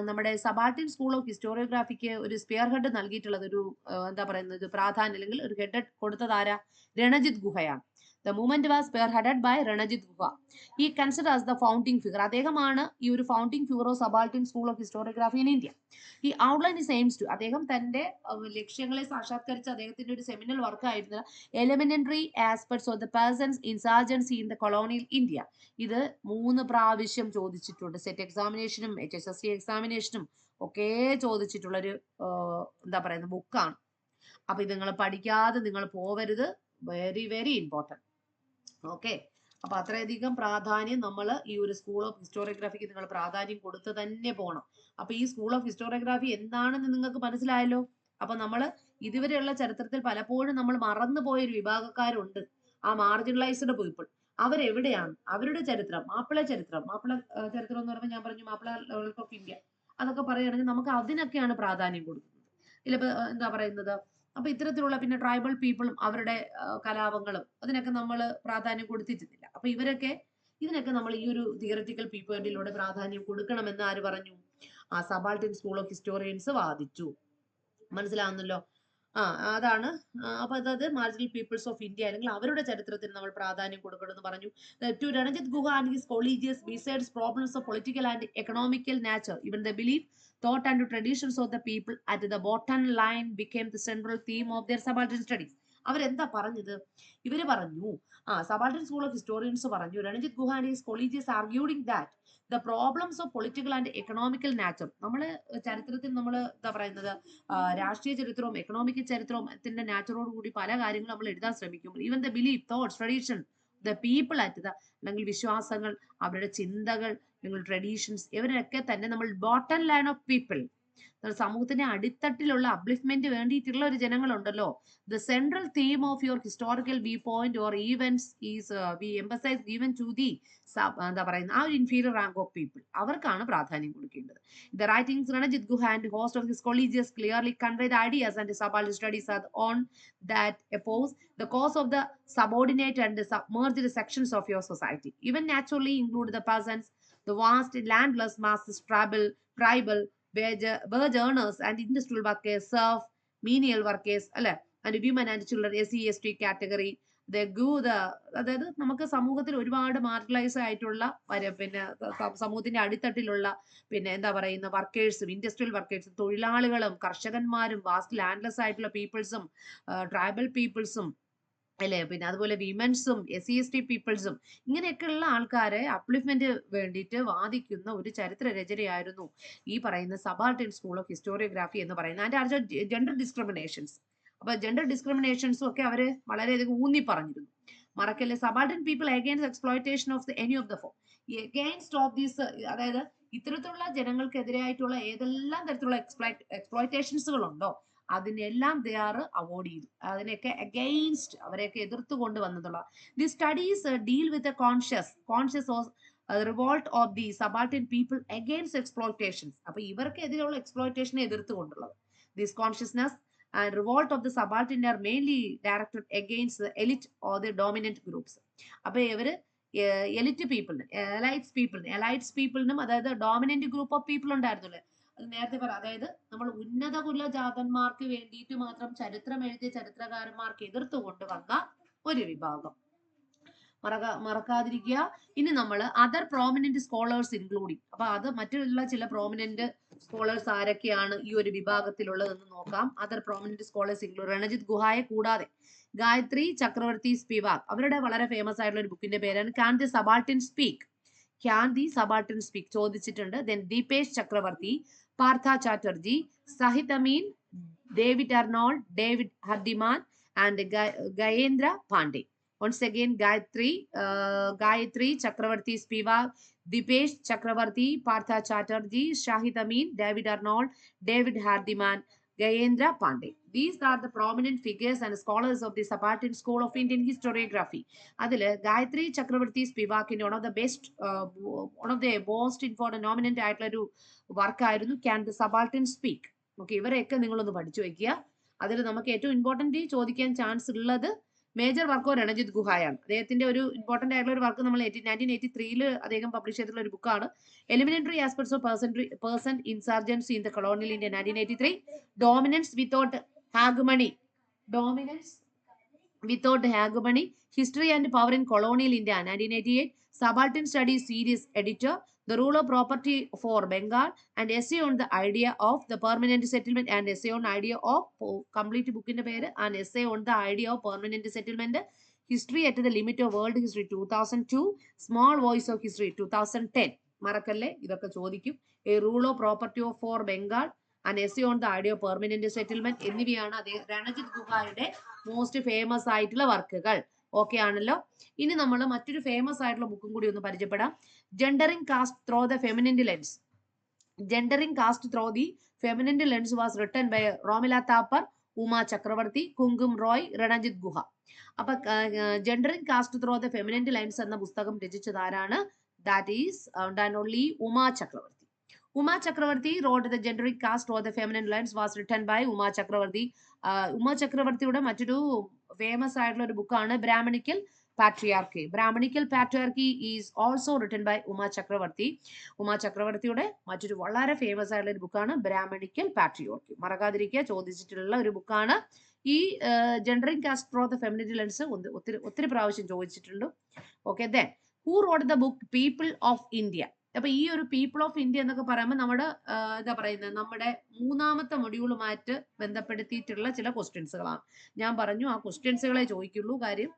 നമ്മുടെ subaltern school of ഹിസ്റ്റോറിയോഗ്രാഫിക്ക് ഒരു sphere head നൽകിയിട്ടുള്ളത്, ഒരു എന്താ പറയുന്നത് പ്രാധാന്യം അല്ലെങ്കിൽ ഒരു ഹെഡ് കൊടുത്തത് ആരാ? രണജിത് ഗുഹയാണ്. The movement was spearheaded by Ranajit Guha. He considered as the founding figure. അദ്ദേഹമാണ് ഈ ഒരു founding figure of subaltern school of historiography in India. ഈ ഔട്ട്ലൈൻ ഹിസ് എയിംസ് ടു, അദ്ദേഹം തന്റെ ലക്ഷ്യങ്ങളെ സാക്ഷാത്കരിച്ച അദ്ദേഹത്തിന്റെ ഒരു സെമിനൽ വർക്ക് ആയിരുന്നു elementary aspects of the persons insurgency in the colonial India. ഇത് 3 പ്രാവശ്യം ചോദിച്ചിട്ടുണ്ട്. സെറ്റ് എക്സാമിനേഷനും HSSC എക്സാമിനേഷനും ഒക്കെ ചോദിച്ചിട്ടുള്ളൊരു എന്താ പറയുന്നത് ബുക്കാണ്. അപ്പൊ ഇത് നിങ്ങൾ പഠിക്കാതെ നിങ്ങൾ പോവരുത്. Very very important. ഓക്കെ, അപ്പൊ അത്രയധികം പ്രാധാന്യം നമ്മൾ ഈ ഒരു സ്കൂൾ ഓഫ് ഹിസ്റ്റോറിയോഗ്രാഫിക്ക് നിങ്ങൾ പ്രാധാന്യം കൊടുത്ത് തന്നെ പോകണം. അപ്പൊ ഈ സ്കൂൾ ഓഫ് ഹിസ്റ്റോറിയോഗ്രാഫി എന്താണെന്ന് നിങ്ങൾക്ക് മനസ്സിലായല്ലോ. അപ്പൊ നമ്മൾ ഇതുവരെയുള്ള ചരിത്രത്തിൽ പലപ്പോഴും നമ്മൾ മറന്നുപോയ ഒരു വിഭാഗക്കാരുണ്ട്, ആ മാർജിനലൈസ്ഡ് പീപ്പിൾ. അവരെവിടെയാണ്? അവരുടെ ചരിത്രം, മാപ്പിള ചരിത്രം എന്ന് പറയുമ്പോൾ ഞാൻ പറഞ്ഞു മാപ്പിള ലെവൽ ഓഫ് ഇന്ത്യ, അതൊക്കെ പറയുകയാണെങ്കിൽ നമുക്ക് അതിനൊക്കെയാണ് പ്രാധാന്യം കൊടുക്കുന്നത്. ഇല്ല എന്താ പറയുന്നത്, അപ്പൊ ഇത്തരത്തിലുള്ള പിന്നെ ട്രൈബൽ പീപ്പിളും അവരുടെ കലാപങ്ങളും അതിനൊക്കെ നമ്മൾ പ്രാധാന്യം കൊടുത്തിട്ടില്ല. അപ്പൊ ഇതിനൊക്കെ നമ്മൾ ഈ ഒരു തിയററ്റിക്കൽ പീപ്പിളിലൂടെ പ്രാധാന്യം കൊടുക്കണമെന്ന് ആര് പറഞ്ഞു? സബാൾട്ടൻ സ്കൂൾ ഓഫ് ഹിസ്റ്റോറിയൻസ് വാദിച്ചു. മനസ്സിലാവുന്നല്ലോ. അതാണ്. അപ്പൊ അതായത് മാർജിനൽ പീപ്പിൾസ് ഓഫ് ഇന്ത്യ അല്ലെങ്കിൽ അവരുടെ ചരിത്രത്തിന് നമ്മൾ പ്രാധാന്യം കൊടുക്കണമെന്ന് പറഞ്ഞു. To Ranajit Guha and his colleagues, besides problems of political and economical nature, even the belief, thought and traditions of the people at the bottom line became the central theme of their subaltern studies. അവരെന്താ പറഞ്ഞത്? ഇവര് പറഞ്ഞു, subaltern school of historians പറഞ്ഞു, Ranajit Guha and his colleagues arguing that the problems of political and economical nature. നമ്മള് ചരിത്രത്തിൽ നമ്മൾ എന്താ പറയുന്നത് രാഷ്ട്രീയ ചരിത്രവും എക്കണോമിക്കൽ ചരിത്രത്തിന്റെ നാച്ചറോട് കൂടി പല കാര്യങ്ങളും നമ്മൾ എഴുതാൻ ശ്രമിക്കും. Even the belief, thoughts, tradition, the people at the, അല്ലെങ്കിൽ വിശ്വാസങ്ങൾ, അവരുടെ ചിന്തകൾ, നിങ്ങൾ ട്രഡീഷൻസ്, ഇവരൊക്കെ തന്നെ നമ്മൾ ബോട്ടം ലൈൻ ഓഫ് പീപ്പിൾ, സമൂഹത്തിന്റെ അടിത്തട്ടിലുള്ള അപ്ലിഫ്റ്റ്മെന്റ് വേണ്ടിയിട്ടുള്ള ഒരു ജനങ്ങളുണ്ടല്ലോ. The central theme of your historical viewpoint or events is we emphasize given to the എന്താ പറയുന്ന ആ ഒരു inferior rank of people. അവർക്കാണ് പ്രാധാന്യം കൊടുക്കേണ്ടത്. The writings Ranajit Guha and host of his colleges clearly convey the ideas and the subaltern studies are on that oppose the cause of the subordinate and the submerged sections of your society. Even naturally include the peasants, the vast landless masses, tribal wage earners and industrial workers, serf, menial workers, അല്ലെ, and women and children, SC/ST category. അതായത് നമുക്ക് സമൂഹത്തിൽ ഒരുപാട് marginalise ആയിട്ടുള്ള പിന്നെ സമൂഹത്തിന്റെ അടിത്തട്ടിലുള്ള പിന്നെ എന്താ പറയുന്ന വർക്കേഴ്സും, ഇൻഡസ്ട്രിയൽ വർക്കേഴ്സും, തൊഴിലാളികളും, കർഷകന്മാരും, വാസ്റ്റ് ലാൻഡ്ലെസ് ആയിട്ടുള്ള പീപ്പിൾസും, ട്രൈബൽ പീപ്പിൾസും അല്ലെ, പിന്നെ അതുപോലെ വിമൻസും, SC/ST പീപ്പിൾസും, ഇങ്ങനെയൊക്കെയുള്ള ആൾക്കാരെ അപ്ലിഫ്റ്റ്മെന്റ് വേണ്ടിയിട്ട് വാദിക്കുന്ന ഒരു ചരിത്ര രചനയായിരുന്നു ഈ പറയുന്ന സബാൾട്ടൻ സ്കൂൾ ഓഫ് ഹിസ്റ്റോറിയോഗ്രാഫി എന്ന് പറയുന്നത്. അതിന്റെ അർത്ഥം ജെൻഡർ ഡിസ്ക്രിമിനേഷൻസ്. അപ്പൊ ജെൻഡർ ഡിസ്ക്രിമിനേഷൻസും ഒക്കെ അവര് വളരെയധികം ഊന്നി പറഞ്ഞിരുന്നു. മറക്കല്ലേ, subaltern people against exploitation of any of the form, against of these, അതായത് ഇത്തരത്തിലുള്ള ജനങ്ങൾക്കെതിരായിട്ടുള്ള ഏതെല്ലാം തരത്തിലുള്ള എക്സ്പ്ലോയിറ്റേഷൻസുകൾ ഉണ്ടോ അതിനെല്ലാം ദേ ആർ അവോയ്ഡ് ചെയ്തു. അതിനെയൊക്കെ അഗെയിൻസ്റ്റ്, അവരെയൊക്കെ എതിർത്ത് കൊണ്ടുവന്നുള്ള the studies deal with a conscious revolt of the subaltern people against exploitations. അപ്പൊ ഇവർക്കെതിരെയുള്ള എക്സ്പ്ലോയിറ്റേഷനെ എതിർത്തുകൊണ്ടുള്ളത്. This consciousness and revolt of the subaltern are mainly directed against the elite or the dominant groups. അപ്പൊ ഇവര് എലിറ്റ് പീപ്പിളിന്, elites പീപ്പിളിനും, അതായത് dominant group of people ഉണ്ടായിരുന്നല്ലേ, അത് നേരത്തെ പറ, അതായത് നമ്മൾ ഉന്നത കുലജാതന്മാർക്ക് വേണ്ടിയിട്ട് മാത്രം ചരിത്രം എഴുതിയ ചരിത്രകാരന്മാർക്ക് എതിർത്ത് കൊണ്ടുവന്ന ഒരു വിഭാഗം. മറക്കാതിരിക്കുക. ഇനി നമ്മൾ അതർ പ്രോമിനന്റ് സ്കോളേഴ്സ് ഇൻക്ലൂഡിങ്, അപ്പൊ അത് മറ്റുള്ള ചില പ്രോമിനന്റ് സ്കോളേഴ്സ് ആരൊക്കെയാണ് ഈ ഒരു വിഭാഗത്തിലുള്ളതെന്ന് നോക്കാം. Other prominent scholars include Ranajit ഗുഹായെ കൂടാതെ ഗായത്രി ചക്രവർത്തി സ്പിവാക്, അവരുടെ വളരെ ഫേമസ് ആയിട്ടുള്ള ഒരു ബുക്കിന്റെ പേരാണ് ക്യാൻ ദി സബാൾട്ടൻ സ്പീക്ക് ചോദിച്ചിട്ടുണ്ട്. Then Dipesh Chakrabarty, Partha Chatterjee, Shahid Amin, David Arnold, David Hardiman and Gyanendra Pandey. Once again, Gayatri Chakravarti Spivak, Dipesh Chakravarti, Partha Chatterjee, Shahid Amin, David Arnold, David Hardiman, Gayendra Pandey. These are the prominent figures and scholars of the Sabatin School of Indian Historiography. Adile Gayatri Chakravarti Spivak in one of the most important nominant ആയിട്ടുള്ള ഒരു work ആയിരുന്നു Can the Subaltern Speak. Okay, ഇവരെയൊക്കെ നിങ്ങളൊന്ന് പഠിച്ചു വെക്കുക. അതിൽ നമുക്ക് ഏറ്റവും ഇമ്പോർട്ടന്റ് ചോദിക്കാൻ ചാൻസ് ഉള്ളത് മേജർ വർക്കോ രണജിത് ഗുഹായാണ്. അദ്ദേഹത്തിന്റെ ഒരു ഇമ്പോർട്ടന്റ് ആയിട്ടുള്ള ഒരു വർക്ക് നമ്മൾ 1983 അദ്ദേഹം പബ്ലിഷ് ചെയ്തിട്ടുള്ള ഒരു ബുക്കാണ് elementary aspects of person insurgency in the colonial India 1983, dominance without hegemony, history and power in colonial India 1988, subaltern studies series editor, The Rule of Property for Bengal, and essay on the idea of the permanent settlement, and essay on idea of complete book in the pair, and essay on the idea of permanent settlement, history at the limit of world history 2002, small voice of history 2010. Marakalle idokke chodikkum. A Rule of Property for Bengal and essay on the idea of permanent settlement എന്നിവയാണ് Ranajit ഗുഹായുടെ most famous ആയിട്ടുള്ള വർക്കുകൾ. Okay ആണല്ലോ. ഇനി നമ്മൾ മറ്റൊരു famous ആയിട്ടുള്ള ബുക്കും കൂടി ഒന്ന് പരിചയപ്പെടാം. Gendering caste through the feminine lens. Gendering caste through the feminine lens was written by Romila Thapar, Uma Chakravarti, Kumkum Roy, Ranajit Guha. അപ്പൊ gendering caste through the feminine lens എന്ന പുസ്തകം രചിച്ചത് ആരാണ്? ദാറ്റ് ഈസ് ഓൺലി ഉമ ചക്രവർത്തി. Uma Chakravarti wrote the Gendering Caste or the Feminine Lens was written by Uma Chakravarti. Uma Chakravartiയുടെ മറ്റൊരു famous ആയിട്ടുള്ള ഒരു ബുക്കാണ് Brahmanical Patriarchy. Brahmanical Patriarchy is also written by Uma Chakravarti. Uma Chakravartiയുടെ മറ്റൊരു വളരെ famous ആയിട്ടുള്ള ഒരു ബുക്കാണ് Brahmanical Patriarchy. മറക്കാതിരിക്കുക, ചോദിച്ചിട്ടുള്ള ഒരു ബുക്കാണ്. ഈ gendering caste through the feminine lens ഒത്തിരി പ്രാവശ്യം ചോദിച്ചിട്ടുണ്ട്. Okay, then who wrote the book people of India. അപ്പൊ ഈ ഒരു പീപ്പിൾ ഓഫ് ഇന്ത്യ എന്നൊക്കെ പറയുമ്പോൾ നമ്മുടെ എന്താ പറയുന്നത്, നമ്മുടെ മൂന്നാമത്തെ മൊഡ്യൂളുമായിട്ട് ബന്ധപ്പെടുത്തിയിട്ടുള്ള ചില ക്വസ്റ്റ്യൻസുകളാണ്. ഞാൻ പറഞ്ഞു ആ ക്വസ്റ്റ്യൻസുകളെ ചോദിക്കുള്ളൂ, കാര്യം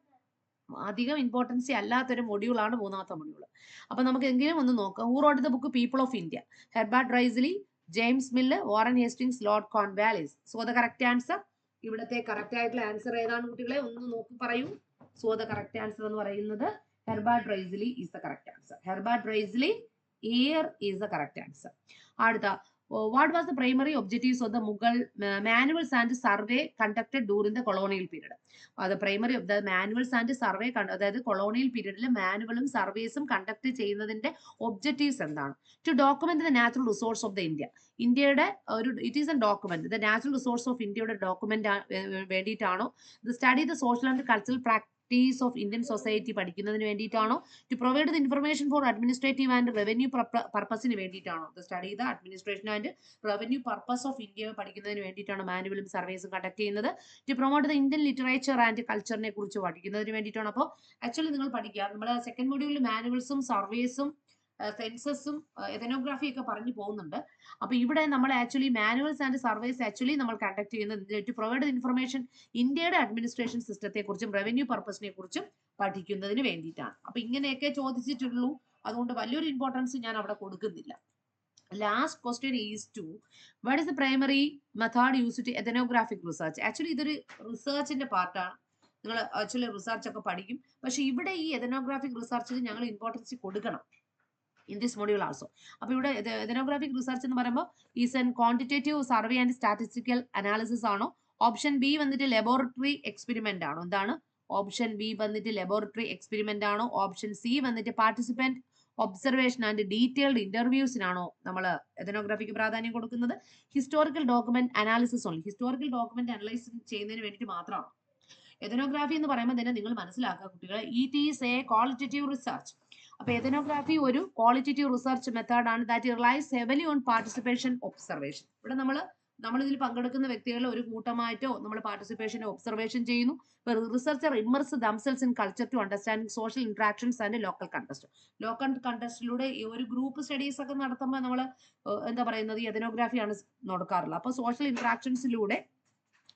അധികം ഇമ്പോർട്ടൻസി അല്ലാത്തൊരു മൊഡ്യൂളാണ് മൂന്നാമത്തെ മൊഡ്യൂൾ. അപ്പൊ നമുക്ക് എങ്കിലും ഒന്ന് നോക്കാം. Who wrote the book people of India? Herbert Risley, James Mill, Warren Hastings, Lord Cornwallis. So the correct answer, ഇവിടുത്തെ കറക്റ്റ് ആയിട്ടുള്ള ആൻസർ ഏതാണ് കുട്ടികളെ? ഒന്ന് നോക്കി പറയൂ. സോ ദ കറക്റ്റ് ആൻസർ എന്ന് പറയുന്നത് Herbert Risley is the correct answer. Herbert Risley here is the correct answer. അടുത്ത what was the primary objectives of the Mughal manuals and survey conducted during the colonial period? The primary of the manuals and survey അതായത് colonial പീരീഡിൽ മാനുവലും സർവേസും conduct ചെയ്യുന്നതിന്റെ objectives എന്താണ്? To document the natural resource of the ഇന്ത്യയുടെ ഒരു it is a document the natural resource of ഇന്ത്യയുടെ document വേണ്ടിയിട്ടാണോ? The study the social and cultural practice of Indian society പഠിക്കുന്നതിന് വേണ്ടിയിട്ടാണോ? To provide the information for administrative and revenue പർപ്പസിന് വേണ്ടിയിട്ടാണോ? The study the administration and revenue purpose of India പഠിക്കുന്നതിന് വേണ്ടിയിട്ടാണ് മാനുവലും സർവേസും കണ്ടക്ട് ചെയ്യുന്നത്. To promote the Indian literature and കൾച്ചറിനെ കുറിച്ച് പഠിക്കുന്നതിന് വേണ്ടിയിട്ടാണ്. അപ്പോൾ ആക്ച്വലി നിങ്ങൾ പഠിക്കുക, നമ്മൾ സെക്കൻഡ് മൊഡ്യൂളിൽ മാനുവൽസും സർവേസും സെൻസസും എഥനോഗ്രാഫി ഒക്കെ പറഞ്ഞു പോകുന്നുണ്ട്. അപ്പൊ ഇവിടെ നമ്മൾ actually manuals and surveys actually നമ്മൾ കണ്ടക്ട് ചെയ്യുന്നത് ടു പ്രൊവൈഡ് ഇൻഫർമേഷൻ ഇന്ത്യയുടെ അഡ്മിനിസ്ട്രേഷൻ സിസ്റ്റത്തെ കുറിച്ചും റവന്യൂ പർപ്പസിനെ കുറിച്ചും പഠിക്കുന്നതിന് വേണ്ടിയിട്ടാണ്. അപ്പൊ ഇങ്ങനെയൊക്കെ ചോദിച്ചിട്ടുള്ളൂ, അതുകൊണ്ട് വലിയൊരു ഇമ്പോർട്ടൻസ് ഞാൻ അവിടെ കൊടുക്കുന്നില്ല. Last question is to what is the primary method used to ethnographic research? Actually ഇതൊരു റിസർച്ചിന്റെ പാർട്ടാണ്. നിങ്ങൾ ആക്ച്വലി റിസർച്ച് ഒക്കെ പഠിക്കും, പക്ഷെ ഇവിടെ ഈ എഥനോഗ്രാഫിക് റിസർച്ചിന് ഞങ്ങൾ ഇമ്പോർട്ടൻസ് കൊടുക്കണം in this module also. അപ്പോൾ ഇവിടെ ethnographic research എന്ന് പറയുമ്പോൾ is N quantitative survey and statistical analysis ആണോ? ഓപ്ഷൻ ബി വന്നിട്ട് ലബോറട്ടറി എക്സ്പെരിമെന്റ് ആണോ? എന്താണ് ഓപ്ഷൻ ബി വന്നിട്ട് ലബോറട്ടറി എക്സ്പെരിമെന്റ് ആണോ? ഓപ്ഷൻ സി വന്നിട്ട് പാർട്ടിസിപ്പന്റ് ഒബ്സർവേഷൻ ആൻഡ് ഡീറ്റെയിൽഡ് ഇന്റർവ്യൂസിനാണോ നമ്മൾ എഥനോഗ്രാഫിക്ക് പ്രാധാന്യം കൊടുക്കുന്നത്? Historical document analysis only, historical document analyse ചെയ്യുന്നതിന് വേണ്ടിയിട്ട് മാത്രമാണ്. എഥനോഗ്രാഫി എന്ന് പറയുമ്പോൾ തന്നെ നിങ്ങൾ മനസ്സിലാക്കുക കുട്ടികളെ, it is a qualitative research. അപ്പൊ എഥനോഗ്രാഫി ഒരു ക്വാളിറ്റേറ്റീവ് റിസർച്ച് മെത്തേഡ് ആണ് that relies heavily on participation observation. ഇവിടെ നമ്മൾ ഇതിൽ പങ്കെടുക്കുന്ന വ്യക്തികൾ ഒരു കൂട്ടമായിട്ടോ നമ്മൾ പാർട്ടിസിപ്പേഷൻ ഒബ്സർവേഷൻ ചെയ്യുന്നു. Researcher immerse themselves in culture to understanding social interactions and local context. Local കണ്ടസ്റ്റിലൂടെ ഒരു ഗ്രൂപ്പ് സ്റ്റഡീസ് ഒക്കെ നടത്തുമ്പോൾ നമ്മൾ എന്താ പറയുന്നത്, ഈ എഥനോഗ്രാഫിയാണ് നടക്കാറുള്ളത്. അപ്പൊ സോഷ്യൽ ഇന്ററാക്ഷൻസിലൂടെ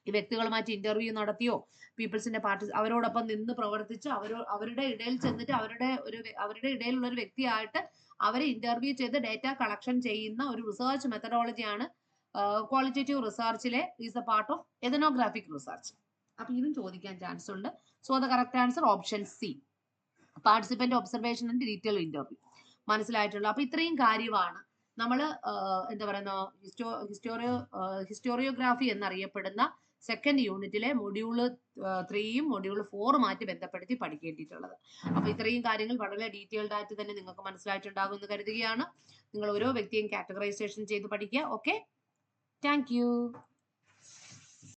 ഈ വ്യക്തികളുമായിട്ട് ഇന്റർവ്യൂ നടത്തിയോ പീപ്പിൾസിന്റെ അവരോടൊപ്പം നിന്ന് പ്രവർത്തിച്ച് അവരുടെ ഇടയിൽ ചെന്നിട്ട് അവരുടെ ഇടയിലുള്ള ഒരു വ്യക്തിയായിട്ട് അവരെ ഇന്റർവ്യൂ ചെയ്ത് ഡേറ്റ കളക്ഷൻ ചെയ്യുന്ന ഒരു റിസർച്ച് മെത്തഡോളജിയാണ് ക്വാളിറ്റേറ്റീവ് റിസർച്ചിലെ is a part of ethnographic research. അപ്പൊ ഇതും ചോദിക്കാൻ ചാൻസ് ഉണ്ട്. So the correct answer option C, participant observation and detail interview. മനസ്സിലായിട്ടുള്ളൂ. അപ്പൊ ഇത്രയും കാര്യമാണ് നമ്മൾ എന്താ പറയുന്ന ഹിസ്റ്റോറിയോഗ്രാഫി എന്നറിയപ്പെടുന്ന സെക്കൻഡ് യൂണിറ്റിലെ മൊഡ്യൂള് 3യും മൊഡ്യൂള് 4ഉമായിട്ട് ബന്ധപ്പെടുത്തി പഠിക്കേണ്ടിയിട്ടുള്ളത്. അപ്പൊ ഇത്രയും കാര്യങ്ങൾ വളരെ ഡീറ്റെയിൽഡ് ആയിട്ട് തന്നെ നിങ്ങൾക്ക് മനസ്സിലായിട്ടുണ്ടാകും എന്ന് കരുതുകയാണ്. നിങ്ങൾ ഓരോ വ്യക്തിയും കാറ്റഗറൈസേഷൻ ചെയ്ത് പഠിക്കുക. Okay, thank you.